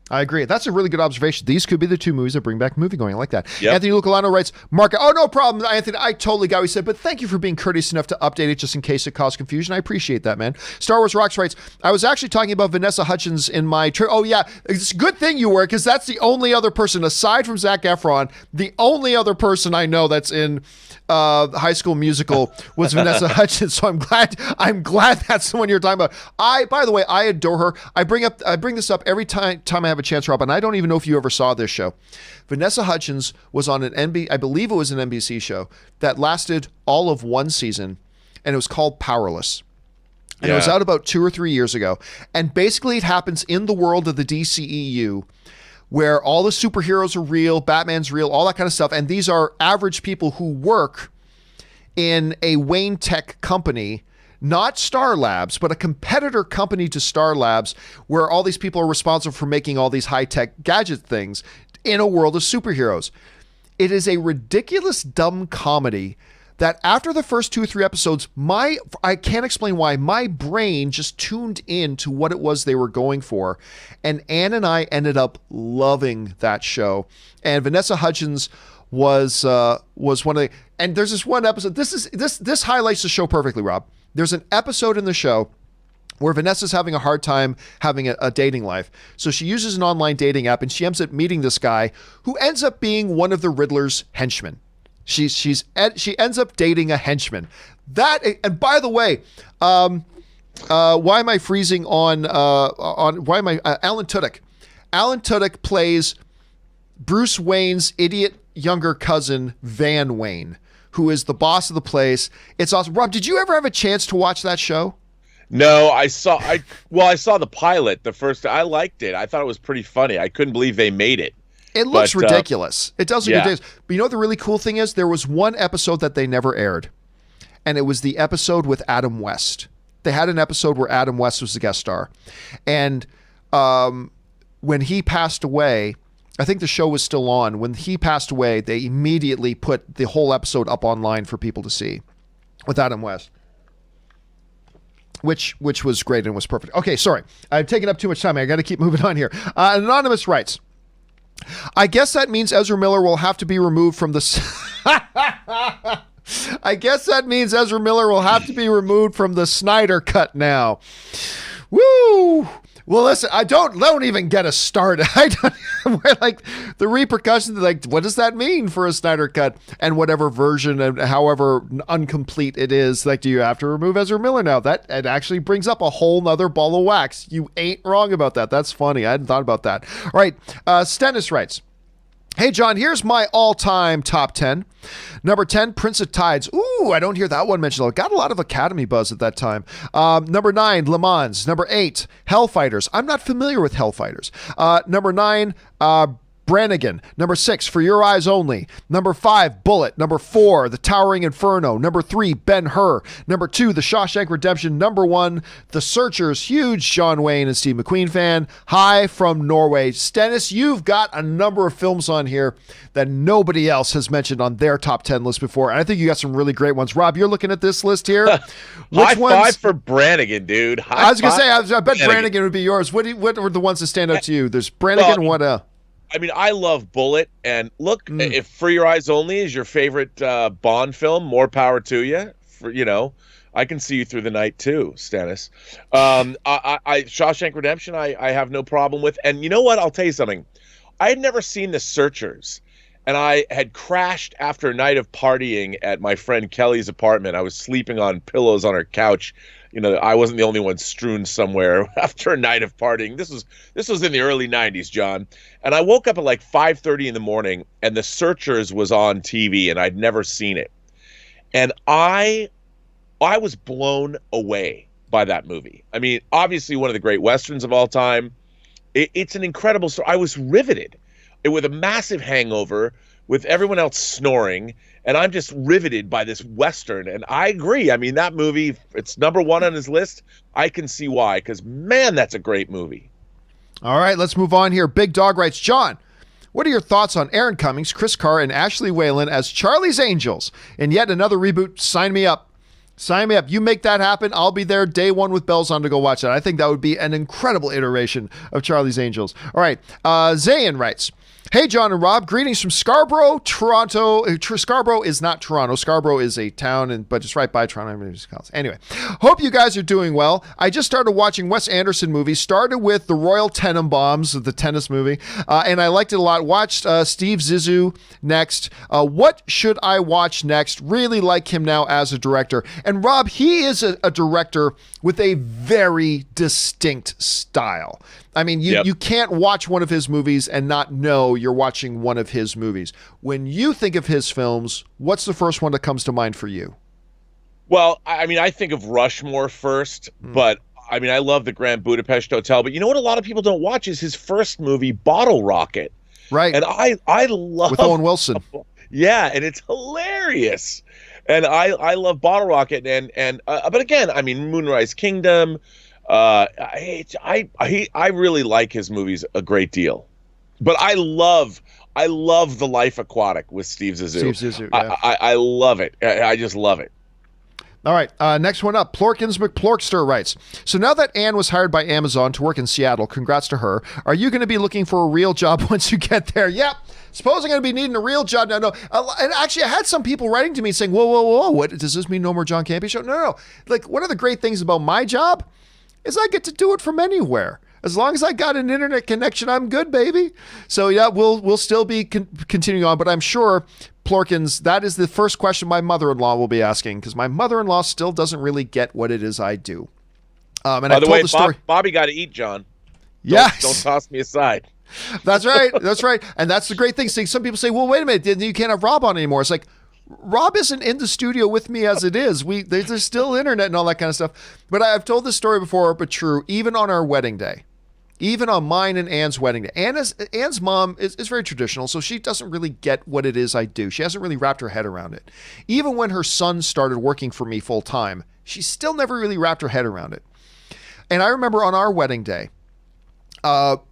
I agree. That's a really good observation. These could be the two movies that bring back moviegoing. I like that. Yep. Anthony Lucalano writes, Mark, oh, no problem, Anthony. I totally got what you said, but thank you for being courteous enough to update it just in case it caused confusion. I appreciate that, man. Star Wars Rocks writes, I was actually talking about Vanessa Hudgens in my... oh, yeah. It's a good thing you were, because that's the only other person, aside from Zac Efron, the only other person I know that's in High School Musical was Vanessa Hudgens. So I'm glad that's the one you're talking about. By the way, I adore her. I bring this up every time I have a chance, Rob, and I don't even know if you ever saw this show. Vanessa Hudgens was on I believe it was an NBC show that lasted all of one season, and it was called Powerless. And it was out about 2 or 3 years ago. And basically it happens in the world of the DCEU, where all the superheroes are real, Batman's real, all that kind of stuff. And these are average people who work in a Wayne Tech company, not Star Labs, but a competitor company to Star Labs, where all these people are responsible for making all these high-tech gadget things in a world of superheroes. It is a ridiculous, dumb comedy that after the first 2 or 3 episodes, I can't explain why, my brain just tuned in to what it was they were going for. And Ann and I ended up loving that show. And Vanessa Hudgens was one of the, and there's this one episode, this highlights the show perfectly, Rob. There's an episode in the show where Vanessa's having a hard time having a dating life. So she uses an online dating app, and she ends up meeting this guy who ends up being one of the Riddler's henchmen. She ends up dating a henchman. And by the way, why am I freezing on why am I Alan Tudyk? Alan Tudyk plays Bruce Wayne's idiot younger cousin, Van Wayne, who is the boss of the place. It's awesome. Rob, did you ever have a chance to watch that show? No, I saw the pilot, the first. I liked it. I thought it was pretty funny. I couldn't believe they made it. It looks ridiculous. It does look ridiculous. But you know what the really cool thing is? There was one episode that they never aired, and it was the episode with Adam West. They had an episode where Adam West was the guest star. And when he passed away, I think the show was still on. When he passed away, they immediately put the whole episode up online for people to see with Adam West. which was great and was perfect. Okay, sorry. I've taken up too much time. I got to keep moving on here. Anonymous writes, I guess that means Ezra Miller will have to be removed from the... I guess that means Ezra Miller will have to be removed from the Snyder Cut now. Woo! Well, listen, don't even get us started. I don't, we're like the repercussions, like, what does that mean for a Snyder Cut and whatever version and however incomplete it is? Like, do you have to remove Ezra Miller now? That it actually brings up a whole nother ball of wax. You ain't wrong about that. That's funny. I hadn't thought about that. All right. Stennis writes, hey, John, here's my all-time top 10. Number 10, Prince of Tides. Ooh, I don't hear that one mentioned. It got a lot of Academy buzz at that time. Number 9, Le Mans. Number 8, Hellfighters. I'm not familiar with Hellfighters. Number 9, Brannigan. Number 6, For Your Eyes Only. Number 5, Bullet. Number 4, The Towering Inferno. Number 3, Ben-Hur. Number 2, The Shawshank Redemption. Number 1, The Searchers. Huge John Wayne and Steve McQueen fan. Hi from Norway. Stennis, you've got a number of films on here that nobody else has mentioned on their top 10 list before. And I think you got some really great ones. Rob, you're looking at this list here. High five for Brannigan, dude. I was going to say, I bet Brannigan would be yours. What were the ones that stand out to you? There's Brannigan, I mean, I love Bullet, and look, if For Your Eyes Only is your favorite Bond film, more power to you. I can see you through the night too, Stennis. Shawshank Redemption, I have no problem with. And you know what? I'll tell you something. I had never seen The Searchers, and I had crashed after a night of partying at my friend Kelly's apartment. I was sleeping on pillows on her couch. I wasn't the only one strewn somewhere after a night of partying. This was in the early 90s, John. And I woke up at like 5:30 in the morning, and The Searchers was on TV, and I'd never seen it. And I was blown away by that movie. I mean, obviously one of the great Westerns of all time. It's an incredible story. I was riveted with a massive hangover, with everyone else snoring, and I'm just riveted by this Western. And I agree. I mean, that movie, it's number 1 on his list. I can see why, because, man, that's a great movie. All right, let's move on here. Big Dog writes, John, what are your thoughts on Aaron Cummings, Chris Carr, and Ashley Whalen as Charlie's Angels in yet another reboot? Sign me up. Sign me up. You make that happen. I'll be there day one with bells on to go watch that. I think that would be an incredible iteration of Charlie's Angels. All right, Zayn writes, hey, John and Rob, greetings from Scarborough, Toronto. Scarborough is not Toronto. Scarborough is a town, but it's right by Toronto. Anyway, hope you guys are doing well. I just started watching Wes Anderson movies, started with The Royal Tenenbaums, the tennis movie, and I liked it a lot. Watched Steve Zissou next. What should I watch next? Really like him now as a director. And Rob, he is a director with a very distinct style. I mean, you can't watch one of his movies and not know you're watching one of his movies. When you think of his films, what's the first one that comes to mind for you? Well, I mean, I think of Rushmore first, but I mean, I love the Grand Budapest Hotel. But you know what a lot of people don't watch is his first movie, Bottle Rocket. Right. And I love... With Owen Wilson. Yeah, and it's hilarious. And I love Bottle Rocket. But again, I mean, Moonrise Kingdom... I really like his movies a great deal, but I love The Life Aquatic with Steve Zissou. Yeah. I love it. I just love it. All right, next one up. Plorkins McPlorkster writes, so now that Anne was hired by Amazon to work in Seattle, congrats to her, are you going to be looking for a real job once you get there? Yep. Suppose I'm going to be needing a real job now. No. And actually, I had some people writing to me saying, whoa, what does this mean? No more John Campea Show? No. Like, one of the great things about my job is I get to do it from anywhere. As long as I got an internet connection, I'm good, baby. So yeah, we'll still be continuing on, but I'm sure, Plorkins, that is the first question my mother-in-law will be asking, because my mother-in-law still doesn't really get what it is I do. And by the way, Bobby got to eat, John. Yes. Don't toss me aside. That's right. That's right. And that's the great thing. See, some people say, well, wait a minute, you can't have Rob on anymore. It's like, Rob isn't in the studio with me as it is. There's still internet and all that kind of stuff. But I've told this story before, but true, even on our wedding day, even on mine and Anne's wedding day. Anne's mom is very traditional, so she doesn't really get what it is I do. She hasn't really wrapped her head around it. Even when her son started working for me full time, she still never really wrapped her head around it. And I remember on our wedding day,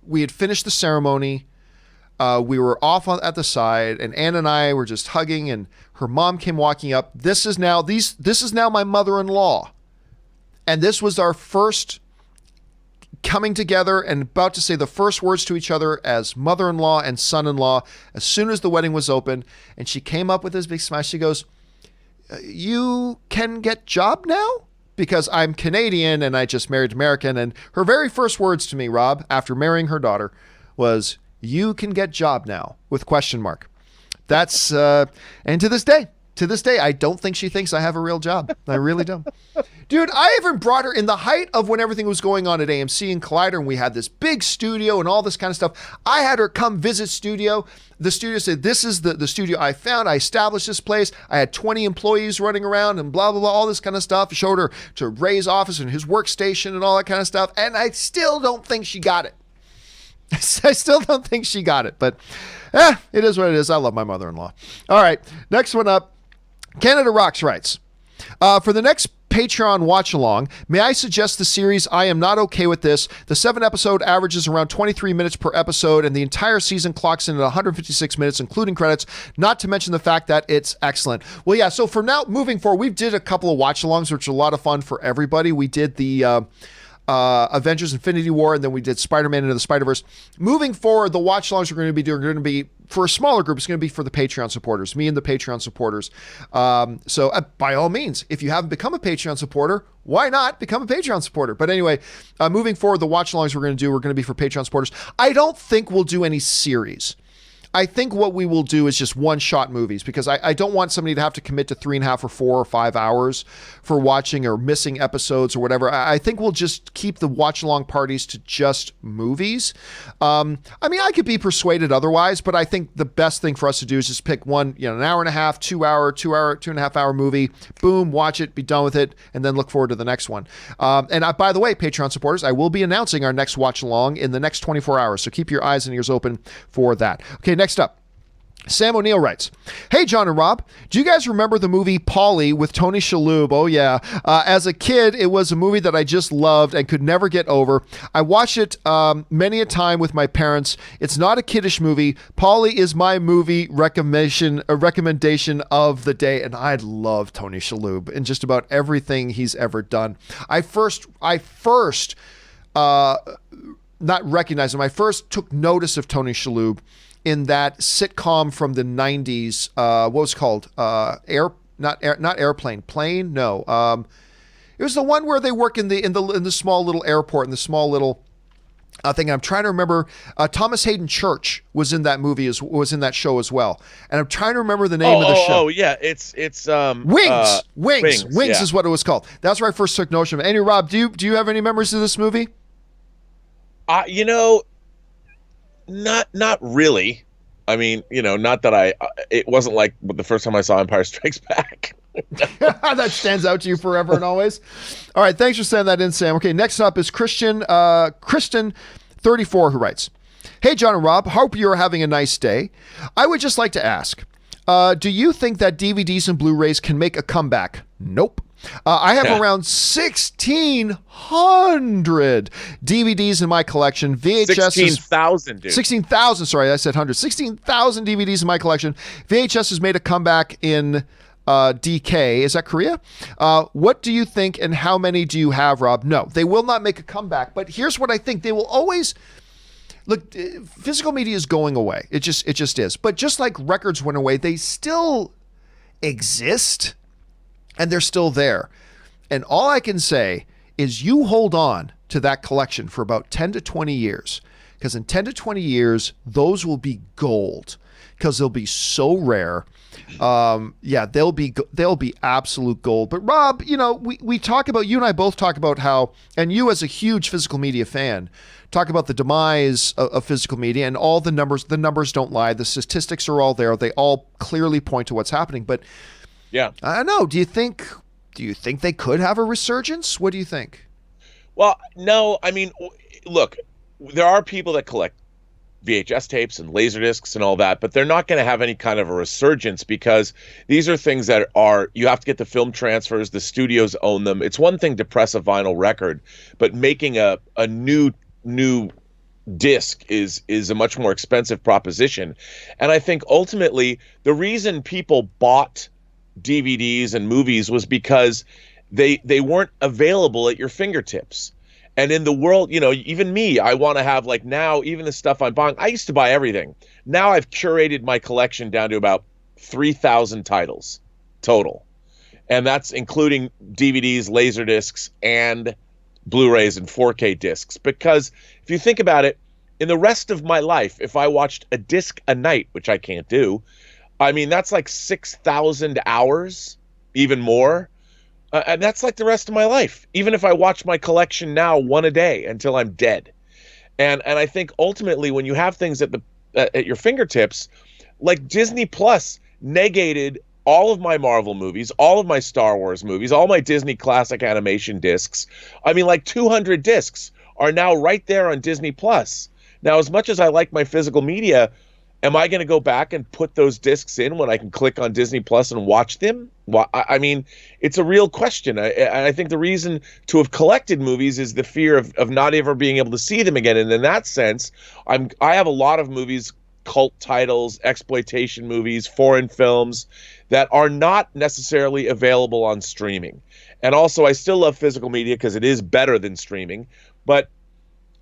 we had finished the ceremony. We were off at the side, and Anne and I were just hugging, and her mom came walking up. This is now my mother-in-law. And this was our first coming together and about to say the first words to each other as mother-in-law and son-in-law as soon as the wedding was open. And she came up with this big smile. She goes, "You can get job now?" Because I'm Canadian and I just married American. And her very first words to me, Rob, after marrying her daughter was, "You can get job now," with question mark. That's, and to this day, I don't think she thinks I have a real job. I really don't. Dude, I even brought her in the height of when everything was going on at AMC and Collider, and we had this big studio and all this kind of stuff. I had her come visit studio. The studio said, "This is the studio I found. I established this place. I had 20 employees running around and blah, blah, blah, all this kind of stuff." Showed her to Ray's office and his workstation and all that kind of stuff. And I still don't think she got it. I still don't think she got it, but it is what it is. I love my mother-in-law. All right, next one up. Canada Rocks writes, for the next Patreon watch along, may I suggest the series I Am Not Okay With This? The 7-episode averages around 23 minutes per episode, and the entire season clocks in at 156 minutes, including credits, not to mention the fact that it's excellent. Well, yeah, so for now, moving forward, we did a couple of watch alongs, which are a lot of fun for everybody. We did the Avengers Infinity War, and then we did Spider-Man Into the Spider-Verse. Moving forward, the watch alongs we're going to be doing are going to be for a smaller group. It's going to be for the Patreon supporters, me and the Patreon supporters. So by all means, if you haven't become a Patreon supporter, why not become a Patreon supporter? But anyway, moving forward, the watch alongs we're going to be for Patreon supporters. I don't think we'll do any series. I think what we will do is just one-shot movies, because I don't want somebody to have to commit to 3.5 or 4 or 5 hours for watching or missing episodes or whatever. I think we'll just keep the watch-along parties to just movies. I mean, I could be persuaded otherwise, but I think the best thing for us to do is just pick one, an hour and a half, 2.5 hour movie, boom, watch it, be done with it, and then look forward to the next one. By the way, Patreon supporters, I will be announcing our next watch-along in the next 24 hours, so keep your eyes and ears open for that. Okay, next up, Sam O'Neill writes, "Hey, John and Rob, do you guys remember the movie Polly with Tony Shalhoub? Oh, yeah. As a kid, it was a movie that I just loved and could never get over. I watched it many a time with my parents. It's not a kiddish movie. Polly is my movie recommendation of the day." And I love Tony Shalhoub and just about everything he's ever done. I first not recognized him. I first took notice of Tony Shalhoub in that sitcom from the 90s, what was it called? Not Airplane, Plane? No. It was the one where they work in the small little airport, in the small little thing. I'm trying to remember. Thomas Hayden Church was in that movie, was in that show as well. And I'm trying to remember the name of the show. Oh, yeah. It's Wings. Wings yeah. is what it was called. That's where I first took notion of it. Anyway, Rob, do you have any memories of this movie? Not really. I mean, not that it wasn't like the first time I saw Empire Strikes Back. That stands out to you forever and always. All right, thanks for sending that in, Sam. Okay, next up is Kristen 34, who writes, "Hey, John and Rob, hope you're having a nice day. I would just like to ask, do you think that DVDs and Blu-rays can make a comeback? Nope. I have around 1,600 DVDs in my collection. VHS 16,000, dude. 16,000, sorry, I said 100. 16,000 DVDs in my collection. VHS has made a comeback in DK. Is that Korea? What do you think, and how many do you have, Rob? No, they will not make a comeback, but here's what I think. They will always... Look, physical media is going away. It just is. But just like records went away, they still exist. And they're still there. And all I can say is you hold on to that collection for about 10 to 20 years. Because in 10 to 20 years, those will be gold. Because they'll be so rare. They'll be absolute gold. But Rob, we talk about, you and I both talk about how, and you as a huge physical media fan, talk about the demise of physical media, and all the numbers don't lie. The statistics are all there. They all clearly point to what's happening. But yeah, I don't know. Do you think they could have a resurgence? What do you think? Well, no. I mean, look, there are people that collect VHS tapes and laser discs and all that, but they're not going to have any kind of a resurgence, because these are things that you have to get the film transfers. The studios own them. It's one thing to press a vinyl record, but making a new disc is a much more expensive proposition. And I think ultimately the reason people bought DVDs and movies was because they weren't available at your fingertips. And in the world, even me, I want to have, like, now, even the stuff I'm buying, I used to buy everything. Now I've curated my collection down to about 3,000 titles total. And that's including DVDs, Laserdiscs, and Blu-rays and 4K discs. Because if you think about it, in the rest of my life, if I watched a disc a night, which I can't do, I mean, that's like 6,000 hours, even more. And that's like the rest of my life, even if I watch my collection now one a day until I'm dead. And I think ultimately when you have things at your fingertips, like Disney Plus negated all of my Marvel movies, all of my Star Wars movies, all my Disney classic animation discs. I mean, like 200 discs are now right there on Disney Plus. Now, as much as I like my physical media, am I going to go back and put those discs in when I can click on Disney Plus and watch them? Well, I mean, it's a real question. I think the reason to have collected movies is the fear of not ever being able to see them again. And in that sense, I have a lot of movies, cult titles, exploitation movies, foreign films that are not necessarily available on streaming. And also, I still love physical media because it is better than streaming. But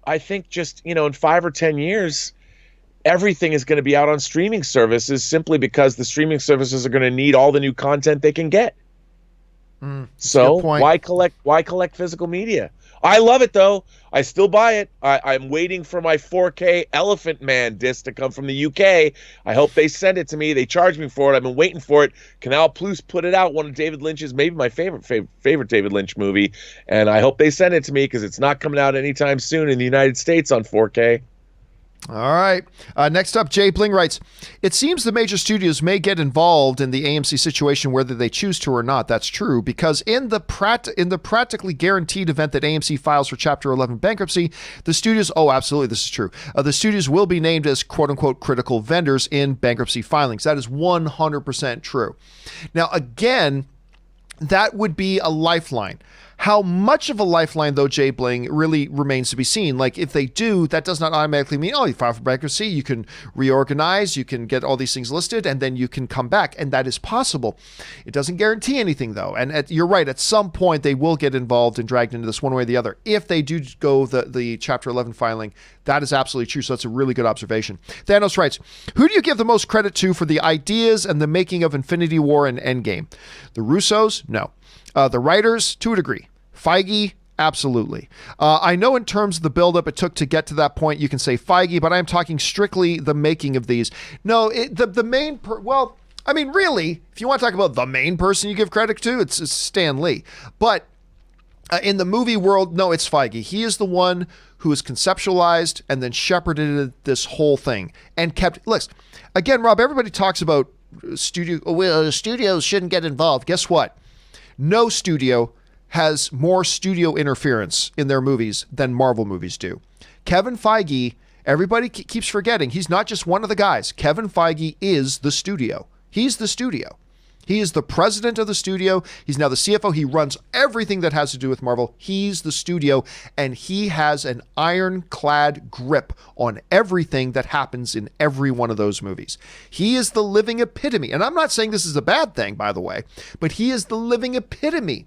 I think just, in 5 or 10 years, everything is going to be out on streaming services simply because the streaming services are going to need all the new content they can get. So why collect physical media? I love it, though. I still buy it. I'm waiting for my 4K Elephant Man disc to come from the UK. I hope they send it to me. They charge me for it. I've been waiting for it. Canal Plus put it out, one of David Lynch's, maybe my favorite David Lynch movie. And I hope they send it to me because it's not coming out anytime soon in the United States on 4K. All right. Next up, Jay Bling writes, it seems the major studios may get involved in the AMC situation whether they choose to or not. That's true, because in the practically guaranteed event that AMC files for Chapter 11 bankruptcy, the studios, absolutely, this is true, the studios will be named as quote-unquote critical vendors in bankruptcy filings. That is 100% true. Now, again, that would be a lifeline. How much of a lifeline, though, Jay Bling, really remains to be seen. Like, if they do, that does not automatically mean, you file for bankruptcy, you can reorganize, you can get all these things listed, and then you can come back. And that is possible. It doesn't guarantee anything, though. And you're right, at some point, they will get involved and dragged into this one way or the other. If they do go the Chapter 11 filing, that is absolutely true. So that's a really good observation. Thanos writes, who do you give the most credit to for the ideas and the making of Infinity War and Endgame? The Russos? No. The writers? To a degree. Feige, absolutely. I know in terms of the buildup it took to get to that point, you can say Feige, but I'm talking strictly the making of these. No, the main, really, if you want to talk about the main person you give credit to, it's Stan Lee. But in the movie world, no, it's Feige. He is the one who has conceptualized and then shepherded this whole thing and kept, look, again, Rob, everybody talks about studios shouldn't get involved. Guess what? No studio has more studio interference in their movies than Marvel movies do. Kevin Feige, everybody keeps forgetting, he's not just one of the guys. Kevin Feige is the studio. He's the studio. He is the president of the studio. He's now the CFO. He runs everything that has to do with Marvel. He's the studio, and he has an ironclad grip on everything that happens in every one of those movies. He is the living epitome, and I'm not saying this is a bad thing, by the way, but he is the living epitome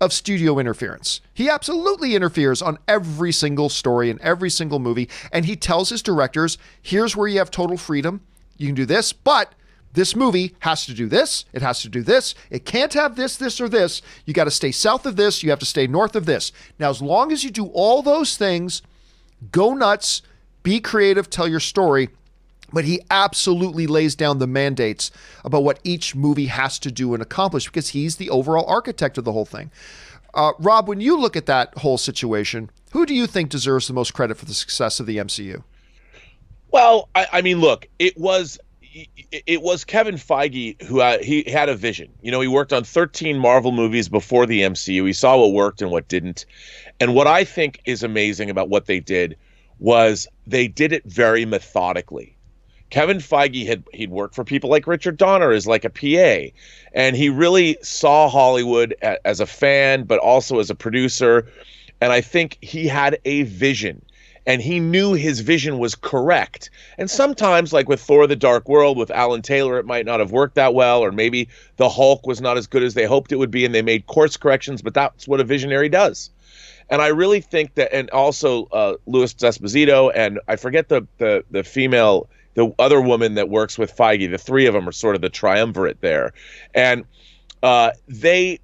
of studio interference. He absolutely interferes on every single story in every single movie, and he tells his directors, here's where you have total freedom. You can do this, but this movie has to do this. It has to do this. It can't have this, this, or this. You got to stay south of this. You have to stay north of this. Now, as long as you do all those things, go nuts, be creative, tell your story. But he absolutely lays down the mandates about what each movie has to do and accomplish because he's the overall architect of the whole thing. Rob, when you look at that whole situation, who do you think deserves the most credit for the success of the MCU? Well, I mean, look, it was Kevin Feige who he had a vision. He worked on 13 Marvel movies before the MCU. He saw what worked and what didn't. And what I think is amazing about what they did was they did it very methodically. Kevin Feige he'd worked for people like Richard Donner as like a PA, and he really saw Hollywood as a fan, but also as a producer. And I think he had a vision. and he knew his vision was correct. And sometimes, like with Thor: The Dark World, with Alan Taylor, it might not have worked that well, or maybe the Hulk was not as good as they hoped it would be, and they made course corrections, but that's what a visionary does. And I really think that, and also Louis Esposito, and I forget the female, the other woman that works with Feige, the three of them are sort of the triumvirate there. And they,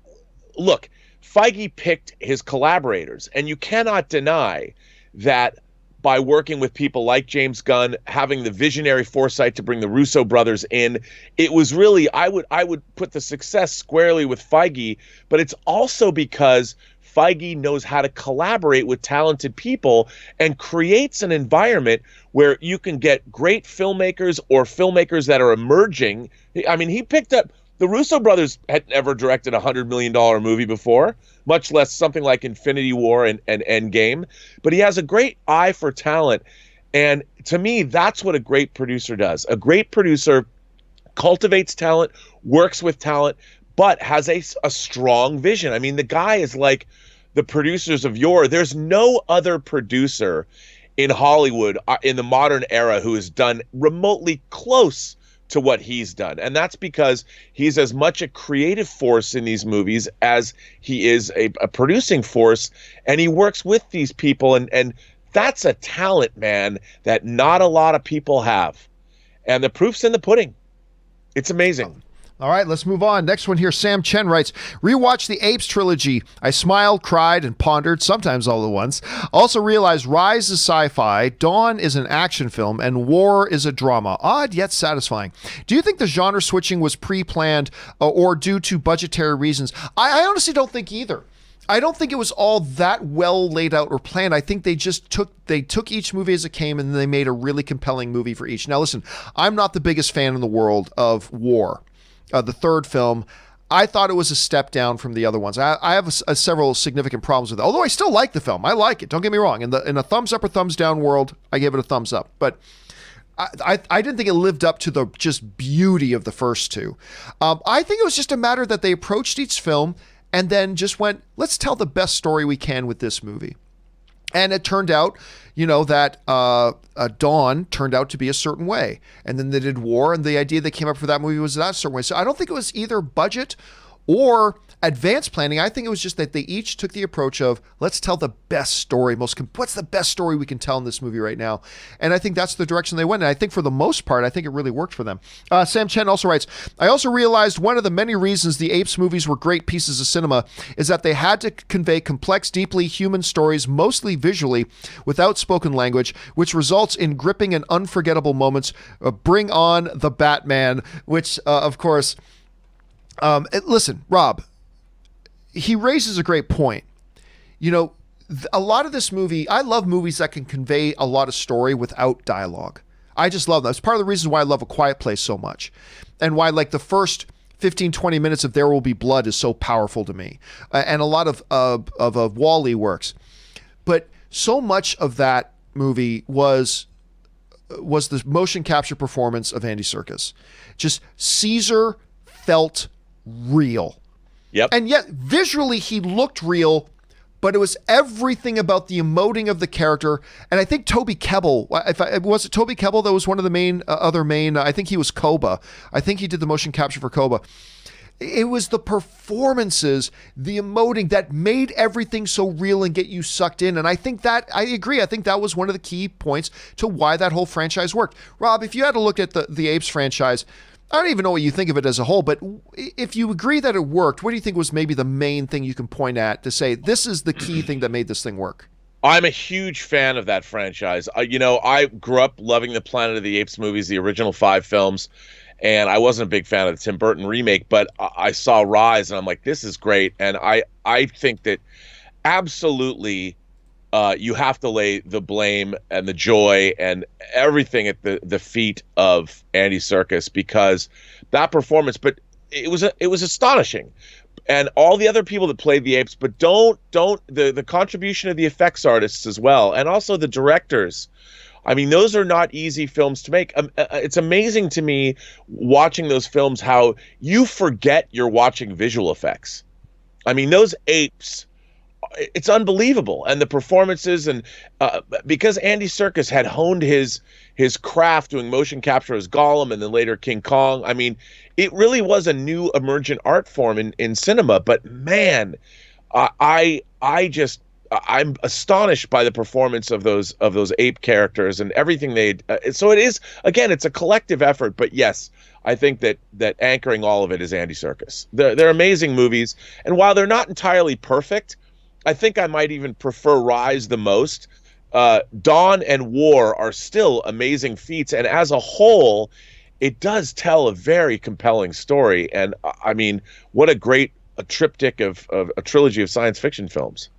look, Feige picked his collaborators, and you cannot deny that by working with people like James Gunn, having the visionary foresight to bring the Russo brothers in, it was really, I would put the success squarely with Feige, but it's also because Feige knows how to collaborate with talented people and creates an environment where you can get great filmmakers or filmmakers that are emerging. I mean, he picked up, the Russo brothers had never directed a $100 million movie before, much less something like Infinity War and Endgame. But he has a great eye for talent. And to me, that's what a great producer does. A great producer cultivates talent, works with talent, but has a strong vision. I mean, the guy is like the producers of yore. There's no other producer in Hollywood in the modern era who has done remotely close to what he's done. And that's because he's as much a creative force in these movies as he is a producing force. And he works with these people. And that's a talent, man, that not a lot of people have. And the proof's in the pudding. It's amazing. All right, let's move on. Next one here, Sam Chen writes, rewatched the Apes trilogy. I smiled, cried, and pondered, sometimes all at once. Also realized Rise is sci-fi, Dawn is an action film, and War is a drama. Odd yet satisfying. Do you think the genre switching was pre-planned or due to budgetary reasons? I honestly don't think either. I don't think it was all that well laid out or planned. I think they just took each movie as it came and they made a really compelling movie for each. Now listen, I'm not the biggest fan in the world of War. The third film, I thought it was a step down from the other ones. I have several significant problems with it, although I still like the film. I like it. Don't get me wrong. In a thumbs up or thumbs down world, I gave it a thumbs up. But I didn't think it lived up to the just beauty of the first two. I think it was just a matter that they approached each film and then just went, let's tell the best story we can with this movie. And it turned out, that Dawn turned out to be a certain way. And then they did War, and the idea that came up for that movie was that certain way. So I don't think it was either budget or advanced planning. I think it was just that they each took the approach of, let's tell the best story, what's the best story we can tell in this movie right now? And I think that's the direction they went. And I think for the most part, I think it really worked for them. Sam Chen also writes, I also realized one of the many reasons the Apes movies were great pieces of cinema is that they had to convey complex, deeply human stories, mostly visually, without spoken language, which results in gripping and unforgettable moments. Bring on the Batman, which, of course, listen, Rob, he raises a great point. A lot of this movie, I love movies that can convey a lot of story without dialogue. I just love that. It's part of the reason why I love A Quiet Place so much and why like the first 15, 20 minutes of There Will Be Blood is so powerful to me. And a lot of Wall-E works. But so much of that movie was the motion capture performance of Andy Serkis. Just Caesar felt real. Yep. And yet visually he looked real, but it was everything about the emoting of the character. And I think Toby Kebbell, was it Toby Kebbell that was one of the other main, I think he was Koba. I think he did the motion capture for Koba. It was the performances, the emoting that made everything so real and get you sucked in. And I agree. I think that was one of the key points to why that whole franchise worked. Rob, if you had to look at the Apes franchise, I don't even know what you think of it as a whole, but if you agree that it worked, what do you think was maybe the main thing you can point at to say this is the key thing that made this thing work? I'm a huge fan of that franchise. I grew up loving the Planet of the Apes movies, the original 5 films, and I wasn't a big fan of the Tim Burton remake, but I saw Rise, and I'm like, this is great. And I think that absolutely you have to lay the blame and the joy and everything at the feet of Andy Serkis, because that performance, but it was astonishing. And all the other people that played the apes, but the contribution of the effects artists as well, and also the directors. I mean, those are not easy films to make. It's amazing to me watching those films how you forget you're watching visual effects. I mean, those apes it's unbelievable, and the performances, and because Andy Serkis had honed his craft doing motion capture as Gollum and then later King Kong. I mean, it really was a new emergent art form in cinema. But man, I'm astonished by the performance of those ape characters and everything they. So it is, again, it's a collective effort. But yes, I think that anchoring all of it is Andy Serkis. They're amazing movies, and while they're not entirely perfect, I think I might even prefer Rise the most. Dawn and War are still amazing feats, and as a whole, it does tell a very compelling story. And I mean, what a great triptych of a trilogy of science fiction films.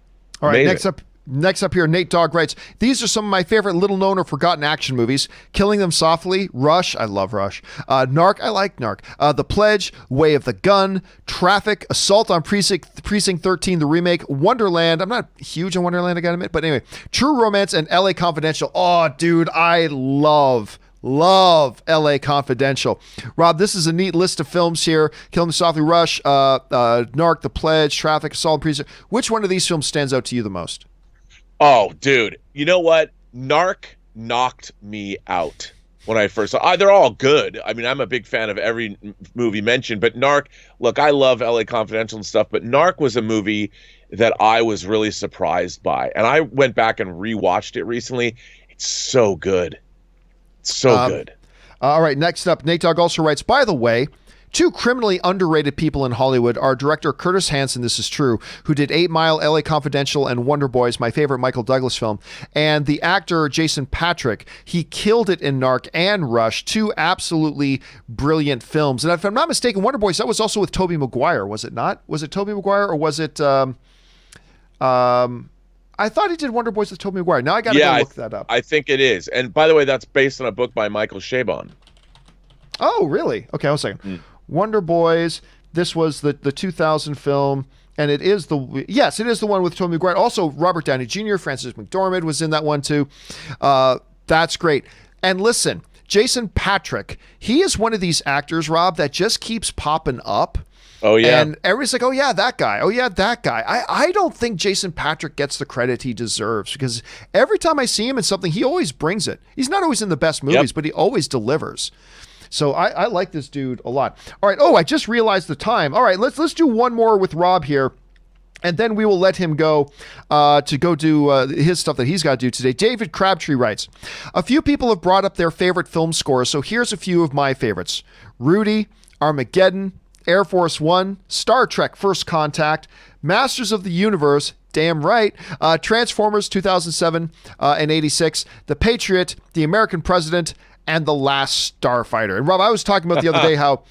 All right, Amazing. next up here, Nate Dogg writes, these are some of my favorite little-known or forgotten action movies. Killing Them Softly, Rush, I love Rush. Narc, I like Narc. The Pledge, Way of the Gun, Traffic, Assault on Precinct 13, the remake, Wonderland. I'm not huge on Wonderland, I gotta admit, but anyway. True Romance and LA Confidential. Oh, dude, I love LA Confidential. Rob, this is a neat list of films here. Killing Them Softly, Rush, Narc, The Pledge, Traffic, Assault on Precinct. Which one of these films stands out to you the most? Oh, dude, you know what? Narc knocked me out when I first saw. They're all good. I mean, I'm a big fan of every movie mentioned, but Narc. Look, I love LA Confidential and stuff, but Narc was a movie that I was really surprised by, and I went back and rewatched it recently. It's so good. So good. All right, next up, Nate Dogg also writes, by the way, two criminally underrated people in Hollywood are director Curtis Hanson, this is true, who did 8 Mile, LA Confidential, and Wonder Boys, my favorite Michael Douglas film, and the actor Jason Patric. He killed it in Narc and Rush, two absolutely brilliant films. And if I'm not mistaken, Wonder Boys, that was also with Tobey Maguire, was it not? Was it Tobey Maguire, or was it... I thought he did Wonder Boys with Tobey Maguire. Now I got to go look that up. I think it is. And by the way, that's based on a book by Michael Chabon. Oh, really? Okay, hold on a second. Wonder Boys. This was the 2000 film, and it is the one with Tobey Maguire. Also, Robert Downey Jr., Frances McDormand was in that one too. That's great. And listen, Jason Patric, he is one of these actors, Rob, that just keeps popping up. Oh, yeah. And everybody's like, oh, yeah, that guy. Oh, yeah, that guy. I don't think Jason Patric gets the credit he deserves, because every time I see him in something, he always brings it. He's not always in the best movies, but he always delivers. So I like this dude a lot. All right. Oh, I just realized the time. All right, let's do one more with Rob here, and then we will let him go to go do his stuff that he's got to do today. David Crabtree writes, a few people have brought up their favorite film scores, so here's a few of my favorites. Rudy, Armageddon, Air Force One, Star Trek First Contact, Masters of the Universe, damn right, Transformers 2007 and 86, The Patriot, The American President, and The Last Starfighter. And Rob, I was talking about the other day how,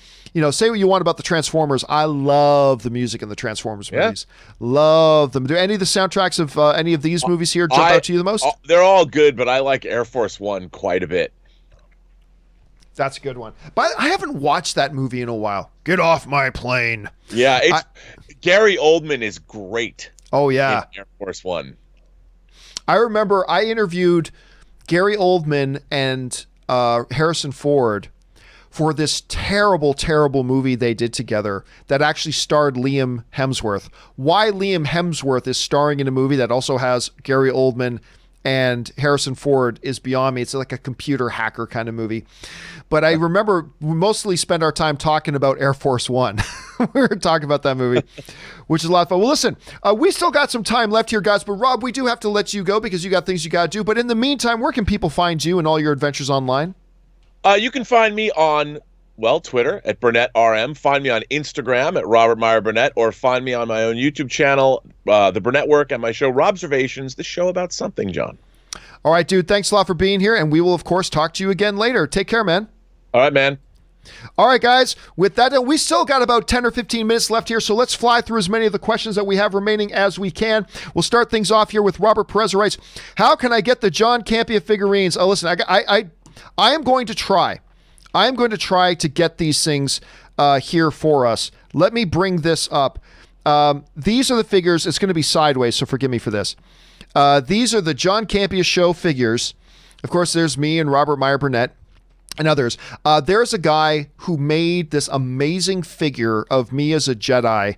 say what you want about the Transformers. I love the music in the Transformers movies. Love them. Do any of the soundtracks of any of these movies here jump out to you the most? They're all good, but I like Air Force One quite a bit. That's a good one. But I haven't watched that movie in a while. Get off my plane. Yeah, Gary Oldman is great. Oh, yeah. In Air Force One. I remember I interviewed Gary Oldman and Harrison Ford for this terrible, terrible movie they did together that actually starred Liam Hemsworth. Why Liam Hemsworth is starring in a movie that also has Gary Oldman and Harrison Ford is beyond me. It's like a computer hacker kind of movie. But I remember we mostly spent our time talking about Air Force One. We were talking about that movie, which is a lot of fun. Well, listen, we still got some time left here, guys. But Rob, we do have to let you go because you got things you got to do. But in the meantime, where can people find you and all your adventures online? You can find me on, Twitter at BurnettRM. Find me on Instagram at Robert Meyer Burnett, or find me on my own YouTube channel, The Burnett Work, and my show, Robservations, the show about something, John. All right, dude. Thanks a lot for being here. And we will, of course, talk to you again later. Take care, man. All right, man. All right, guys. With that, we still got about 10 or 15 minutes left here, so let's fly through as many of the questions that we have remaining as we can. We'll start things off here with Robert Perez, who writes, how can I get the John Campea figurines? Oh, listen, I am going to try. I am going to try to get these things here for us. Let me bring this up. These are the figures. It's going to be sideways, so forgive me for this. These are the John Campea Show figures. Of course, there's me and Robert Meyer Burnett and others. There's a guy who made this amazing figure of me as a Jedi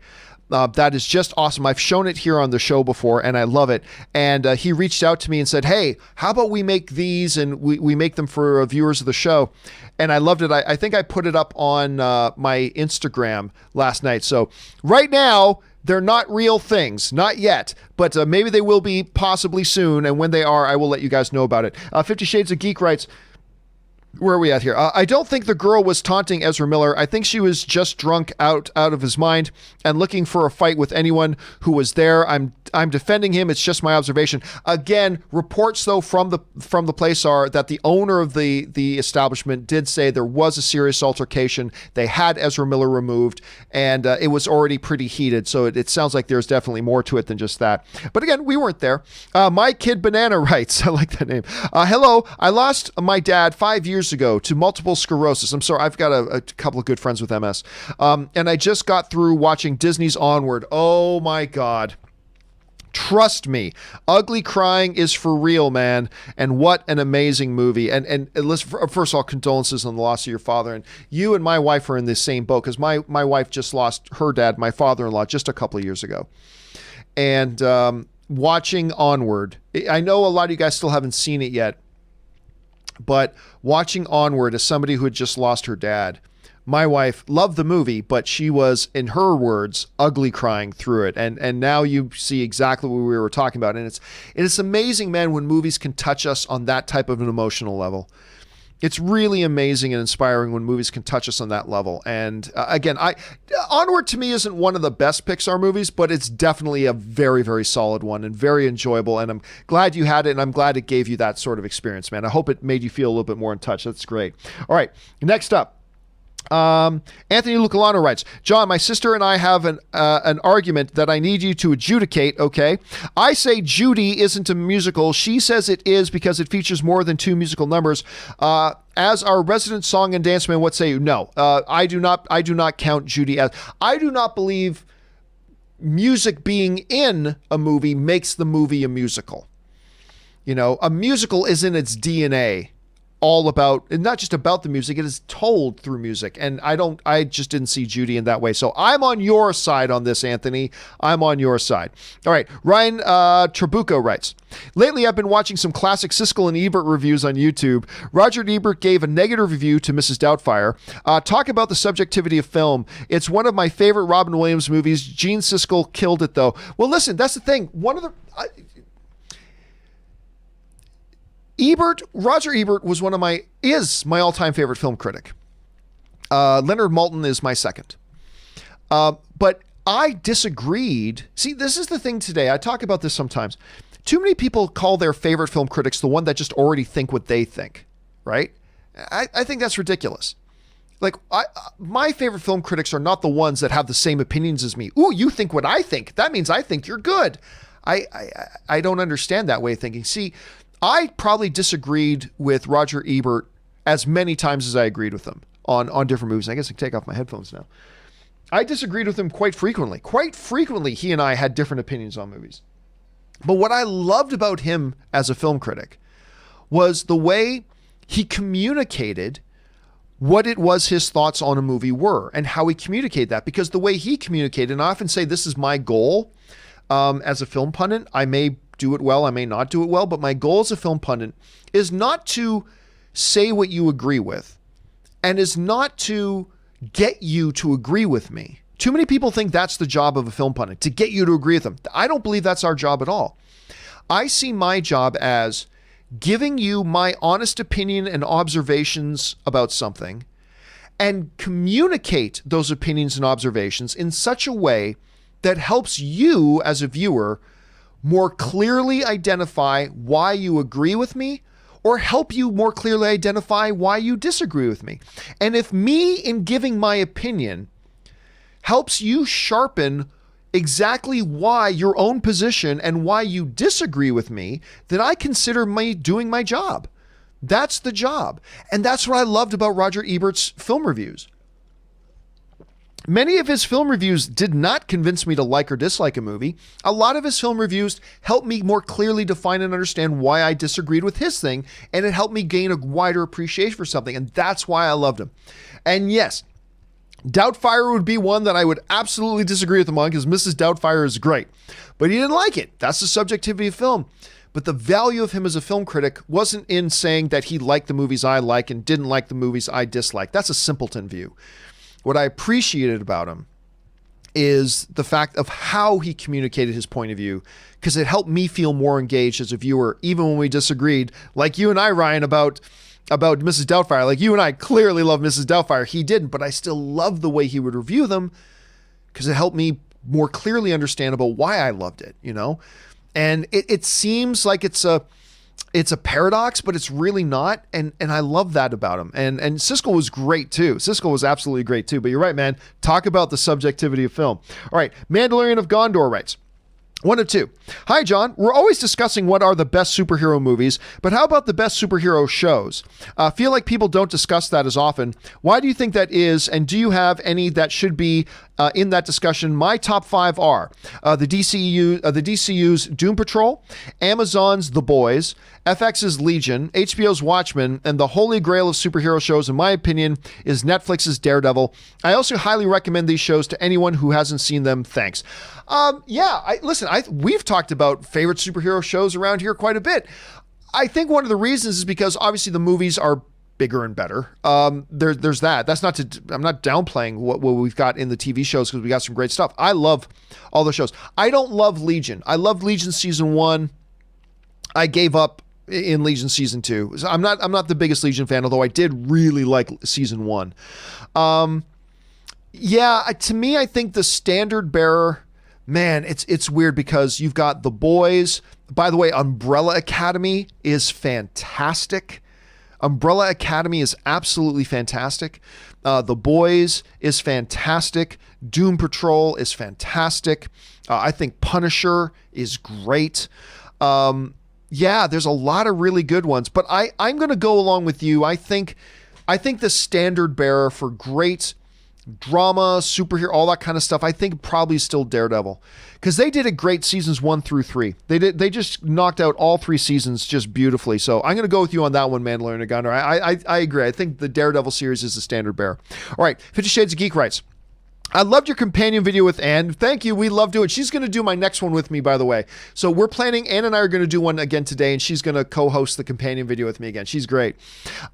That is just awesome. I've shown it here on the show before, and I love it. And he reached out to me and said, hey, how about we make these and we make them for viewers of the show? And I loved it. I think I put it up on my Instagram last night. So right now, they're not real things, not yet, but maybe they will be possibly soon. And when they are, I will let you guys know about it. 50 Shades of Geek writes, where are we at here? I don't think the girl was taunting Ezra Miller. I think she was just drunk out of his mind and looking for a fight with anyone who was there. I'm defending him. It's just my observation. Again, reports though from the place are that the owner of the establishment did say there was a serious altercation. They had Ezra Miller removed, and it was already pretty heated. So it sounds like there's definitely more to it than just that. But again, we weren't there. My Kid Banana writes, I like that name. Hello, I lost my dad 5 years ago to multiple sclerosis. I'm sorry, I've got a couple of good friends with MS. And I just got through watching Disney's Onward. Oh my God. Trust me, ugly crying is for real, man. And what an amazing movie. And let's, first of all, condolences on the loss of your father. And you and my wife are in the same boat because my wife just lost her dad, my father-in-law, just a couple of years ago. And watching Onward, I know a lot of you guys still haven't seen it yet, but watching Onward as somebody who had just lost her dad, my wife loved the movie, but she was, in her words, ugly crying through it. And now you see exactly what we were talking about. And it's amazing, man, when movies can touch us on that type of an emotional level. It's really amazing and inspiring when movies can touch us on that level. And again, Onward to me isn't one of the best Pixar movies, but it's definitely a very, very solid one and very enjoyable. And I'm glad you had it, and I'm glad it gave you that sort of experience, man. I hope it made you feel a little bit more in touch. That's great. All right, next up. Anthony Lucalano writes, John, my sister and I have an argument that I need you to adjudicate, okay? I say Judy isn't a musical. She says it is because it features more than 2 musical numbers. As our resident song and dance man, what say you? No, I do not count Judy as, I do not believe music being in a movie makes the movie a musical. You know, a musical is in its DNA. All about, not just about the music, it is told through music. And I just didn't see Judy in that way. So I'm on your side on this, Anthony. I'm on your side. All right. Ryan Trabuco writes, lately I've been watching some classic Siskel and Ebert reviews on YouTube. Roger Ebert gave a negative review to Mrs. Doubtfire. Talk about the subjectivity of film. It's one of my favorite Robin Williams movies. Gene Siskel killed it though. Well, listen, that's the thing. Roger Ebert is my all-time favorite film critic. Leonard Maltin is my second. But I disagreed. See, this is the thing today. I talk about this sometimes. Too many people call their favorite film critics the one that just already think what they think, right? I think that's ridiculous. Like, my favorite film critics are not the ones that have the same opinions as me. Ooh, you think what I think. That means I think you're good. I don't understand that way of thinking. See, I probably disagreed with Roger Ebert as many times as I agreed with him on different movies. I guess I can take off my headphones now. I disagreed with him quite frequently. Quite frequently, he and I had different opinions on movies. But what I loved about him as a film critic was the way he communicated what it was his thoughts on a movie were and how he communicated that. Because the way he communicated, and I often say this is my goal as a film pundit, I may do it well, I may not do it well, but my goal as a film pundit is not to say what you agree with and is not to get you to agree with me. Too many people think that's the job of a film pundit, to get you to agree with them. I don't believe that's our job at all. I see my job as giving you my honest opinion and observations about something and communicate those opinions and observations in such a way that helps you as a viewer more clearly identify why you agree with me or help you more clearly identify why you disagree with me. And if me in giving my opinion helps you sharpen exactly why your own position and why you disagree with me, then I consider me doing my job. That's the job. And that's what I loved about Roger Ebert's film reviews. Many of his film reviews did not convince me to like or dislike a movie. A lot of his film reviews helped me more clearly define and understand why I disagreed with his thing, and it helped me gain a wider appreciation for something, and that's why I loved him. And yes, Doubtfire would be one that I would absolutely disagree with him on because Mrs. Doubtfire is great, but he didn't like it. That's the subjectivity of film. But the value of him as a film critic wasn't in saying that he liked the movies I like and didn't like the movies I dislike. That's a simpleton view. What I appreciated about him is the fact of how he communicated his point of view, because it helped me feel more engaged as a viewer, even when we disagreed, like you and I, Ryan, about Mrs. Doubtfire. Like you and I clearly love Mrs. Doubtfire. He didn't, but I still love the way he would review them because it helped me more clearly understand about why I loved it, you know? And it seems like it's a paradox, but it's really not. And I love that about him. And Siskel was great too. Siskel was absolutely great too. But you're right, man. Talk about the subjectivity of film. All right. Mandalorian of Gondor writes, 1 of 2. Hi, John. We're always discussing what are the best superhero movies, but how about the best superhero shows? Feel like people don't discuss that as often. Why do you think that is? And do you have any that should be in that discussion? My top 5 are the DCU's Doom Patrol, Amazon's The Boys, FX's Legion, HBO's Watchmen, and the holy grail of superhero shows, in my opinion, is Netflix's Daredevil. I also highly recommend these shows to anyone who hasn't seen them. Thanks. We've talked about favorite superhero shows around here quite a bit. I think one of the reasons is because obviously the movies are bigger and better. There's that. I'm not downplaying what we've got in the TV shows because we got some great stuff. I love all the shows. I don't love Legion. I loved Legion season 1. I gave up in Legion season 2. So I'm not the biggest Legion fan, although I did really like season 1. To me, I think the standard bearer, man, it's weird because you've got The Boys. By the way, Umbrella Academy is fantastic. Umbrella Academy is absolutely fantastic. The Boys is fantastic. Doom Patrol is fantastic. I think Punisher is great. There's a lot of really good ones, but I'm going to go along with you. I think the standard bearer for great drama, superhero, all that kind of stuff, I think probably still Daredevil, because they did it great seasons 1 through 3. They just knocked out all 3 seasons just beautifully. So I'm going to go with you on that one, Mandalorian of Gondor. I agree. I think the Daredevil series is the standard bearer. All right, 50 Shades of Geek writes, I loved your companion video with Ann. Thank you. We love doing it. She's going to do my next one with me, by the way. So we're planning, Ann and I are going to do one again today, and she's going to co-host the companion video with me again. She's great.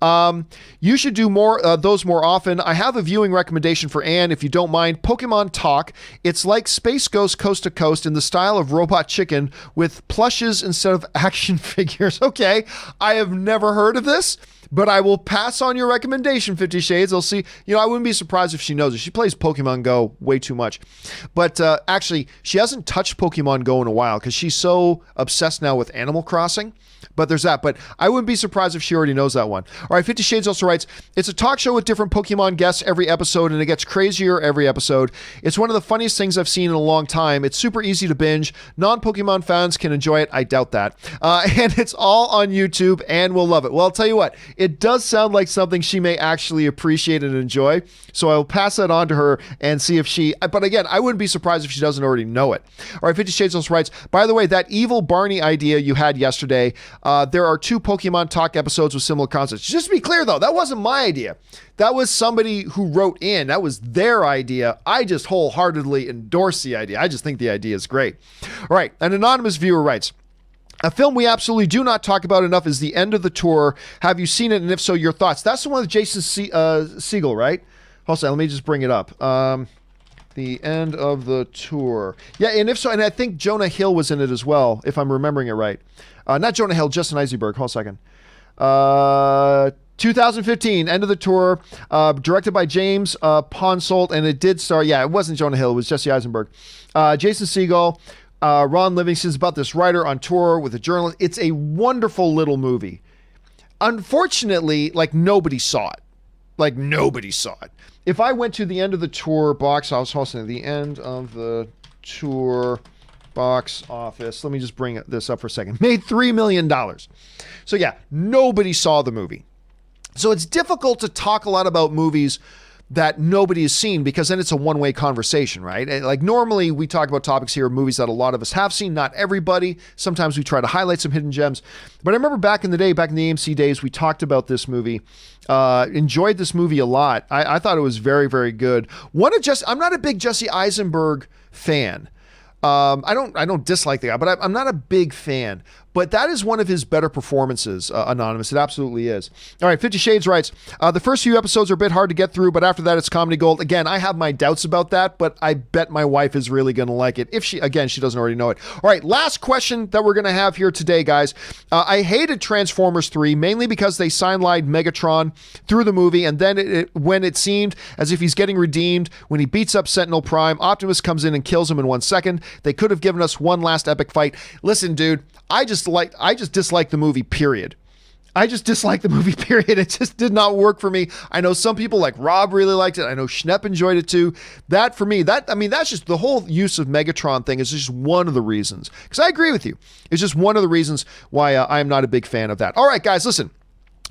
You should do those more often. I have a viewing recommendation for Ann, if you don't mind. Pokemon Talk. It's like Space Ghost Coast to Coast in the style of Robot Chicken with plushes instead of action figures. Okay. I have never heard of this, but I will pass on your recommendation, 50 Shades. I'll see. I wouldn't be surprised if she knows it. She plays Pokemon Go way too much. But actually, she hasn't touched Pokemon Go in a while because she's so obsessed now with Animal Crossing. But there's that. But I wouldn't be surprised if she already knows that one. All right, 50 Shades also writes, it's a talk show with different Pokemon guests every episode, and it gets crazier every episode. It's one of the funniest things I've seen in a long time. It's super easy to binge. Non-Pokemon fans can enjoy it. I doubt that. And it's all on YouTube, and we'll love it. Well, I'll tell you what. It does sound like something she may actually appreciate and enjoy. So I'll pass that on to her and see if she... But again, I wouldn't be surprised if she doesn't already know it. All right, 50 Shades also writes, by the way, that evil Barney idea you had yesterday... there are 2 Pokemon Talk episodes with similar concepts. Just to be clear, though, that wasn't my idea. That was somebody who wrote in. That was their idea. I just wholeheartedly endorse the idea. I just think the idea is great. All right, an anonymous viewer writes, a film we absolutely do not talk about enough is The End of the Tour. Have you seen it? And if so, your thoughts. That's the one with Jason Segel, right? Hold on, let me just bring it up. The End of the Tour. Yeah, and if so, and I think Jonah Hill was in it as well, if I'm remembering it right. Not Jonah Hill, Justin Eisenberg. Hold on a second. 2015, End of the Tour, directed by James Ponsoldt, and it did star, it wasn't Jonah Hill, it was Jesse Eisenberg. Jason Segel, Ron Livingston's about this writer on tour with a journalist. It's a wonderful little movie. Unfortunately, nobody saw it. If I went to the End of the Tour box office, the End of the Tour box office, let me just bring this up for a second, made $3 million. So nobody saw the movie. So it's difficult to talk a lot about movies that nobody has seen, because then it's a one-way conversation, right? Like normally we talk about topics here, movies that a lot of us have seen, not everybody. Sometimes we try to highlight some hidden gems. But I remember back in the day, back in the AMC days, we talked about this movie. Enjoyed this movie a lot. I thought it was very, very good. I'm not a big Jesse Eisenberg fan. I don't dislike the guy, but I'm not a big fan. But that is one of his better performances, Anonymous. It absolutely is. All right, 50 Shades writes, the first few episodes are a bit hard to get through, but after that, it's comedy gold. Again, I have my doubts about that, but I bet my wife is really going to like it. If she doesn't already know it. All right, last question that we're going to have here today, guys. I hated Transformers 3, mainly because they sidelined Megatron through the movie, and then when it seemed as if he's getting redeemed, when he beats up Sentinel Prime, Optimus comes in and kills him in 1 second. They could have given us one last epic fight. Listen, dude, I just dislike the movie, period. I just dislike the movie, period. It just did not work for me. I know some people like Rob really liked it. I know Schnepp enjoyed it too. That for me, that's just the whole use of Megatron thing is just one of the reasons. Because I agree with you. It's just one of the reasons why I am not a big fan of that. All right, guys, listen.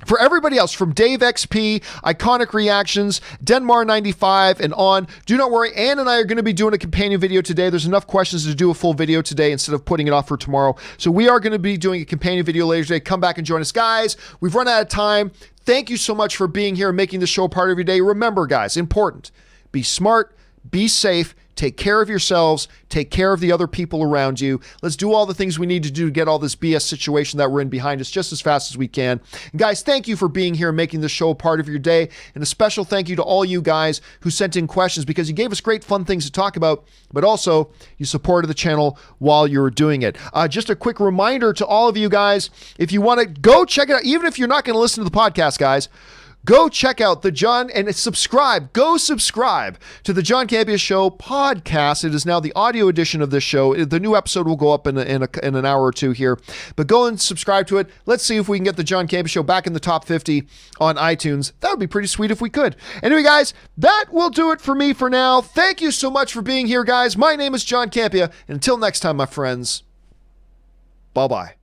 For everybody else, from Dave XP, Iconic Reactions, Denmar95, and on, do not worry. Ann and I are going to be doing a companion video today. There's enough questions to do a full video today instead of putting it off for tomorrow. So we are going to be doing a companion video later today. Come back and join us, guys. We've run out of time. Thank you so much for being here and making the show part of your day. Remember, guys, important. Be smart, be safe, take care of yourselves, take care of the other people around you. Let's do all the things we need to do to get all this BS situation that we're in behind us just as fast as we can. And guys, thank you for being here and making the show a part of your day. And a special thank you to all you guys who sent in questions, because you gave us great fun things to talk about, but also you supported the channel while you were doing it. Just a quick reminder to all of you guys, if you want to go check it out, even if you're not going to listen to the podcast, guys, go check out go subscribe to the John Campea Show podcast. It is now the audio edition of this show. The new episode will go up in an hour or two here, but go and subscribe to it. Let's see if we can get the John Campea Show back in the top 50 on iTunes. That would be pretty sweet if we could. Anyway, guys, that will do it for me for now. Thank you so much for being here, guys. My name is John Campea, and until next time, my friends, bye-bye.